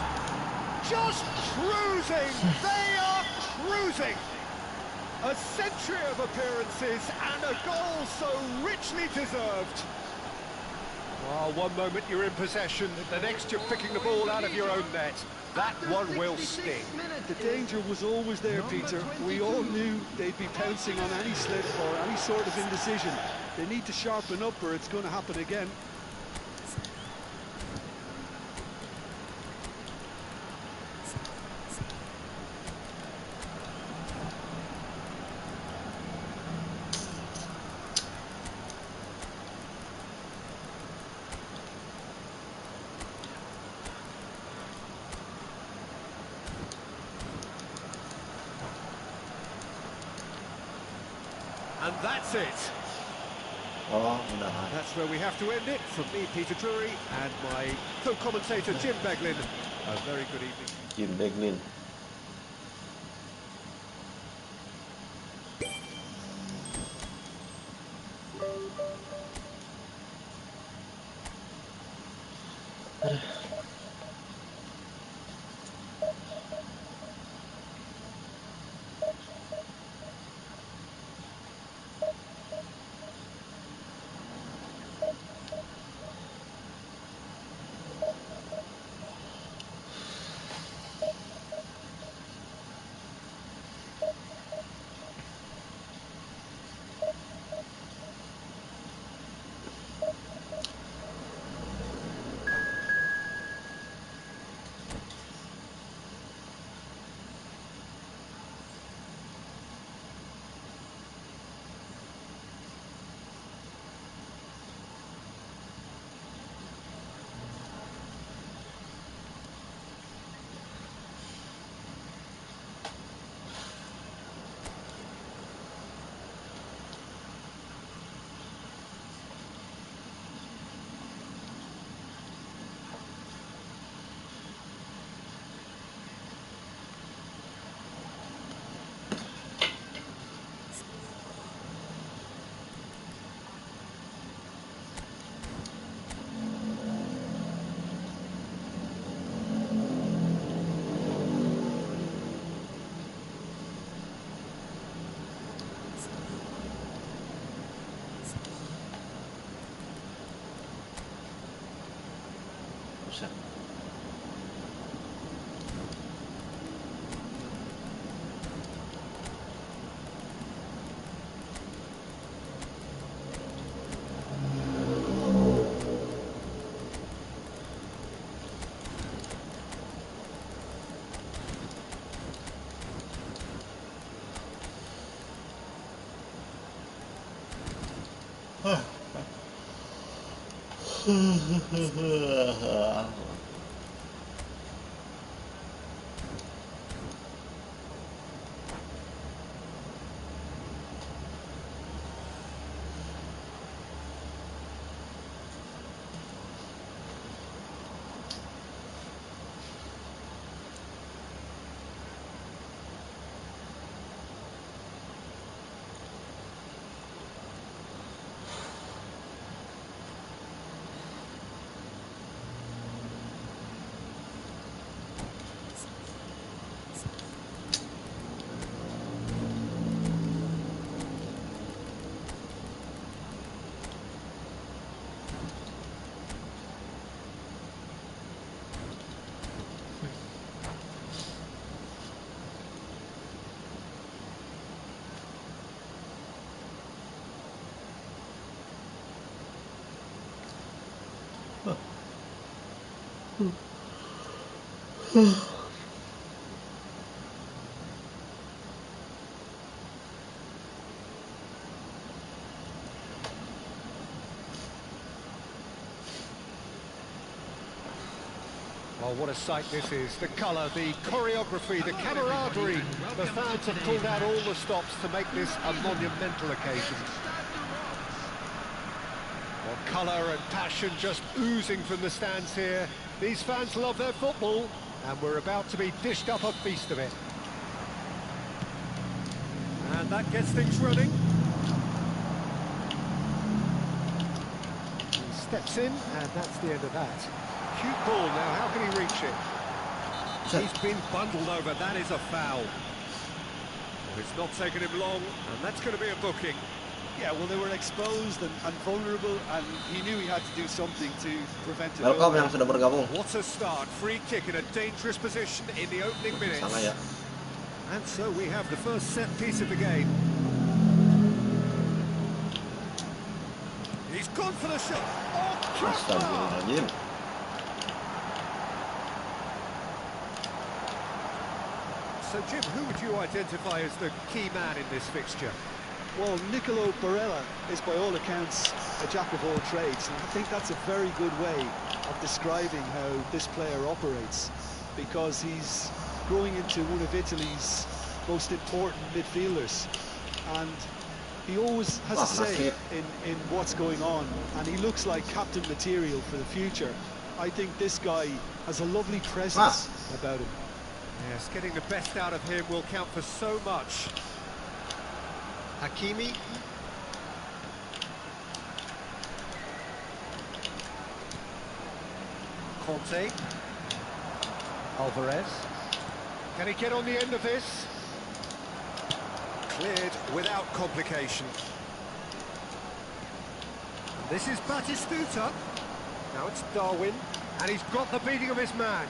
Just cruising! They are cruising! A century of appearances and a goal so richly deserved. Well, one moment you're in possession, the next you're picking the ball out of your own net. That one will sting. The danger was always there, Peter. We all knew they'd be pouncing on any slip or any sort of indecision. They need to sharpen up or it's going to happen again. And that's it. Oh, udah. That's where we have to end it. From me, Peter Drury, and my co-commentator, Jim Beglin. A very good evening. Jim Beglin. Buset. Oh, what a sight this is. The colour, the choreography, the camaraderie. The fans have pulled out all the stops to make this a monumental occasion. Well, colour and passion just oozing from the stands here. These fans love their football, and we're about to be dished up a feast of it. And that gets things running. He steps in, and that's the end of that. Cute ball now, how can he reach it? He's been bundled over, that is a foul. Well, it's not taken him long, and that's going to be a booking. Yeah, well, they were exposed and vulnerable, and he knew he had to do something to prevent it. Welcome yang sudah bergabung. What a start, free kick in a dangerous position in the opening minutes. Sana ya. And so we have the first set piece of the game. He's gone for the shot. Oh, Astagfirullahaladzim. So, Jim, who would you identify as the key man in this fixture? Well, Nicolo Barella is by all accounts a jack of all trades, and I think that's a very good way of describing how this player operates, because he's growing into one of Italy's most important midfielders, and he always has a say in what's going on, and he looks like captain material for the future. I think this guy has a lovely presence about him. Yes, getting the best out of him will count for so much. Hakimi. Conte. Alvarez. Can he get on the end of this? Cleared without complication. And this is Batistuta. Now it's Darwin. And he's got the beating of his man.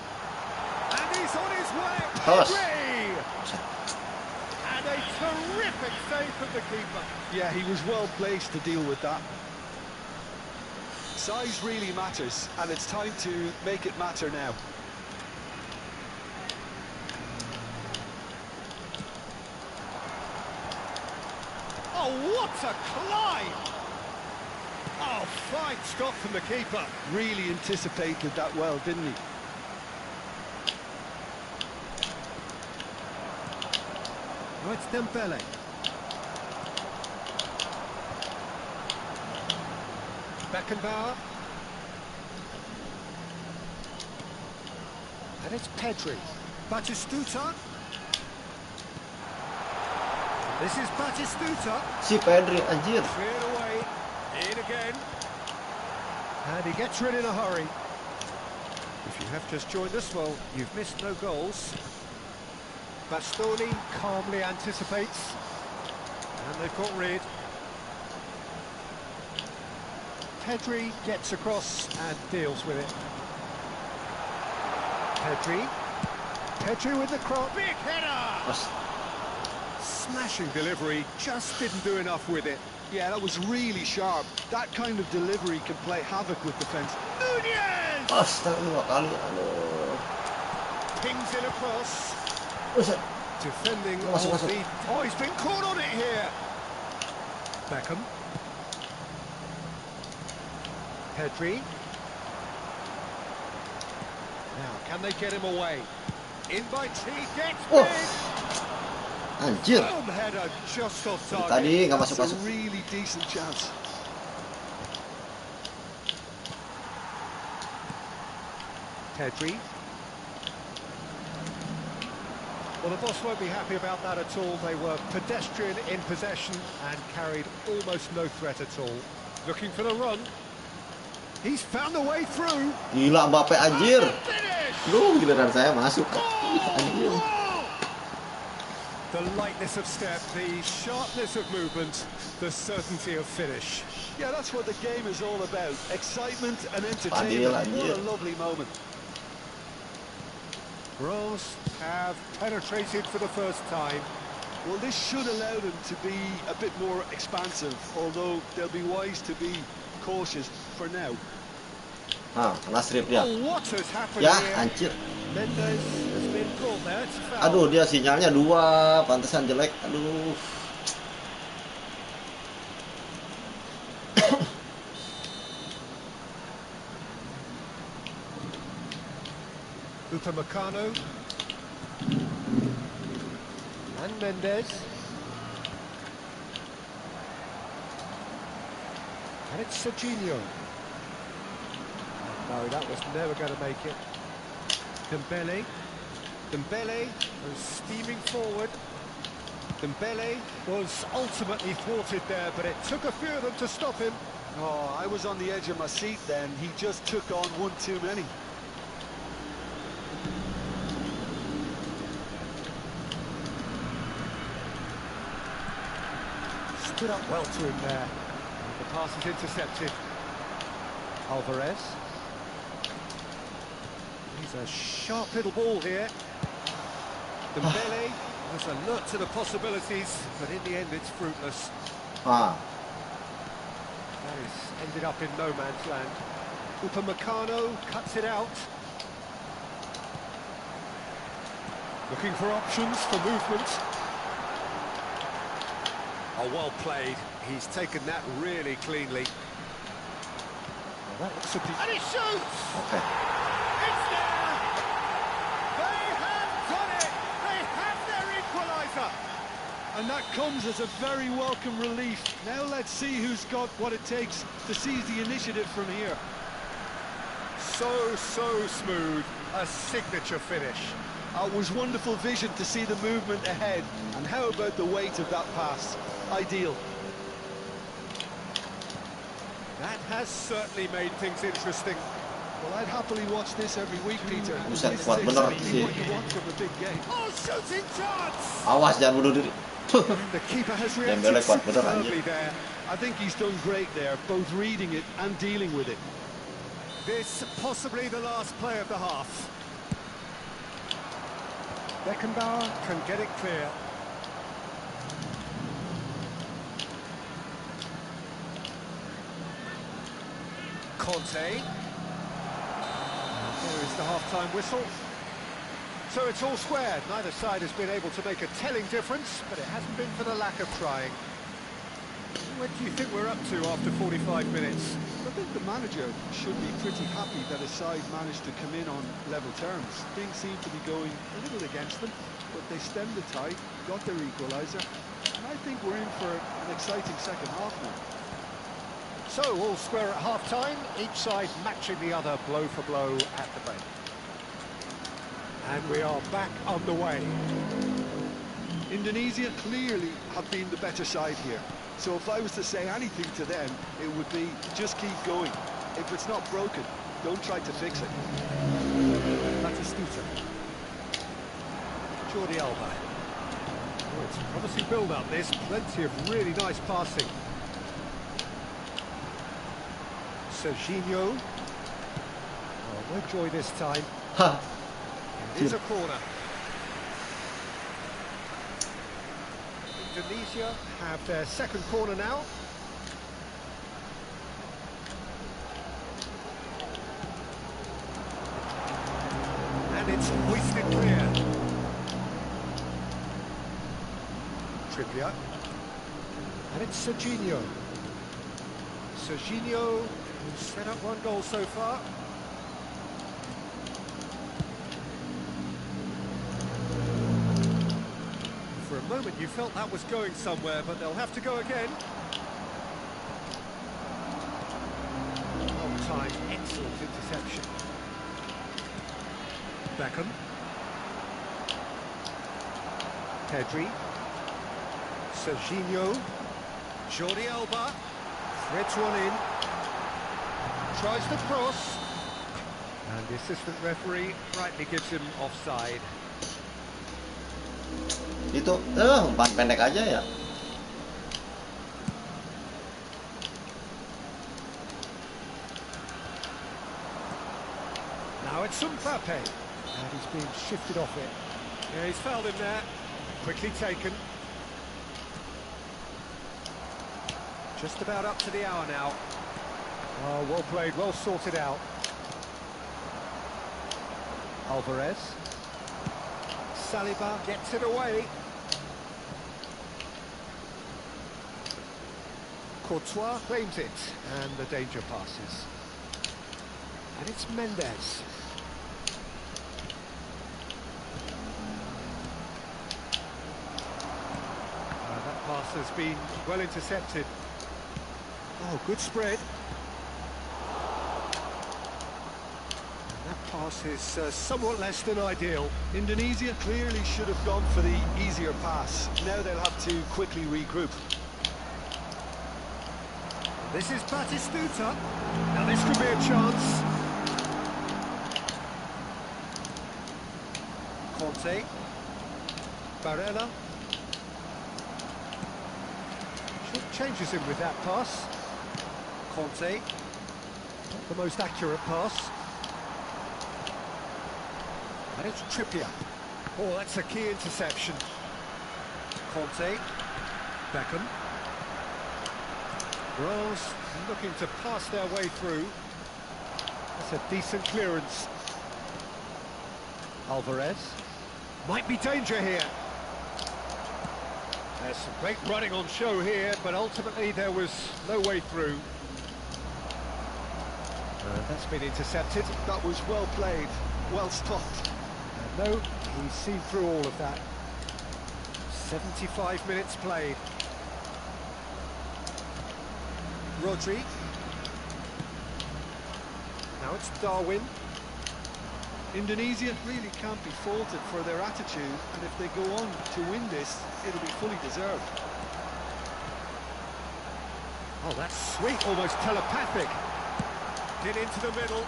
And he's on his way. Pedri! And a terrific save from the keeper. Yeah, he was well placed to deal with that. Size really matters, and it's time to make it matter now. Oh, what a climb! Oh, fine stop from the keeper. Really anticipated that well, didn't he? Oh, it's Dembele. Beckenbauer. And it's Pedri. Batistuta. This is Batistuta. Si Pedri, anjir. Cleared away. In again. And he gets rid in a hurry. If you have just joined us, well, you've missed no goals. Bastoni calmly anticipates. And they've got rid. Pedri gets across and deals with it. Pedri. Pedri with the cross. Big header! Smashing delivery, just didn't do enough with it. Yeah, that was really sharp. That kind of delivery can play havoc with defence. Nunez! Astaga, 2 kali. Aduh. Pings in across. Buset. Defending Masuk, all masuk. the... Oh, he's been caught on it here. Beckham. Pedri. Now, can they get him away? In by T, gets Oh. big. Anjir. Boom header just off target. Tadi nggak That's a masuk-masuk. really decent chance. Pedri. Well, the boss won't be happy about that at all. They were pedestrian in possession and carried almost no threat at all. Looking for the run. He's found a way through. Gila Mbappe anjir. Finish! Duh, giliran saya masuk. Anjir. The lightness of step, the sharpness of movement, the certainty of finish. Yeah, that's what the game is all about. Excitement and Padil, entertainment. What anjir. a lovely moment. Rose have penetrated for the first time. Well, this should allow them to be a bit more expansive, although they'll be wise to be cautious for now. Nah, kena strip dia. Oh, what has happened Ya, here? anjir. Mendes has been caught there. It's a foul. Aduh, dia sinyalnya 2, pantesan jelek. Aduh. Upamecano. And Mendes. And it's Serginho. No, that was never going to make it. Dembele. Dembele goes steaming forward. Dembele was ultimately thwarted there, but it took a few of them to stop him. Oh, I was on the edge of my seat then. He just took on one too many. Stood up well to him there. The pass is intercepted. Alvarez. He's a sharp little ball here. Dembele was alert to the possibilities, but in the end it's fruitless. Ah, That is ended up in no man's land. Upamecano cuts it out. Looking for options for movement. Oh, well played. He's taken that really cleanly. Well, that looks a bit... And he shoots! oke. It's there! They have done it! They have their equaliser! And that comes as a very welcome relief. Now let's see who's got what it takes to seize the initiative from here. So smooth. A signature finish. It was wonderful vision to see the movement ahead. And how about the weight of that pass? Ideal. That has certainly made things interesting. Well, I'd happily watch this every week, Peter. Buset, This is kuat bener exactly sih. what you want from a big game. Oh, shooting chance! Awas jangan bunuh diri. The keeper has Dembele reacted kuat bener superbly anjir. there. I think he's done great there, both reading it and dealing with it. This possibly the last play of the half. Beckenbauer can get it clear. Conte. There is the half-time whistle. So it's all squared. Neither side has been able to make a telling difference, but it hasn't been for the lack of trying. What do you think we're up to after 45 minutes? I think the manager should be pretty happy that his side managed to come in on level terms. Things seem to be going a little against them, but they stemmed the tide, got their equaliser, and I think we're in for an exciting second half now. So, all square at half-time, each side matching the other blow for blow at the break. And we are back underway. Indonesia clearly have been the better side here. So if I was to say anything to them, it would be just keep going. If it's not broken, don't try to fix it. Batistuta. Jordi Alba. Oh, it's a promising build-up, this. Plenty of really nice passing. Serginho. Oh, no joy this time. Hah. Here's a corner. Indonesia have their second corner now. And it's hoisted clear. Trippier. And it's Serginho. Serginho, who's set up one goal so far. For a moment you felt that was going somewhere, but they'll have to go again. Long time, excellent interception. Beckham. Pedri. Serginho. Jordi Alba. Threads one in. Tries to cross. And the assistant referee rightly gives him offside. Itu, umpan pendek aja ya. Now it's Mbappe. And he's being shifted off it. Yeah, he's fouled him there. Quickly taken. Just about up to the hour now. Oh, well played, well sorted out. Alvarez. Saliba gets it away. Courtois claims it, and the danger passes. And it's Mendes. That pass has been well intercepted. Oh, good spread. And that pass is somewhat less than ideal. Indonesia clearly should have gone for the easier pass. Now they'll have to quickly regroup. This is Batistuta. Now this could be a chance. Conte. Barella. Changes him with that pass. Conte. Not the most accurate pass. And it's Trippier. Oh, that's a key interception. Conte. Beckham. Rose looking to pass their way through. That's a decent clearance. Alvarez. Might be danger here. There's some great running on show here, but ultimately there was no way through. That's been intercepted. That was well played, well stopped. No, he's seen through all of that. 75 minutes played. Rodri. Now it's Darwin. Indonesia really can't be faulted for their attitude, and if they go on to win this, it'll be fully deserved. Oh, that's sweet, almost telepathic. Get into the middle.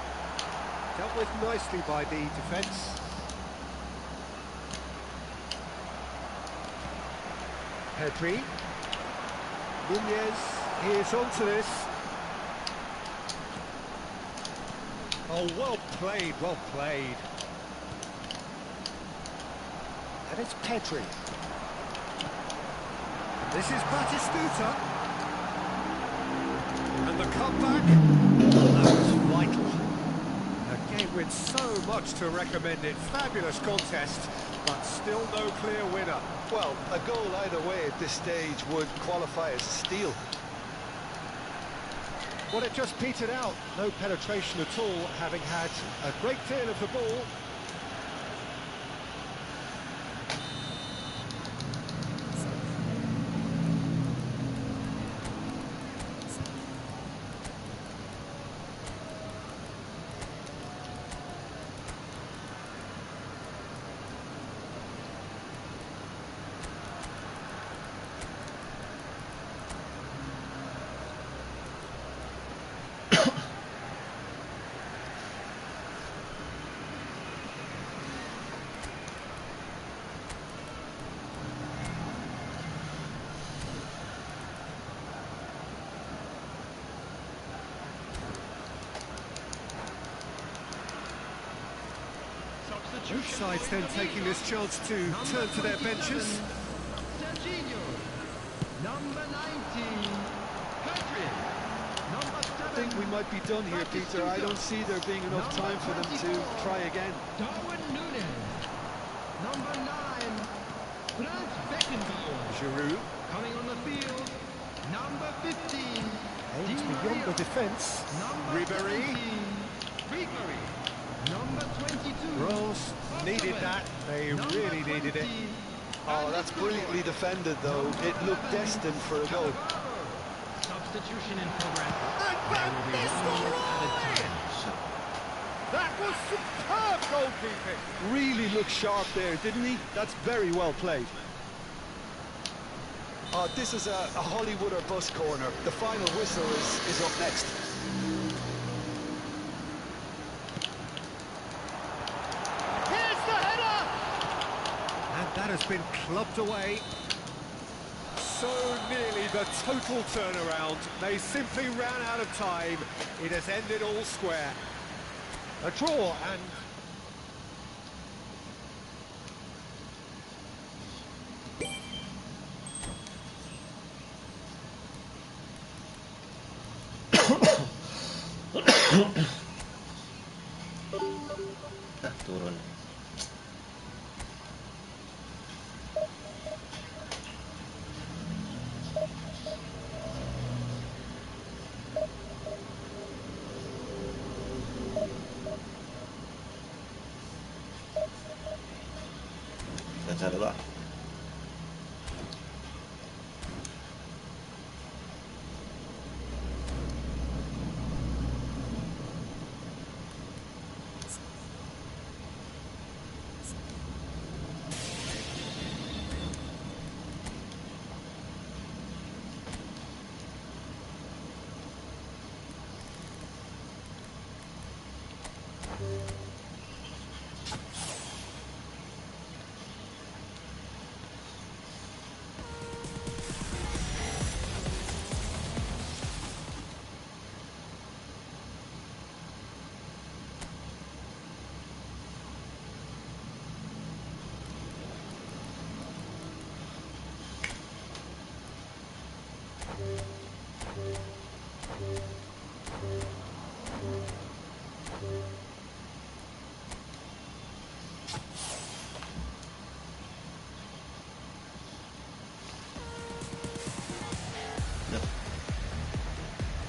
Dealt with nicely by the defence. Pedri. Nunez, he is onto this. Oh, well played, well played. And it's Pedri. This is Batistuta. And the comeback, that was vital. A game with so much to recommend it. Fabulous contest, but still no clear winner. Well, a goal either way at this stage would qualify as a steal. Well, it just petered out. No penetration at all, having had a great deal of the ball. Both sides then taking this chance to turn to their benches. Serginho. Number 19. Pedri. Number 7. I think we might be done here, Peter. I don't see there being enough time for them to try again. Darwin Nunez. Number 9. Franz Beckenbauer. Giroud. Coming on the field. Number 15. Aims Di beyond the Maria. defence. Number Ribéry. 17. Ribéry. Number 22. Rose needed that. They Number really needed it. 20. Oh, that's brilliantly defended, though. It looked destined for a goal. Substitution in progress. And There will be one more added time. that was superb goalkeeping. Really looked sharp there, didn't he? That's very well played. Oh, this is a Hollywood or bust corner. The final whistle is up next. Here's the header! And that has been clubbed away. So nearly the total turnaround. They simply ran out of time. It has ended all square. A draw and... Turun. Baca dulu ah. Udah.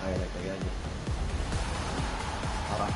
Ayo naik lagi aja. Parah.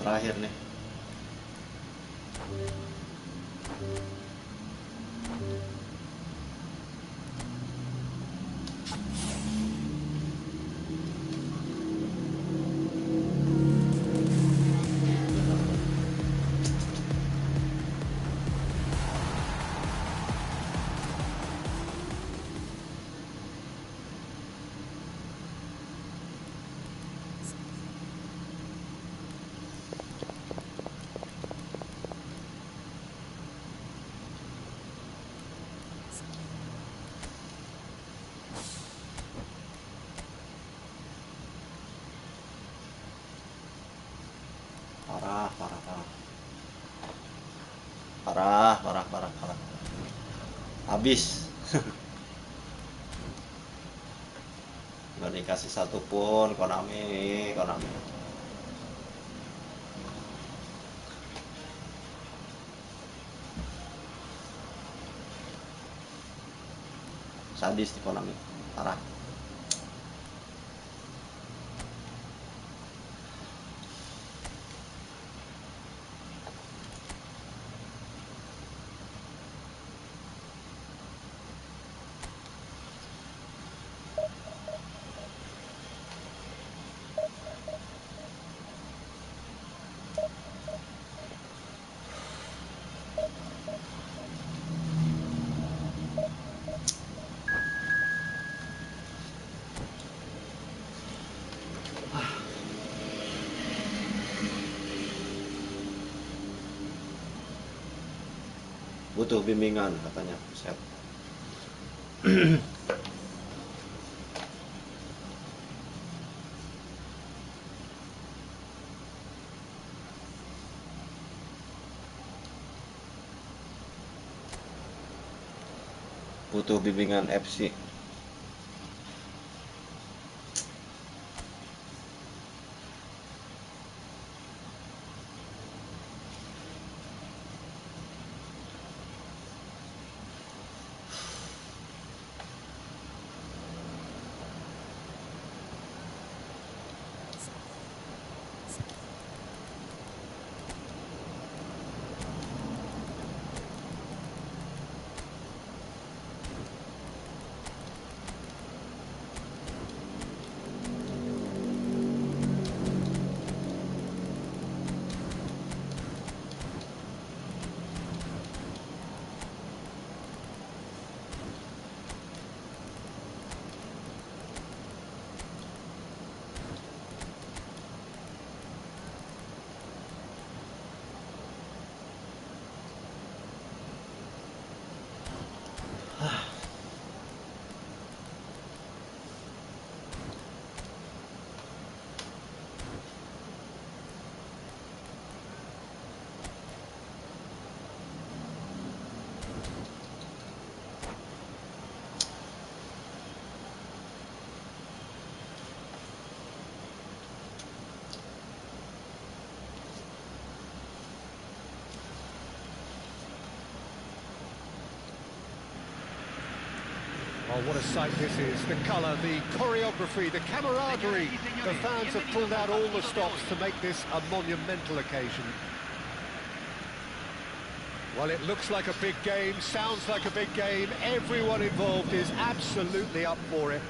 Terakhir nih. Parah, parah, parah. Parah, parah, parah, parah. Habis. Nggak dikasih satu pun Konami, Konami. Sadis di Konami. Parah. Butuh bimbingan katanya. Buset. Butuh bimbingan FC. Oh, what a sight this is. The colour, the choreography, the camaraderie. The fans have pulled out all the stops to make this a monumental occasion. Well, it looks like a big game, sounds like a big game. Everyone involved is absolutely up for it.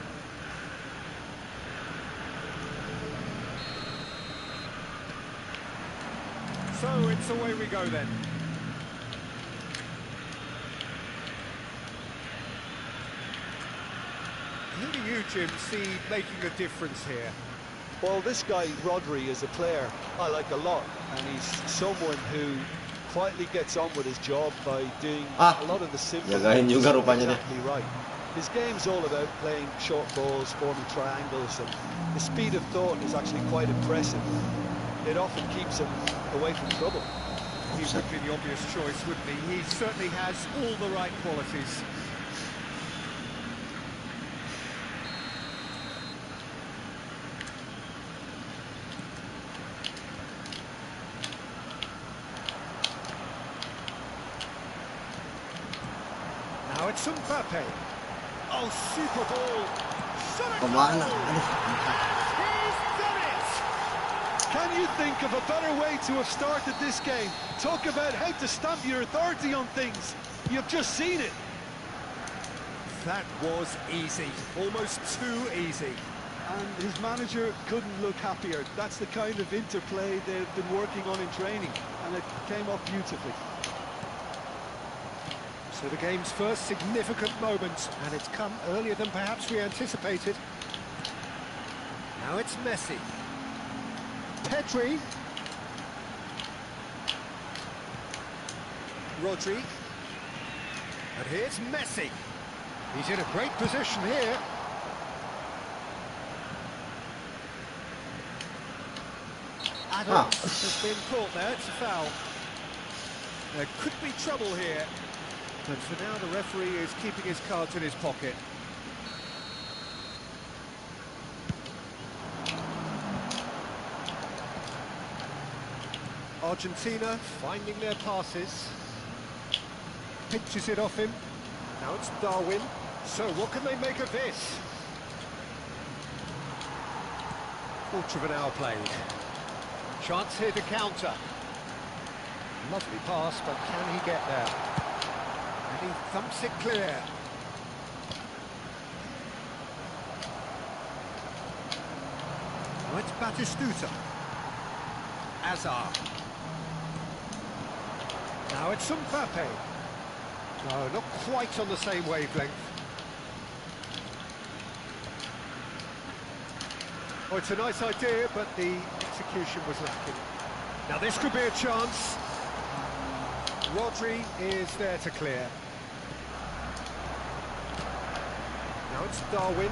So it's away we go then. Who do you, Jim, see making a difference here? Well, this guy, Rodri, is a player I like a lot, and he's someone who quietly gets on with his job by doing a lot of the simple jagain things juga rupanya dia. exactly right. His game's all about playing short balls, forming triangles, and the speed of thought is actually quite impressive. It often keeps him away from trouble. He would be the obvious choice, wouldn't he? He certainly has all the right qualities. Now it's Mbappe. Oh, super ball. Kemana? He's done it! Can you think of a better way to have started this game? Talk about how to stamp your authority on things. You've just seen it. That was easy, almost too easy. And his manager couldn't look happier. That's the kind of interplay they've been working on in training, and it came off beautifully. So the game's first significant moment, and it's come earlier than perhaps we anticipated. Now it's Messi. Pedri. Rodri. And here's Messi. He's in a great position here. Adams has been caught there, it's a foul. There could be trouble here. But for now, the referee is keeping his cards in his pocket. Argentina finding their passes. Pinches it off him. Now it's Darwin. So what can they make of this? Quarter of an hour played. Chance here to counter. Lovely pass, but can he get there? And he thumps it clear. Now it's Batistuta. Azar. Now it's Mbappe. No, not quite on the same wavelength. Oh, it's a nice idea, but the execution was lacking. Now this could be a chance. Rodri is there to clear. Now it's Darwin.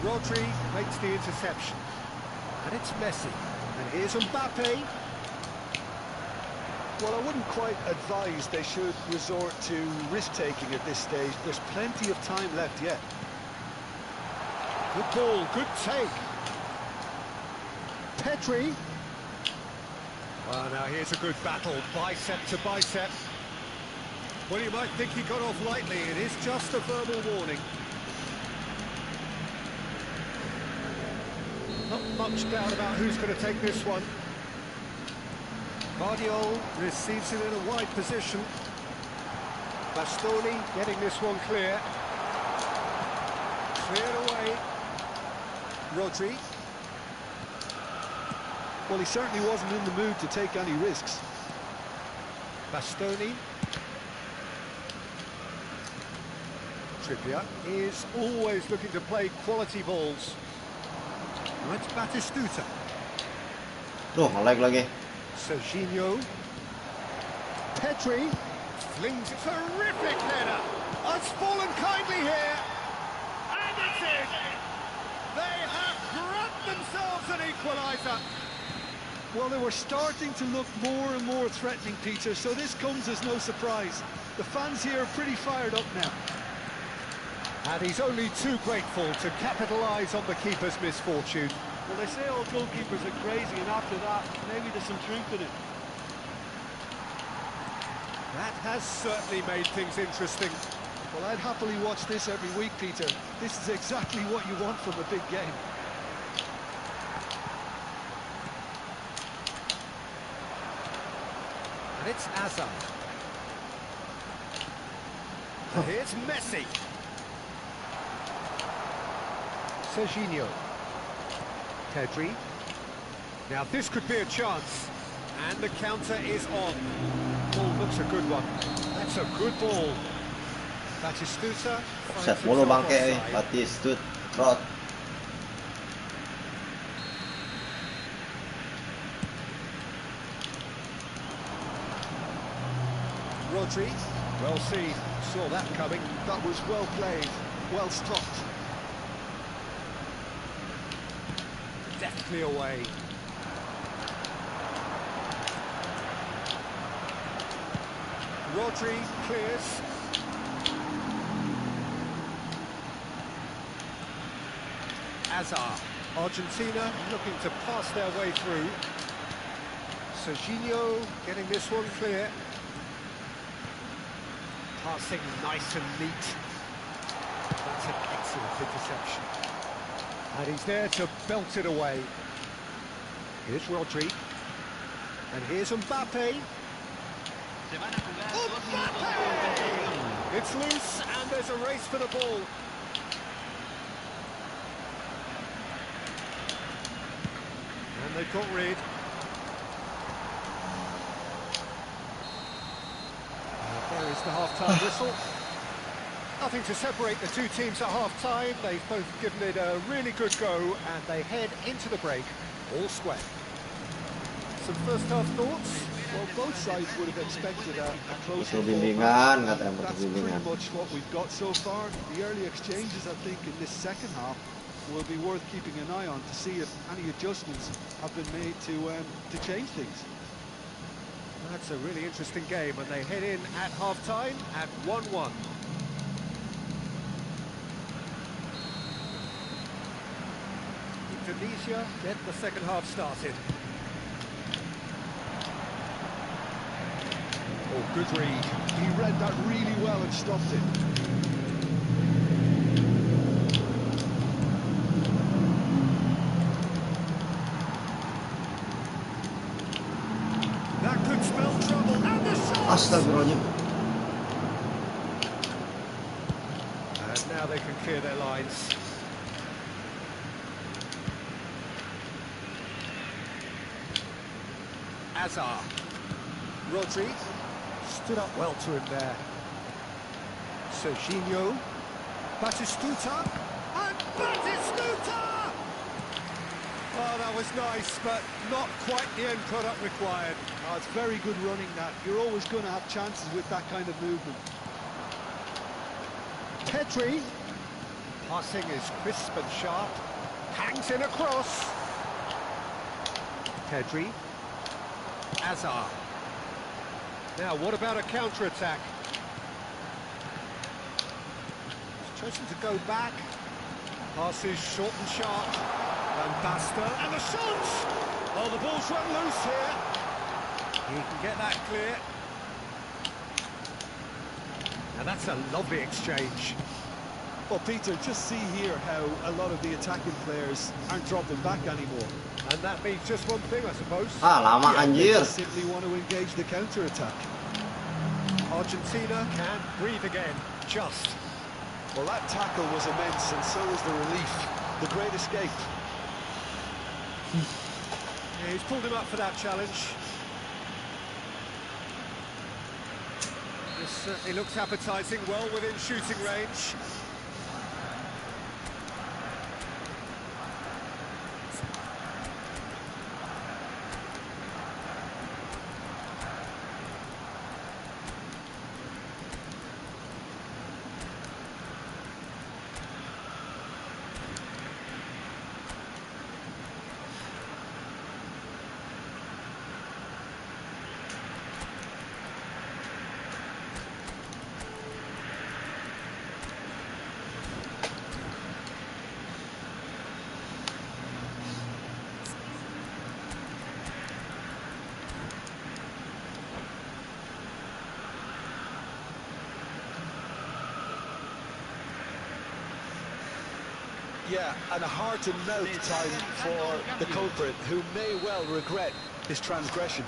Rodri makes the interception. And it's Messi. And here's Mbappe. Well, I wouldn't quite advise they should resort to risk-taking at this stage. There's plenty of time left yet. Good ball, good take. Pedri. Well, now here's a good battle, bicep to bicep. Well, you might think he got off lightly. It is just a verbal warning. Not much doubt about who's going to take this one. Guardiola receives it in a wide position. Bastoni getting this one clear. Cleared away. Rodri. Well, he certainly wasn't in the mood to take any risks. Bastoni. Trippier is always looking to play quality balls. Now it's Batistuta. Tuh, nge-lag lagi. Serginho. Pedri flings it. Terrific header. It's fallen kindly here. And it's in. They have grabbed themselves an equaliser. Well, they were starting to look more and more threatening, Peter, so this comes as no surprise. The fans here are pretty fired up now. And he's only too grateful to capitalise on the keeper's misfortune. Well, they say all goalkeepers are crazy, and after that, maybe there's some truth in it. That has certainly made things interesting. Well, I'd happily watch this every week, Peter. This is exactly what you want from a big game. And it's Hazard. And here's Messi. Serginho. Pedri. Now this could be a chance. And the counter is on. Ball looks a good one. That's a good ball. Batistuta finds Set mulu himself bangke offside. Batistut trot. Rodri, well seen, saw that coming. That was well played, well stopped. Deftly away. Rodri clears. Hazard. Argentina looking to pass their way through. Serginho getting this one clear. Passing nice and neat. That's an excellent interception. And he's there to belt it away. Here's Rodri. And here's Mbappe. It's loose and there's a race for the ball. And they've got rid. There is the half-time whistle. Nothing to separate the two teams at half-time. They've both given it a really good go and they head into the break all square. Some first-half thoughts? Well, both sides would have expected a close Butuh ball bimbingan, match. katanya butuh That's pretty bimbingan. much what we've got so far. The early exchanges, I think, in this second half will be worth keeping an eye on to see if any adjustments have been made to change things. That's a really interesting game and they head in at half-time at 1-1. Indonesia get the second half started. Oh, good read. He read that really well and stopped it. That could spell trouble. And the shot! Astagfirullahaladzim. And now they can clear their lines. Hazard. Rodri stood up well to him there. Serginho. Batistuta. And Batistuta! Oh, that was nice, but not quite the end product required. Oh, it's very good running that. You're always going to have chances with that kind of movement. Pedri. Passing is crisp and sharp. Hangs in a cross. Pedri. Hazard. Now, what about a counter-attack? He's chosen to go back. Passes short and sharp. Van Basten. And the shot! Oh, the ball's run loose here. He can get that clear. Now, that's a lovely exchange. Well, Peter, just see here how a lot of the attacking players aren't dropping back anymore. And that means just one thing, I suppose. Ah, lama They anjir. just simply want to engage the counter-attack. Argentina can breathe again, just. Well, that tackle was immense, and so was the relief. The great escape. Yeah, he's pulled him up for that challenge. This certainly looks appetising, well within shooting range. Yeah, and a heart-and-mouth time for the culprit, who may well regret his transgression.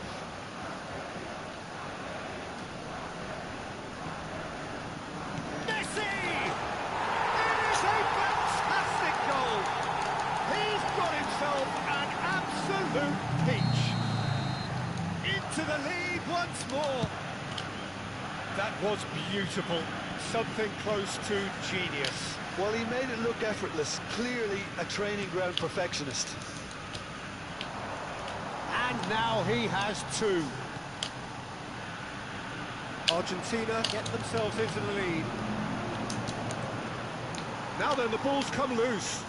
Messi! It is a fantastic goal! He's got himself an absolute peach. Into the lead once more. That was beautiful. Something close to genius. Well, he made it look effortless. Clearly a training ground perfectionist. And now he has two. Argentina get themselves into the lead. Now then, the ball's come loose.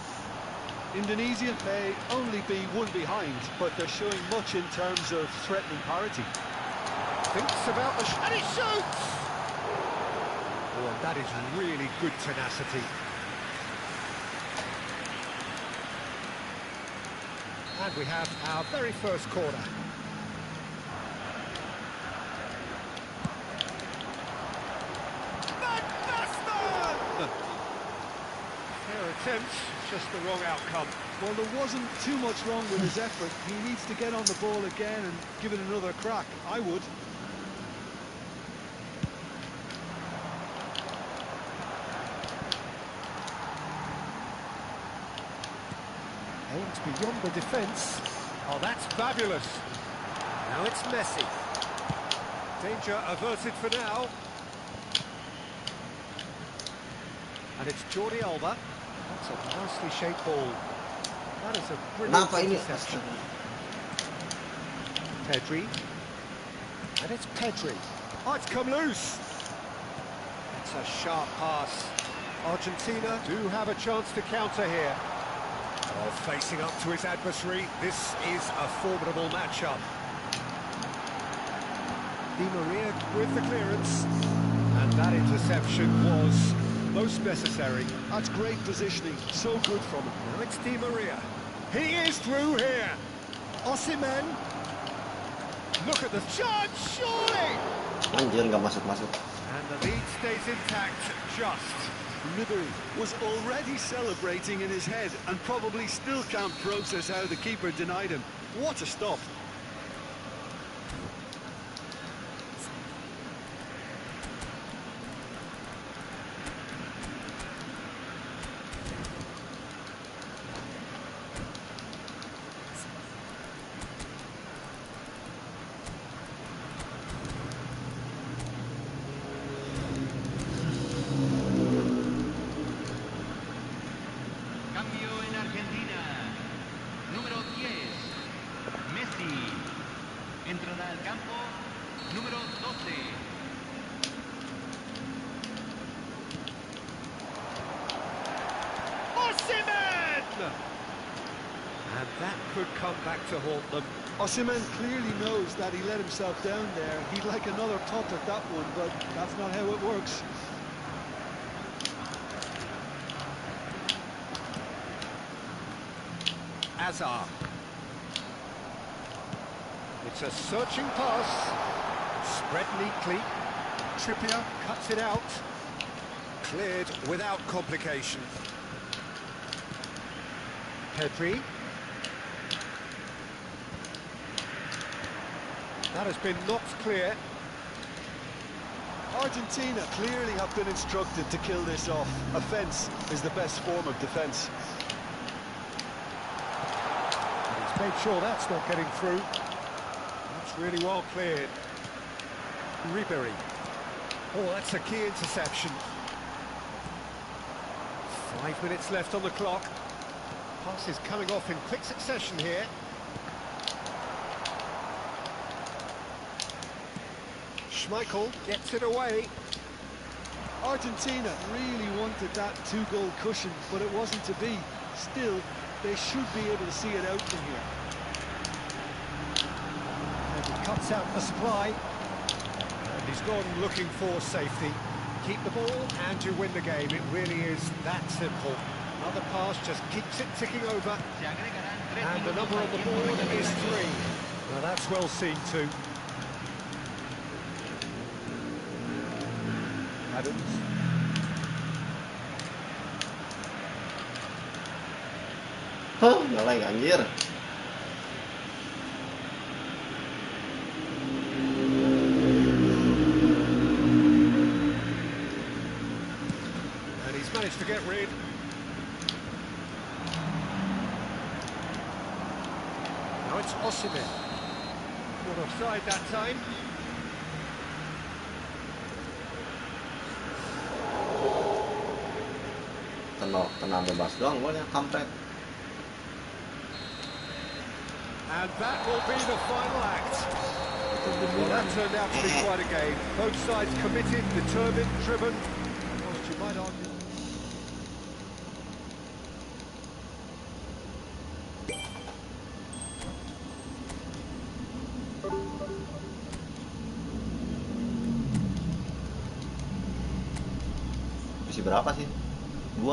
Indonesia may only be one behind, but they're showing much in terms of threatening parity. Thinks about the and he shoots! Oh, and that is really good tenacity. And we have our very first corner. Van Basten! Fair attempt, just the wrong outcome. Well, there wasn't too much wrong with his effort. He needs to get on the ball again and give it another crack. I would. Aimed beyond the defence. Oh, that's fabulous. Now it's Messi. Danger averted for now. And it's Jordi Alba. That's a nicely shaped ball. That is a brilliant Kenapa ini? interception. Pedri. And it's Pedri. Oh, it's come loose. It's a sharp pass. Argentina do have a chance to counter here. Oh, facing up to his adversary, this is a formidable matchup. Di Maria with the clearance. And that interception was most necessary. That's great positioning. So good from him. Now it's Di Maria. He is through here. Osimhen. Look at the chance, surely! Anjir, nggak masuk-masuk. And the lead stays intact, just. Ribery was already celebrating in his head and probably still can't process how the keeper denied him. What a stop. Cambio en Argentina. Número 10, Messi. Entrará al campo, número 12. Osimhen! And that could come back to haunt them. Osimhen clearly knows that he let himself down there. He'd like another putt at that one, but that's not how it works. Hazard. It's a searching pass. Spread neatly. Trippier cuts it out. Cleared without complication. Pedri. That has been knocked clear. Argentina clearly have been instructed to kill this off. Offence is the best form of defence. He's made sure that's not getting through. That's really well cleared. Ribery. Oh, that's a key interception. 5 minutes left on the clock. Pass is coming off in quick succession here. Schmeichel gets it away. Argentina really wanted that two-goal cushion, but it wasn't to be. Still, they should be able to see it out from here. And he cuts out the supply. And he's gone looking for safety. Keep the ball and you win the game. It really is that simple. Another pass just keeps it ticking over. And the number on the board is 3. Now that's well seen too. Adams. Hah, ngeleng anjir. And he's managed to get rid. Now it's Osimhen. Not offside that time. Tenang bebas doang golnya, kampret. And that will be the final act. Itu Well, bibiran. that turned out to be quite a game. Both sides committed, determined, driven. Whilst you might argue. Misi berapa sih? 2?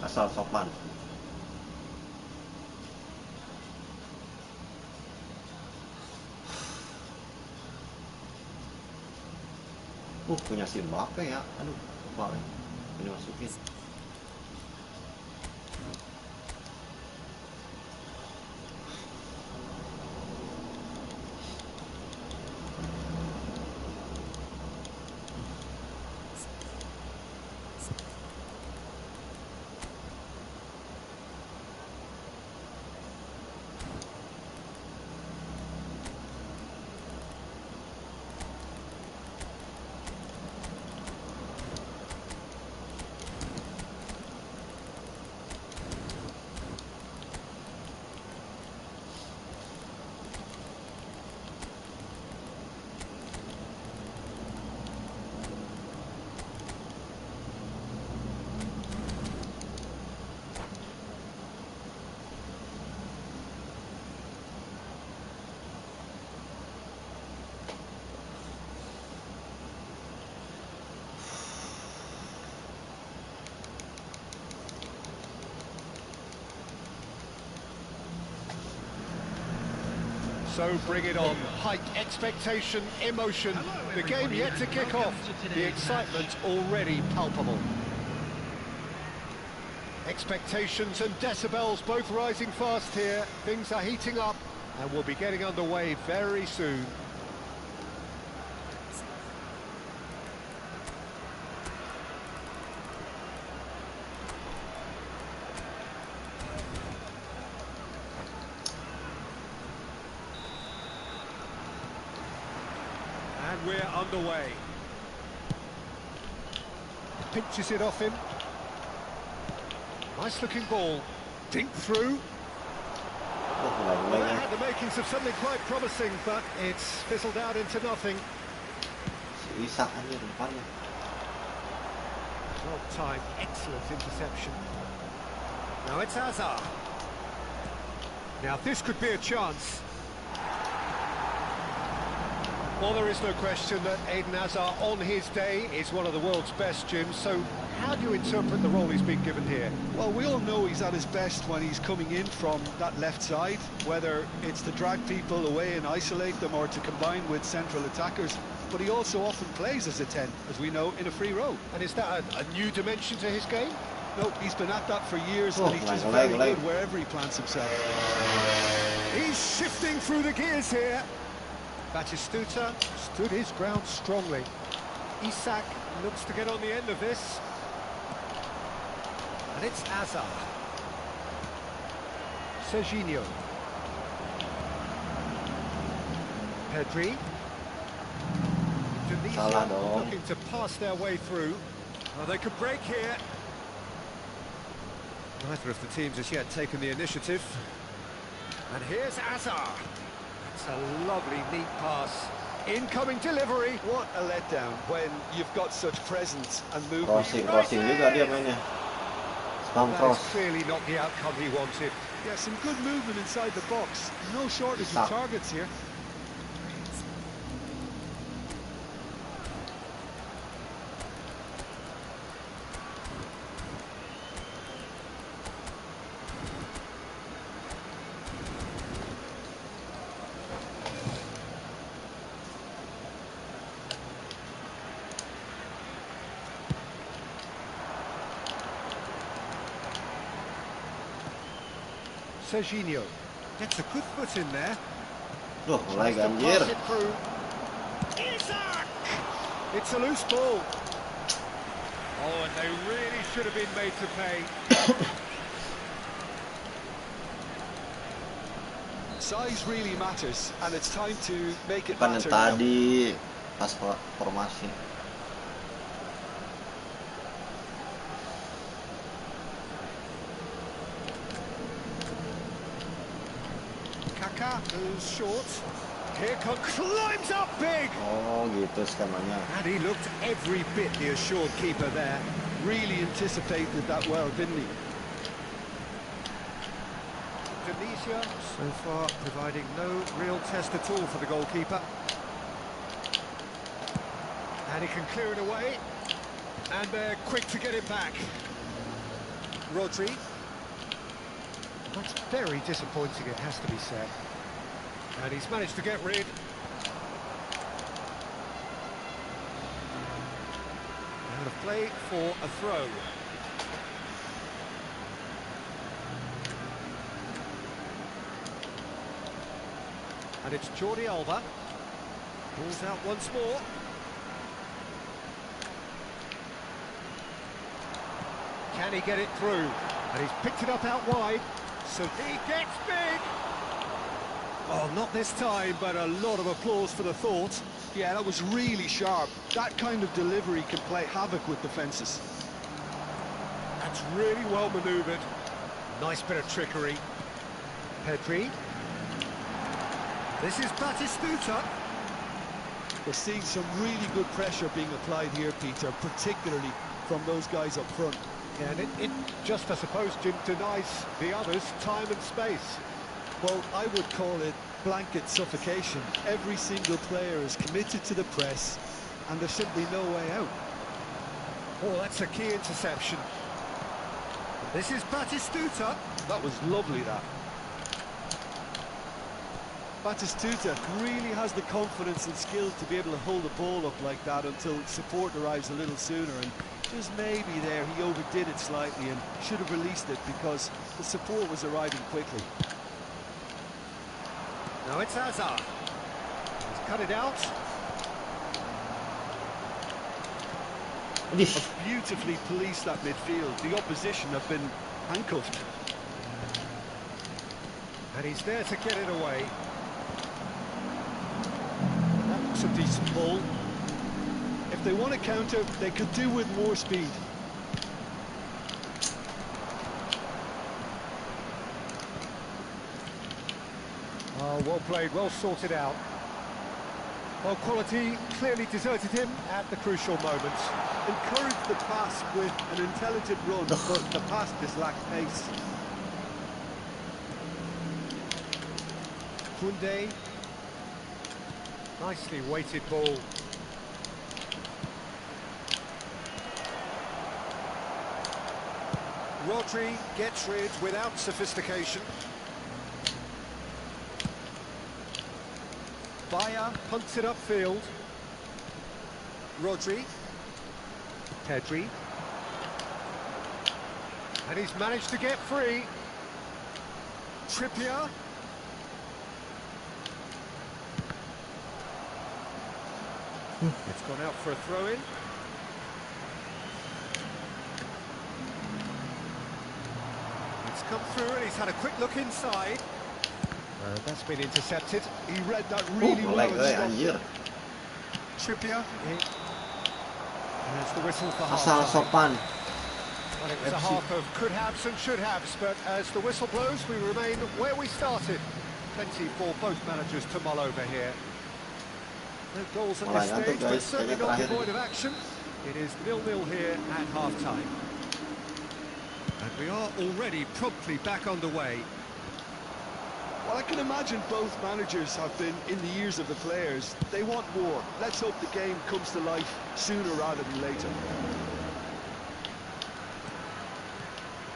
Asal sopan. Punya si Mbappe ya. Aduh, lupa ya. Ini masukin. So bring it on. Hype, expectation, emotion. The game yet to kick off. The excitement already palpable. Expectations and decibels both rising fast here. Things are heating up and we'll be getting underway very soon. And we're underway. Pinches it off him. Nice looking ball. Dink through. Well, that had the makings of something quite promising, but it's fizzled out into nothing. Si Isak aja depannya. Well timed, excellent interception. Now it's Hazard. Now this could be a chance. Well, there is no question that Eden Hazard on his day is one of the world's best, Jim, so how do you interpret the role he's been given here? Well, we all know he's at his best when he's coming in from that left side, whether it's to drag people away and isolate them or to combine with central attackers. But he also often plays as a 10, as we know, in a free role. And is that a new dimension to his game? No, he's been at that for years, Oh, and he's just leg. very good wherever he plants himself. He's shifting through the gears here. Batistuta stood his ground strongly. Isak looks to get on the end of this. And it's Hazard. Serginho. Pedri. Salah Tunisia dong. looking to pass their way through. Well, they could break here. Neither of the teams has yet taken the initiative. And here's Azar. It's a lovely, neat pass. Incoming delivery. What a letdown when you've got such presence and movement. Crossing juga dia mainnya. Spam That cross. is clearly not the outcome he wanted. Yeah, some good movement inside the box. No shortage of targets here. Serginho gets a good foot in there. Duh, mulai Tries to ganjir. pass it through. Isaac! It's a loose ball. Oh, and they really should have been made to pay. Size really matters, and it's time to make it Bukan yang matter now. tadi pas formasi. Kaká goes short. Here comes, climbs up big. Oh gitu skemanya. And he looked every bit the assured keeper there. Really anticipated that well, didn't he? Indonesia so far providing no real test at all for the goalkeeper. And he can clear it away. And they're quick to get it back. Rodri. That's very disappointing, it has to be said. And he's managed to get rid. Out of play for a throw. And it's Jordi Alba. Pulls out once more. Can he get it through? And he's picked it up out wide. So he gets big. Oh, not this time, but a lot of applause for the thought. Yeah, that was really sharp. That kind of delivery can play havoc with defences. That's really well manoeuvred. Nice bit of trickery. Pedri. This is Batistuta. We're seeing some really good pressure being applied here, Peter, particularly from those guys up front. Yeah, and it just, I suppose, Jim, denies the others time and space. Well, I would call it blanket suffocation. Every single player is committed to the press, and there's simply no way out. Oh, that's a key interception. This is Batistuta. That was lovely, that. Batistuta really has the confidence and skill to be able to hold the ball up like that until support arrives a little sooner, and just maybe there he overdid it slightly and should have released it because the support was arriving quickly. Now it's Azar. He's cut it out. Beautifully policed that midfield. The opposition have been handcuffed. And he's there to get it away. That looks a decent ball. If they want to counter, they could do with more speed. Oh, well played, well sorted out. Well, quality clearly deserted him at the crucial moments. Encouraged the pass with an intelligent run, but the pass just lacked pace. Koundé. Nicely weighted ball. Rodri gets rid without sophistication. Bayer punts it upfield. Rodri. Pedri. And he's managed to get free. Trippier. It's gone out for a throw-in. It's come through and he's had a quick look inside. That's been intercepted. He read that really well. Anjir. Trippier. And there's the whistle for Asal half-time. sopan. Well, it was a half of could-haves and should-haves, but as the whistle blows, we remain where we started. Plenty for both managers to mull over here. No goals at this stage, but certainly not devoid of action. It is 0-0 here at half-time. And we are already promptly back underway. Well, I can imagine both managers have been in the ears of the players. They want more. Let's hope the game comes to life sooner rather than later.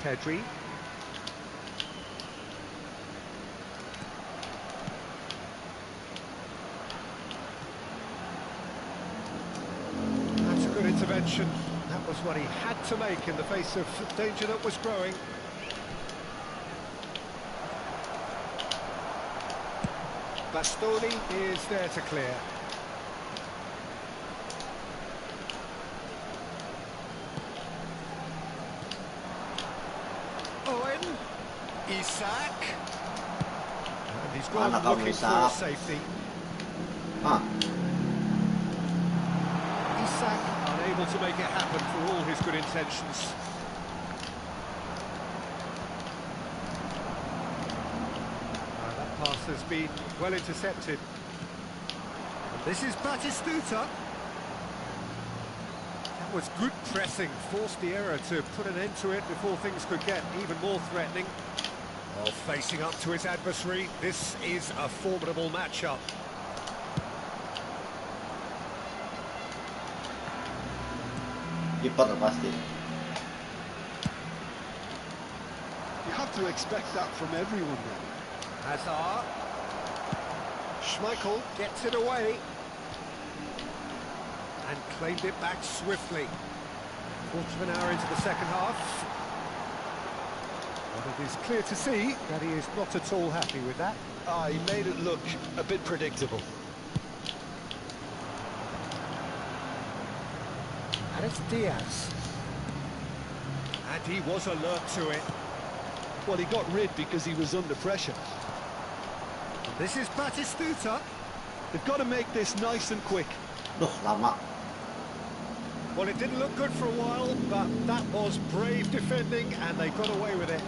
Pedri. That's a good intervention. That was what he had to make in the face of danger that was growing. Bastoni is there to clear. Owen. Isak. And he's gone looking for safety. Isak unable to make it happen for all his good intentions. That pass has been well intercepted. And this is Batistuta. That was good pressing, forced the error to put an end to it before things could get even more threatening. While facing up to his adversary, this is a formidable matchup. Kiper pasti. You have to expect that from everyone now. Hazard. Schmeichel gets it away. And claimed it back swiftly. Quarter of an hour into the second half. But it is clear to see that he is not at all happy with that. He made it look a bit predictable. And it's Diaz. And he was alert to it. Well, he got rid because he was under pressure. This is Batistuta. They've got to make this nice and quick. Duh, lama. Well, it didn't look good for a while, but that was brave defending, and they got away with it.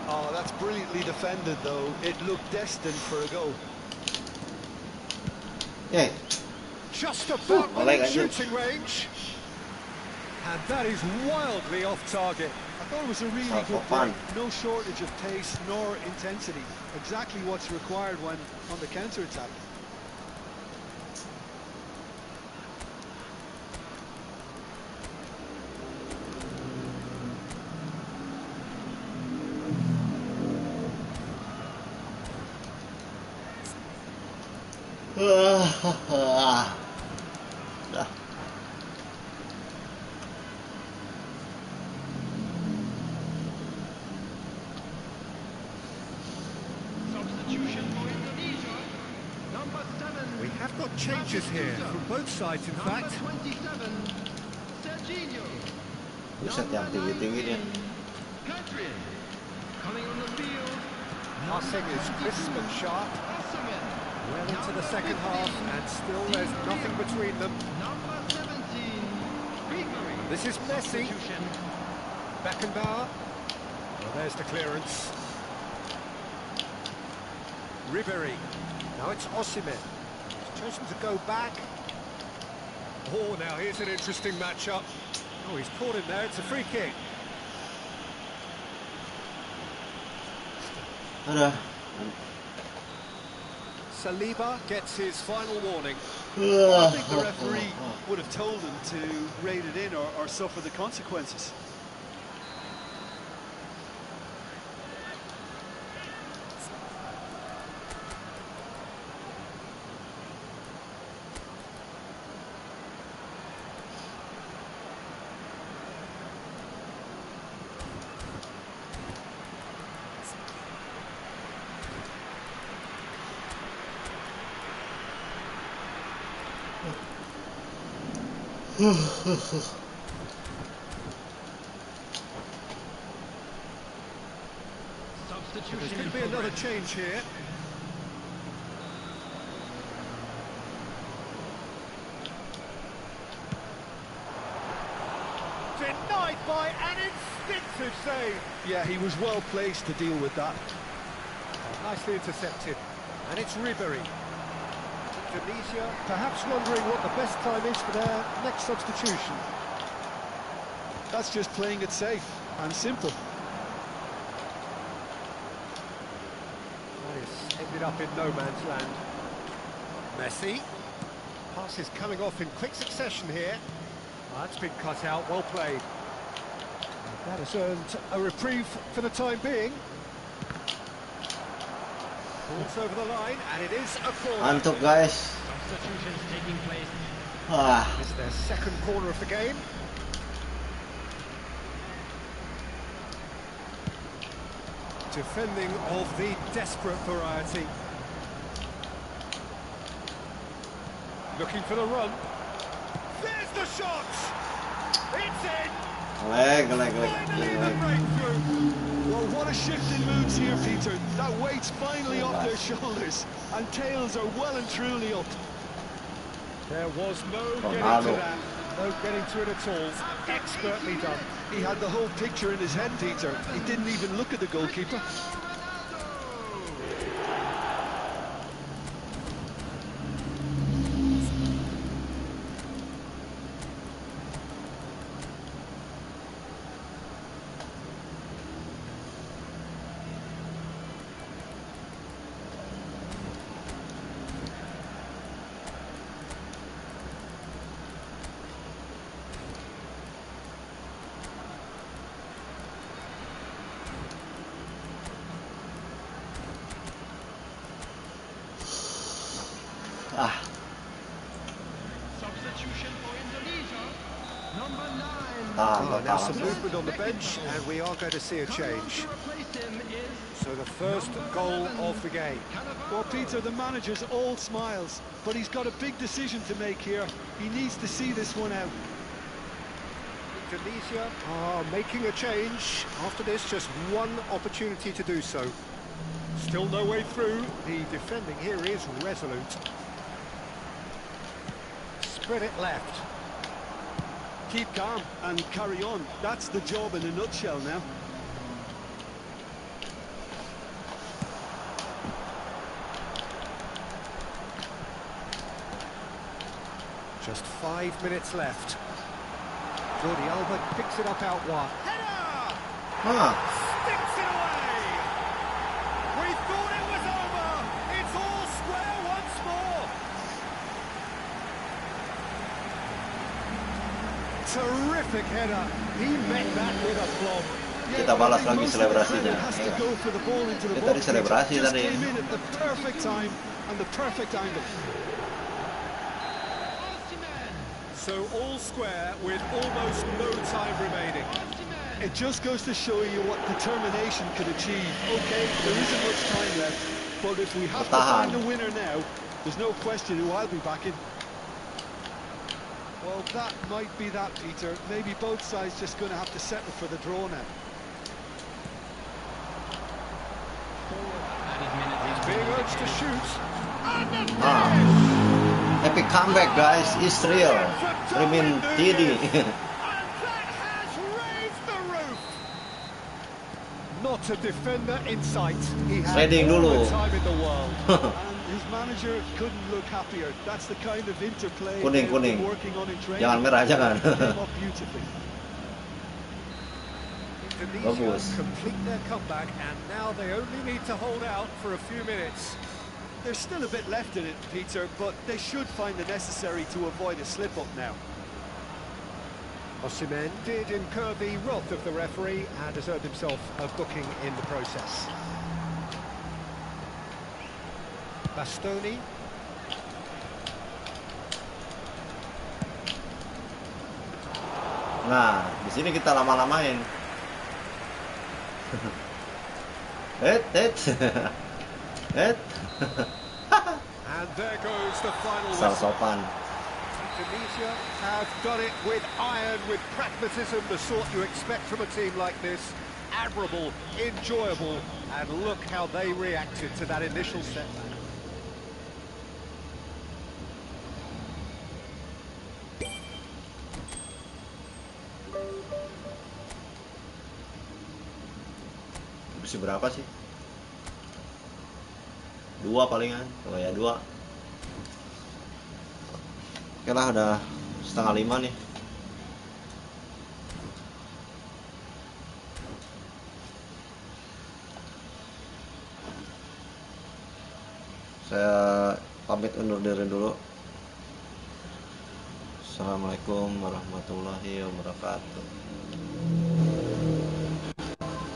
Oh, that's brilliantly defended, though. It looked destined for a goal. Yeah. Just about within like shooting range. And that is wildly off target. I thought it was a really Sounds good fun. play. No shortage of pace nor intensity. Exactly what's required when on the counter-attack. Dah. Substitution for Indonesia. Number 7. We have got changes here from both sides, in fact. Number 27. Serginho. Buset yang tinggi-tinggi dia. Catherine. Coming on the field. Passing is crisp and sharp. Osimhen. Well into the second half, and still there's nothing between them. Number 17. Ribery. This is Messi. Substitution. Beckenbauer. Well, there's the clearance. Ribery. Now it's Osimhen. He's chosen to go back. Oh, now here's an interesting matchup. Oh, he's caught him there. It's a free kick. Ada. Saliba gets his final warning. I think the referee would have told him to rate it in or suffer the consequences. Substitution. There's going to be another change here. Denied by an defensive save. Yeah, he was well placed to deal with that. Oh, nicely intercepted. And it's Ribery. Tunisia perhaps wondering what the best time is for their next substitution. That's just playing it safe and simple. That is ended up in no man's land. Messi. Pass is coming off in quick succession here. That's been cut out, well played. That has earned a reprieve for the time being. Ball's over the line, and it is a corner. Mantap guys. Substitutions taking place. Ah, It's their second corner of the game. Defending of the desperate variety. Looking for the run. There's the shot! It's in! leg. Finally the breakthrough! Well, what a shift in moods here, Peter. That weight's finally off their shoulders, and tails are well and truly up. There was no getting Ronaldo. to that. No getting to it at all. Expertly done. He had the whole picture in his head, Peter. He didn't even look at the goalkeeper. Ah, Substitution for Indonesia. Number 9. Ah, Now some movement on the bench, and we are going to see a Coming on change. to replace him is So the first goal of the game. Well, Peter, the manager's all smiles, but he's got a big decision to make here. He needs to see this one out. Indonesia are making a change. After this, just one opportunity to do so. Still no way through. The defending here is resolute. Spread it left. Keep calm and carry on. That's the job in a nutshell now. Just 5 minutes left. Jordi Alba picks it up out wide. Header! ah, Sticks it away! We thought it was over! It's all square once more! Terrific header. He met that with a plomb. Kita balas lagi selebrasinya. Has to go for the ball into the Kita box. di selebrasi Just tadi. came in at the perfect time and the perfect angle. So all square with almost no time remaining. It just goes to show you what determination can achieve. Okay, there isn't much time left, but if we have to Bertahan. find a winner now, there's no question who I'll be backing. Well, that might be that, Peter. Maybe both sides just going to have to settle for the draw now. He's being urged to shoot. And the ah. Epic comeback guys, Israel. Rimin Tidi. And that has raised the roof. Not a defender in sight. He had Trading all dulu. the time in the world. And his manager couldn't look happier. That's the kind of interplay Kuning, they've been kuning. working on in training. Jangan merah, jangan. Came up beautifully. Indonesia Bagus. complete their comeback, and now they only need to hold out for a few minutes. There's still a bit left in it, Peter, but they should find the necessary to avoid a slip-up now. Osimhen did incur the wrath of the referee and has earned himself a booking in the process. Bastoni. Nah, di sini kita lama-lamain. And there goes the final Asal whistle. sopan. Indonesia have done it with iron, with pragmatism, the sort you expect from a team like this. Admirable, enjoyable, and look how they reacted to that initial setback. Masih berapa sih? 2 palingan. Oh ya 2. Oke lah, udah 4:30 nih. Saya pamit undur diri dulu. Assalamualaikum warahmatullahi wabarakatuh.